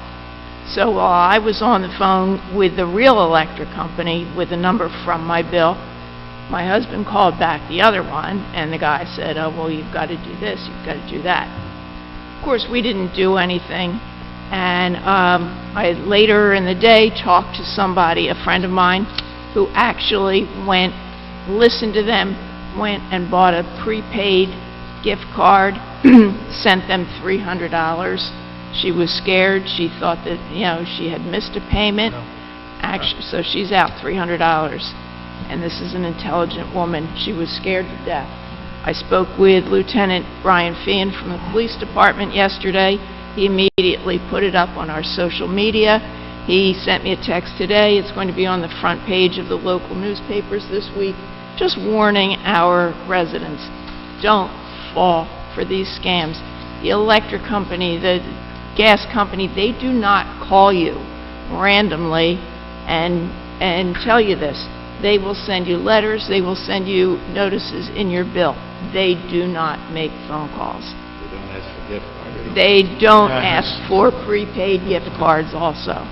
So while I was on the phone with the real electric company with a number from my bill, my husband called back the other one, and the guy said, oh, well, you've got to do this, you've got to do that. Of course, we didn't do anything, and I later in the day talked to somebody, a friend of mine, who actually listened to them, went and bought a prepaid gift card, sent them $300. She was scared. She thought that, she had missed a payment. Actually, so she's out $300. And this is an intelligent woman. She was scared to death. I spoke with Lieutenant Brian Feehan from the police department yesterday. He immediately put it up on our social media. He sent me a text today. It's going to be on the front page of the local newspapers this week, just warning our residents, don't fall for these scams. The electric company, the gas company, they do not call you randomly and tell you this. They will send you letters, they will send you notices in your bill. They do not make phone calls. They don't ask for gift cards. They don't ask for prepaid gift cards also.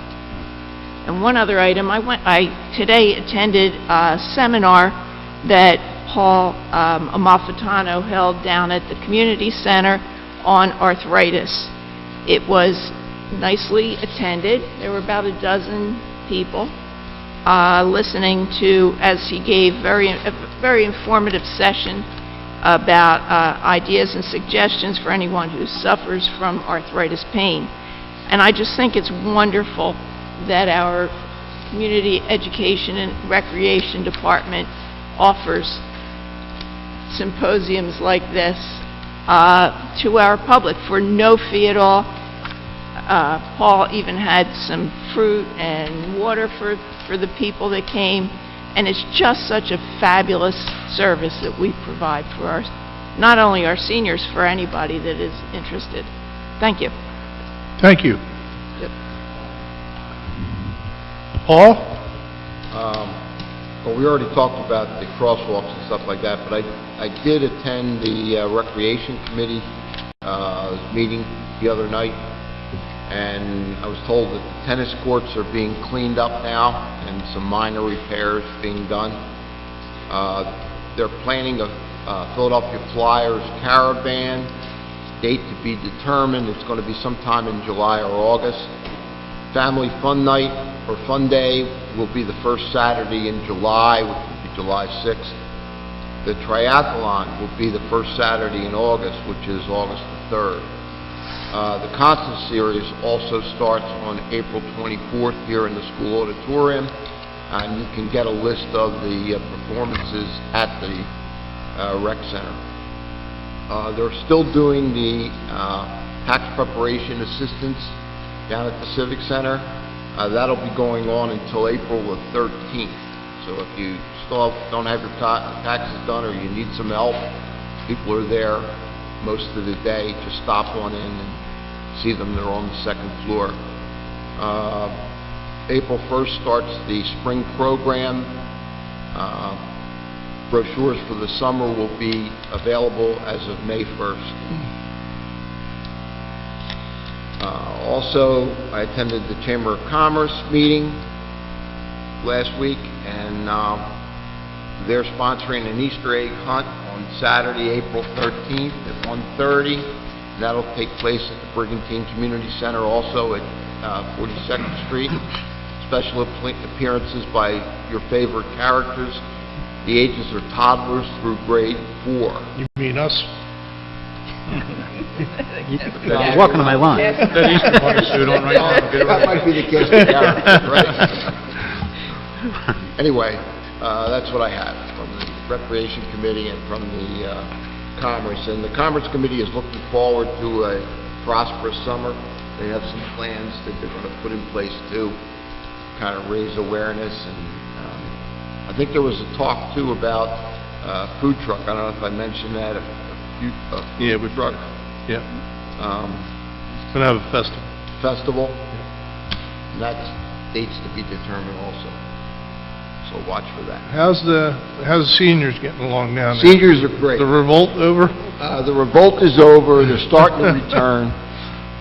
And one other item, I today attended a seminar that Paul Amalfitano held down at the community center on arthritis. It was nicely attended. There were about a dozen people listening to, as he gave a very informative session about ideas and suggestions for anyone who suffers from arthritis pain. And I just think it's wonderful that our Community Education and Recreation Department offers symposiums like this to our public for no fee at all. Paul even had some fruit and water for the people that came, and it's just such a fabulous service that we provide for our, not only our seniors, for anybody that is interested. Thank you. Thank you. Yep. Paul? Well, we already talked about the crosswalks and stuff like that, but I did attend the Recreation Committee meeting the other night, and I was told that the tennis courts are being cleaned up now and some minor repairs being done. They're planning a Philadelphia Flyers caravan, date to be determined. It's going to be sometime in July or August. Family Fun Night or Fun Day will be the first Saturday in July, which will be July 6th. The triathlon will be the first Saturday in August, which is August the 3rd. The concert series also starts on April 24th here in the school auditorium, and you can get a list of the performances at the rec center. They're still doing the tax preparation assistance down at the Civic Center. That'll be going on until April the 13th. So if you still don't have your taxes done or you need some help, people are there most of the day. Just stop on in and see them. They're on the second floor. April 1st starts the spring program. Brochures for the summer will be available as of May 1st. Also, I attended the Chamber of Commerce meeting last week, and they're sponsoring an Easter egg hunt on Saturday, April 13th at 1:30. That'll take place at the Brigantine Community Center, also at 42nd Street. Special appearances by your favorite characters. The ages are toddlers through grade 4. You mean us? You're walking on my line. That Easter bunny suit on right now. That might be the case with characters, right? Anyway, that's what I have from the Recreation Committee and from the Commerce. And the Commerce Committee is looking forward to a prosperous summer. They have some plans that they're going to put in place to kind of raise awareness. And I think there was a talk, too, about food truck. I don't know if I mentioned that. Yeah, we truck. Yeah. Gonna have a Festival. And that's dates to be determined also. So watch for that. How's the seniors getting along down there? Seniors are great. The revolt over? The revolt is over. They're starting to return.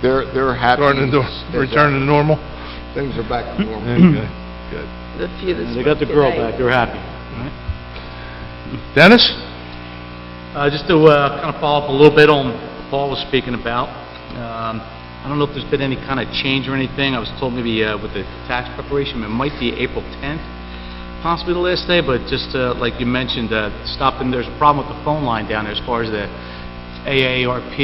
They're happy. Starting to return to normal? Things are back to normal. Okay, good. The few that They got the girl back, they're happy. Dennis? Just to kind of follow up a little bit on what Paul was speaking about. I don't know if there's been any kind of change or anything. I was told maybe with the tax preparation, it might be April 10th, possibly the last day, but just like you mentioned, stopping, there's a problem with the phone line down there as far as the AARP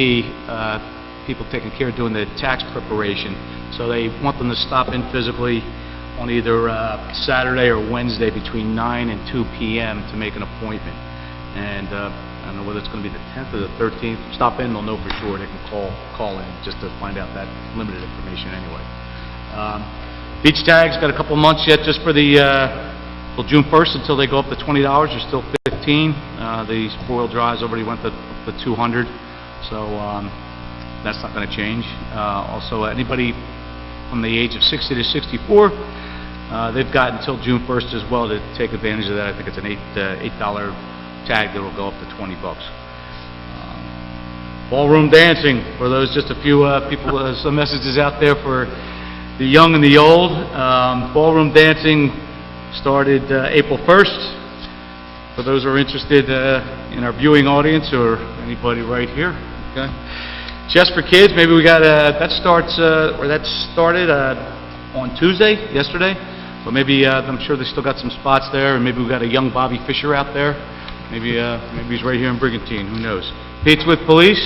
people taking care of doing the tax preparation. So they want them to stop in physically on either Saturday or Wednesday between 9 and 2 p.m. to make an appointment. And I don't know whether it's going to be the 10th or the 13th. Stop in, they'll know for sure. They can call in just to find out that limited information anyway. Beach tags, got a couple months yet just for the till June 1st until they go up to $20. They're still $15. The four-wheel drives already went to $200, so that's not going to change. Also, anybody from the age of 60 to 64, they've got until June 1st as well to take advantage of that. I think it's an $8 tag that will go up to $20. Ballroom dancing, for those just a few people, some messages out there for the young and the old. Ballroom dancing started April 1st. For those who are interested in our viewing audience or anybody right here. Okay. Just for Kids, maybe we got that started on Tuesday, yesterday. But maybe I'm sure they still got some spots there, and maybe we got a young Bobby Fischer out there Maybe he's right here in Brigantine, who knows? Pizza with Police,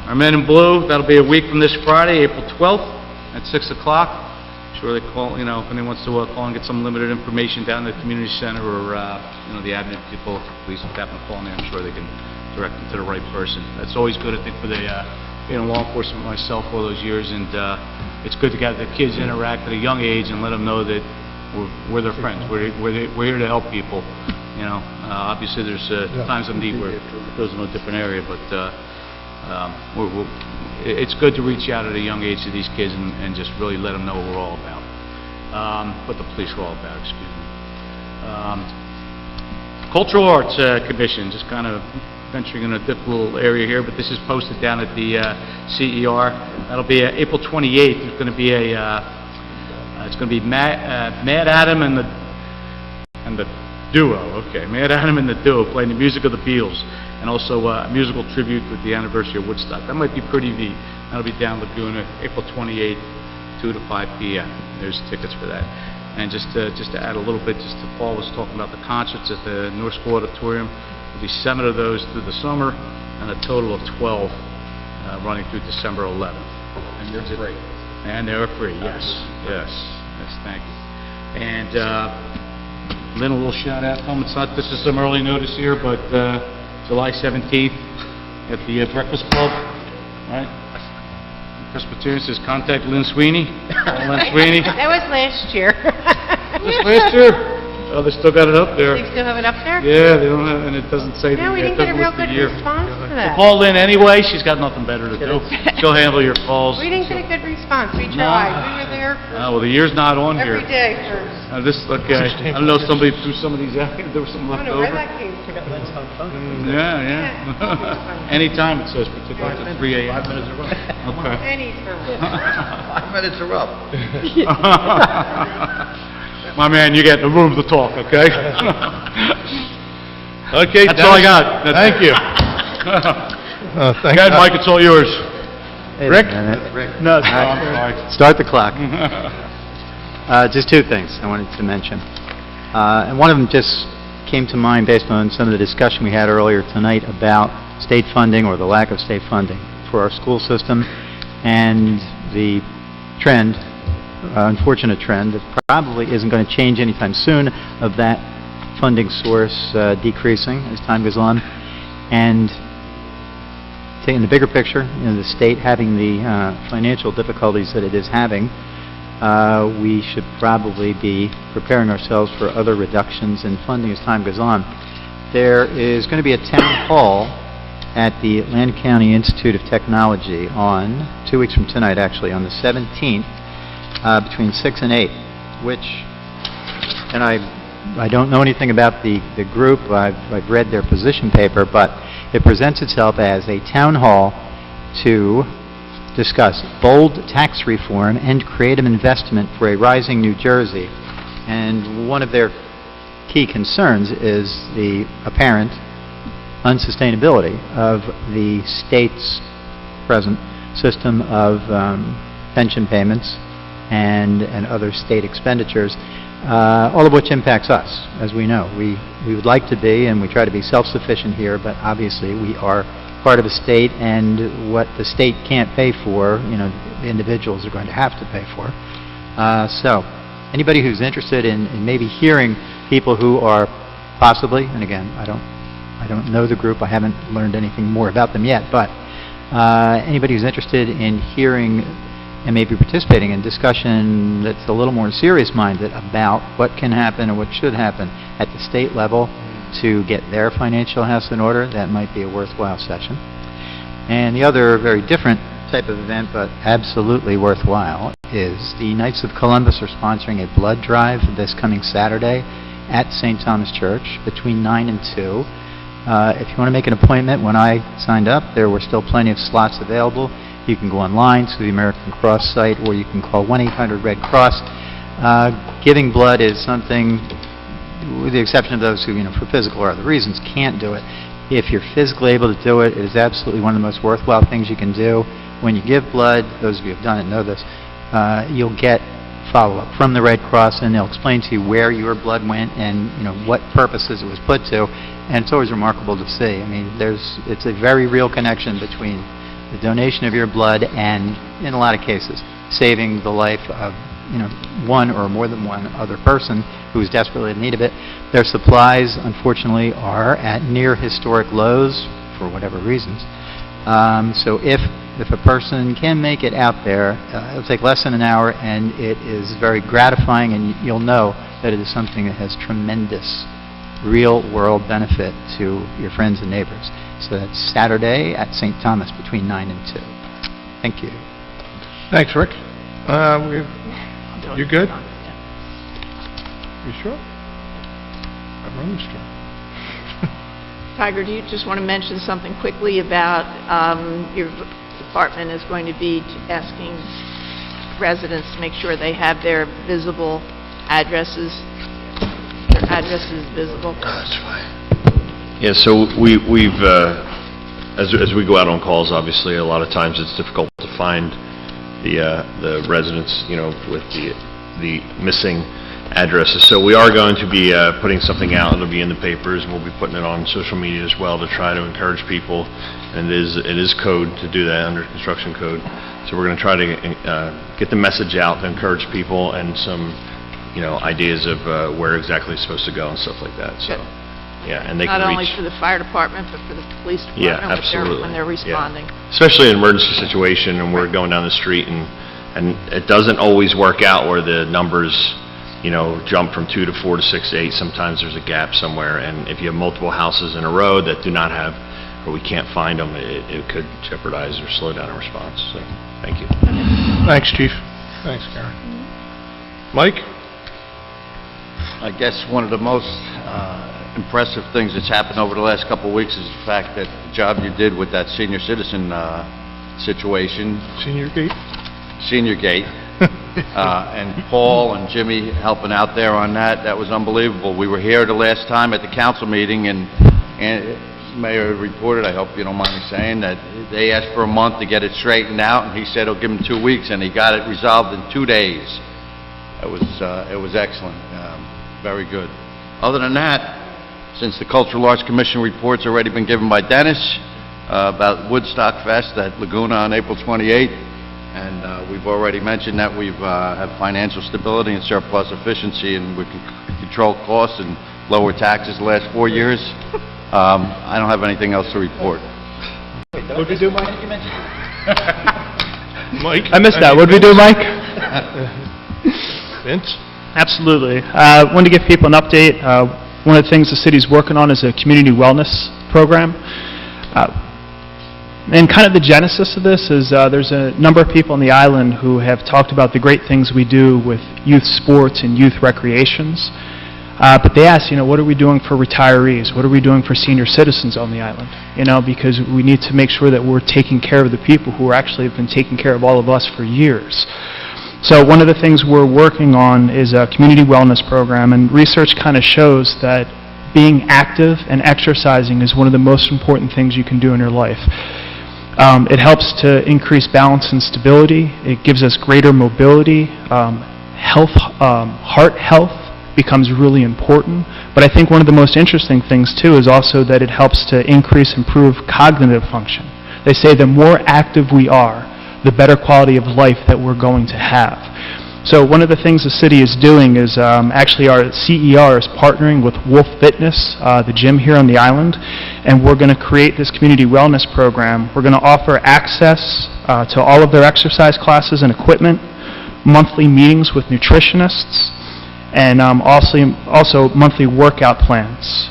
our men in blue, that'll be a week from this Friday, April 12th, at 6 o'clock. Sure they call, if anyone wants to call and get some limited information down at the community center or, the admin people, police, if they happen to call in there, I'm sure they can direct them to the right person. That's always good, I think, for the, being in law enforcement myself all those years, and it's good to get the kids interact at a young age and let them know that we're their friends. We're here to help people. Obviously there's times of need where it goes in a different area, but it's good to reach out at a young age to these kids and just really let them know what we're all about. What the police are all about, excuse me. Cultural Arts Commission, just kind of venturing in a different little area here, but this is posted down at the CER. That'll be April 28th. There's going to be it's going to be Mad Adam and the Duo. Okay, Mad Adam and the Duo playing the music of the Beatles, and also a musical tribute with the anniversary of Woodstock. That might be pretty neat. That'll be down Laguna, April 28th, 2 to 5 p.m. There's tickets for that. And just to add a little bit, just to Paul was talking about the concerts at the North School Auditorium. There'll be 7 of those through the summer, and a total of 12 running through December 11th. And they're free. And they're free, yes. Yes, thank you. And Lynn, a little shout out to them. This is some early notice here, but July 17th at the Breakfast Club, right? Presbyterian says contact Lynn Sweeney. Lynn Sweeney. That was last year. Was last year? Oh, they still got it up there. They still have it up there? Yeah, they don't have, and it doesn't say. No, we didn't get a real good response to that. Call Lynn anyway. She's got nothing better to do. She'll handle your calls. We didn't get a good response. We tried. We were there Well, the year's not on here. every day for... I don't know if somebody threw some of these out. There was some I left don't know where over. that came from. Yeah. Anytime it says, particularly at 3 a.m. 5 minutes are up. Okay. Anytime. 5 minutes are up. My man, you get in the room to talk, okay? Okay, That's all I got. Thank you. Go ahead, Mike, it's all yours. Rick? No, it's not. I'm sorry. Start the clock. Just 2 things I wanted to mention. And one of them just came to mind based on some of the discussion we had earlier tonight about state funding or the lack of state funding for our school system, and the trend, unfortunate trend, that probably isn't going to change anytime soon, of that funding source decreasing as time goes on. And taking the bigger picture, the state having the financial difficulties that it is having, we should probably be preparing ourselves for other reductions in funding as time goes on. There is going to be a town hall at the Atlantic County Institute of Technology on 2 weeks from tonight, actually, on the 17th, between 6 and 8, which, and I don't know anything about the group. I've read their position paper, but it presents itself as a town hall to discuss bold tax reform and creative investment for a rising New Jersey. And one of their key concerns is the apparent unsustainability of the state's present system of pension payments and other state expenditures, all of which impacts us, as we know. We would like to be, and we try to be self-sufficient here, but obviously we are part of a state, and what the state can't pay for, the individuals are going to have to pay for. So, anybody who's interested in maybe hearing people who are possibly, and again, I don't know the group, I haven't learned anything more about them yet, but anybody who's interested in hearing and maybe participating in discussion that's a little more serious-minded about what can happen and what should happen at the state level to get their financial house in order, that might be a worthwhile session. And the other very different type of event, but absolutely worthwhile, is the Knights of Columbus are sponsoring a blood drive this coming Saturday at St. Thomas Church between 9 and 2. If you want to make an appointment, when I signed up, there were still plenty of slots available. You can go online to the American Cross site, or you can call 1-800-RED-CROSS. Giving blood is something, with the exception of those who, for physical or other reasons, can't do it. If you're physically able to do it, it is absolutely one of the most worthwhile things you can do. When you give blood, those of you who have done it know this, you'll get follow-up from the Red Cross, and they'll explain to you where your blood went and what purposes it was put to, and it's always remarkable to see. I mean, it's a very real connection between the donation of your blood and, in a lot of cases, saving the life of, one or more than one other person who is desperately in need of it. Their supplies, unfortunately, are at near historic lows for whatever reasons. So if a person can make it out there, it'll take less than an hour, and it is very gratifying, and you'll know that it is something that has tremendous real-world benefit to your friends and neighbors. So that's Saturday at St. Thomas between 9 and 2. Thank you. Thanks, Rick. You good? You sure? Everyone's sure. Tiger, do you just want to mention something quickly about your department is going to be asking residents to make sure they have their visible addresses, their addresses visible? That's fine. Yeah, so we've, as we go out on calls, obviously, a lot of times it's difficult to find the residents, with the missing addresses. So we are going to be putting something out. It'll be in the papers, and we'll be putting it on social media as well to try to encourage people. And it is code to do that, under construction code. So we're going to try to get the message out to encourage people and some, ideas of where exactly it's supposed to go and stuff like that. So, yeah, and they Not can only reach. for the fire department, but for the police department Yeah, absolutely. when they're responding. Yeah. Especially in an emergency situation, and we're going down the street, and it doesn't always work out where the numbers, jump from 2 to 4 to 6 to 8. Sometimes there's a gap somewhere, and if you have multiple houses in a row that do not have, or we can't find them, it could jeopardize or slow down a response. So, thank you. Thanks, Chief. Thanks, Karen. Mike? I guess one of the most impressive things that's happened over the last couple of weeks is the fact that the job you did with that senior citizen situation. Senior Gate? Senior Gate. And Paul and Jimmy helping out there on that. That was unbelievable. We were here the last time at the council meeting, and Mayor reported, I hope you don't mind me saying, that they asked for a month to get it straightened out, and he said he'll give them 2 weeks, and he got it resolved in 2 days. It was excellent. Very good. Other than that, since the Cultural Arts Commission report's already been given by Dennis about Woodstock Fest at Laguna on April 28th, and we've already mentioned that we've had financial stability and surplus efficiency, and we can control costs and lower taxes the last 4 years. I don't have anything else to report. What did we do, Mike? Mike? I missed that. What did we do, Mike? Vince? Absolutely. I wanted to give people an update. One of the things the city's working on is a community wellness program. And kind of the genesis of this is there's a number of people on the island who have talked about the great things we do with youth sports and youth recreations. But they asked, what are we doing for retirees? What are we doing for senior citizens on the island? Because we need to make sure that we're taking care of the people who actually have been taking care of all of us for years. So one of the things we're working on is a community wellness program, and research kind of shows that being active and exercising is one of the most important things you can do in your life. It helps to increase balance and stability. It gives us greater mobility. Heart health becomes really important. But I think one of the most interesting things, too, is also that it helps to improve cognitive function. They say the more active we are, the better quality of life that we're going to have. So one of the things the city is doing is actually our CER is partnering with Wolf Fitness, the gym here on the island, and we're going to create this community wellness program. We're going to offer access to all of their exercise classes and equipment, monthly meetings with nutritionists, and also monthly workout plans.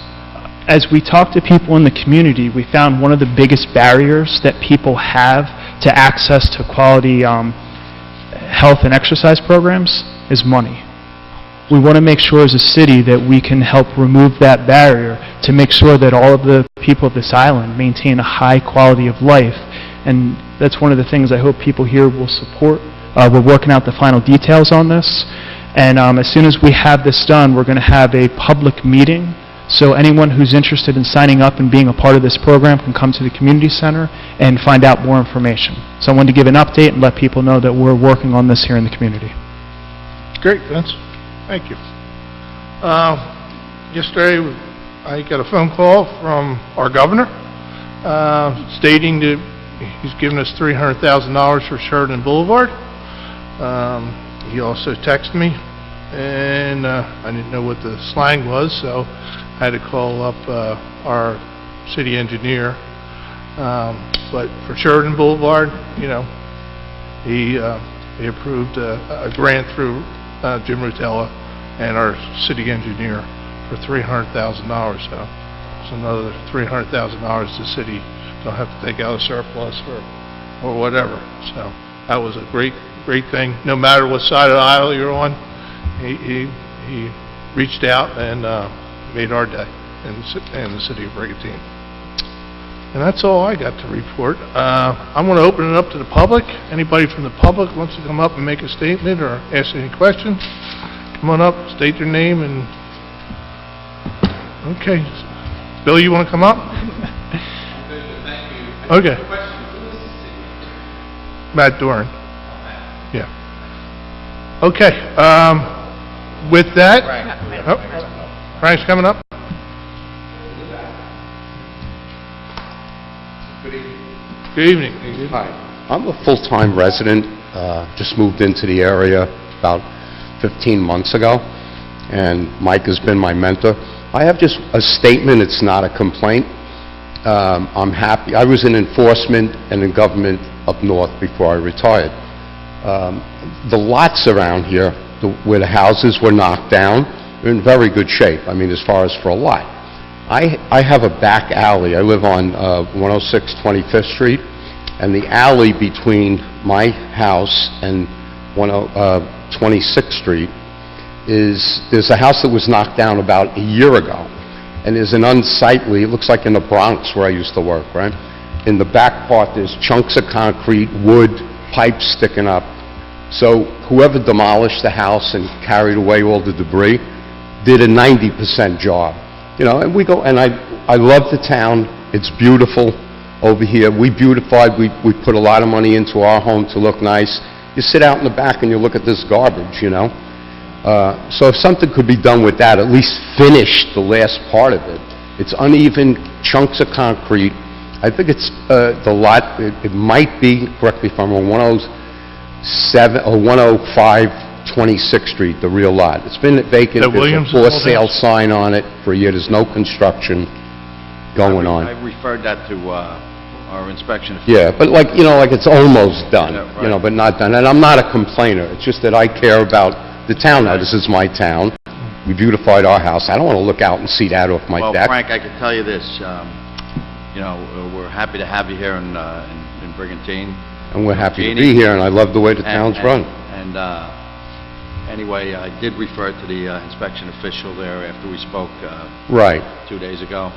As we talk to people in the community, we found one of the biggest barriers that people have to access to quality health and exercise programs is money. We want to make sure as a city that we can help remove that barrier to make sure that all of the people of this island maintain a high quality of life. And that's one of the things I hope people here will support. We're working out the final details on this. And as soon as we have this done, we're going to have a public meeting. So anyone who's interested in signing up and being a part of this program can come to the community center and find out more information. So I wanted to give an update and let people know that we're working on this here in the community. Great, Vince. Thank you. Yesterday, I got a phone call from our governor stating that he's given us $300,000 for Sheridan Boulevard. He also texted me, and I didn't know what the slang was, so I had to call up our city engineer. But for Sheridan Boulevard, you know, he approved a grant through Jim Rutella and our city engineer for $300,000, so it's another $300,000 the city don't have to take out of surplus or whatever. So that was a great thing. No matter what side of the aisle you're on, he reached out and made our day in the city of Brigantine. And that's all I got to report. I'm going to open it up to the public. Anybody from the public wants to come up and make a statement or ask any questions, come on up, state your name, and... Okay. Bill, you want to come up? Okay. Matt Doran. Yeah. Okay. With that... Frank's coming up? Good evening. Hi. I'm a full-time resident, just moved into the area about 15 months ago, and Mike has been my mentor. I have just a statement, it's not a complaint. I'm happy. I was in enforcement and in government up north before I retired. The lots around here, where the houses were knocked down, are in very good shape, I mean, as far as for a lot. I have a back alley. I live on 106 25th Street, and the alley between my house and 26th Street there's a house that was knocked down about a year ago, and there's an unsightly, it looks like in the Bronx where I used to work, right? In the back part, there's chunks of concrete, wood, pipes sticking up. So whoever demolished the house and carried away all the debris did a 90% job. You know, and we go, and I love the town. It's beautiful over here. We beautified, we put a lot of money into our home to look nice. You sit out in the back and you look at this garbage, you know. So if something could be done with that, at least finish the last part of it. It's uneven chunks of concrete. I think it's the lot, it might be, correct me if I'm wrong, 107 or 105 26th Street, the real lot. It's been vacant. There's a for sale sign on it for a year. There's no construction going on. I referred that to our inspection. Yeah, but like, you know, like it's almost done, Yeah, right. you know, but not done. And I'm not a complainer. It's just that I care about the town now. This is my town. We beautified our house. I don't want to look out and see that off my Well, deck. Frank, I can tell you this, you know, we're happy to have you here in Brigantine. And we're happy to Jeannie. be here, and I love the way the town's run. And anyway, I did refer to the inspection official there after we spoke Right. 2 days ago,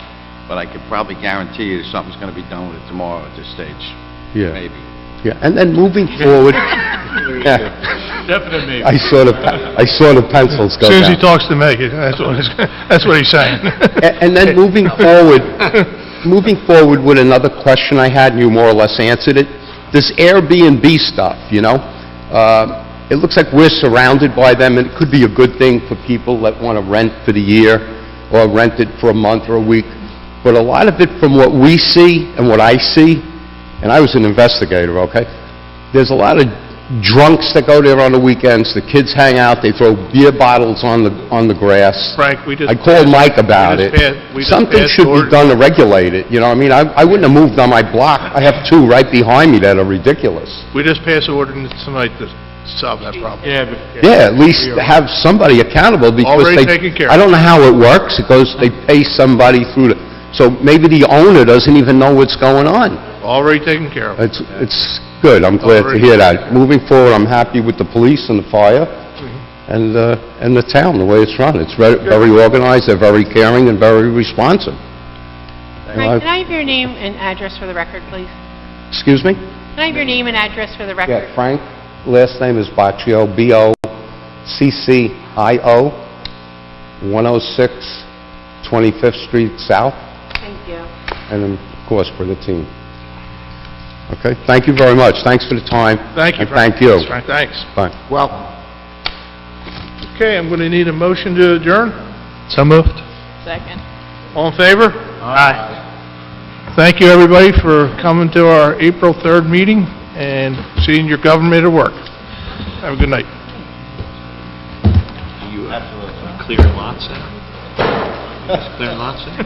but I could probably guarantee you something's going to be done with it tomorrow at this stage. Yeah. Maybe. Yeah, and then moving forward... Yeah. Definite maybe. I saw the pencils go As soon as he down. talks to Meg, that's what he's saying. And then moving forward with another question I had, and you more or less answered it, this Airbnb stuff, you know, it looks like we're surrounded by them, and it could be a good thing for people that want to rent for the year or rent it for a month or a week. But a lot of it from what we see and what I see, and I was an investigator, okay, there's a lot of drunks that go there on the weekends, the kids hang out, they throw beer bottles on the grass. Frank, we just... I called Mike about it. Something should be done to regulate it, you know, I mean, I wouldn't have moved on my block. I have two right behind me that are ridiculous. We just passed an ordinance tonight to solve that problem. Yeah, at least have somebody accountable because Already taken care of. I don't know how it works. It goes, they pay somebody through the, so maybe the owner doesn't even know what's going on. Already taken care of. It's good. I'm glad to hear that. Moving forward, I'm happy with the police and the fire and the town, the way it's run. It's very organized, they're very caring and very responsive. Frank, can I have your name and address for the record, please? Excuse me? Can I have your name and address for the record? Yeah, Frank, last name is Boccio, B-O-C-C-I-O, 106 25th Street South, Thank you. and then, of course, Brigantine. Okay, thank you very much. Thanks for the time. Thank you, And Frank. thank you. Yes, Frank, thanks. Bye. Welcome. Okay, I'm going to need a motion to adjourn. So moved. Second. All in favor? Aye. Thank you, everybody, for coming to our April 3rd meeting and seeing your government at work. Have a good night. You clearing lots now? Clearing lots now?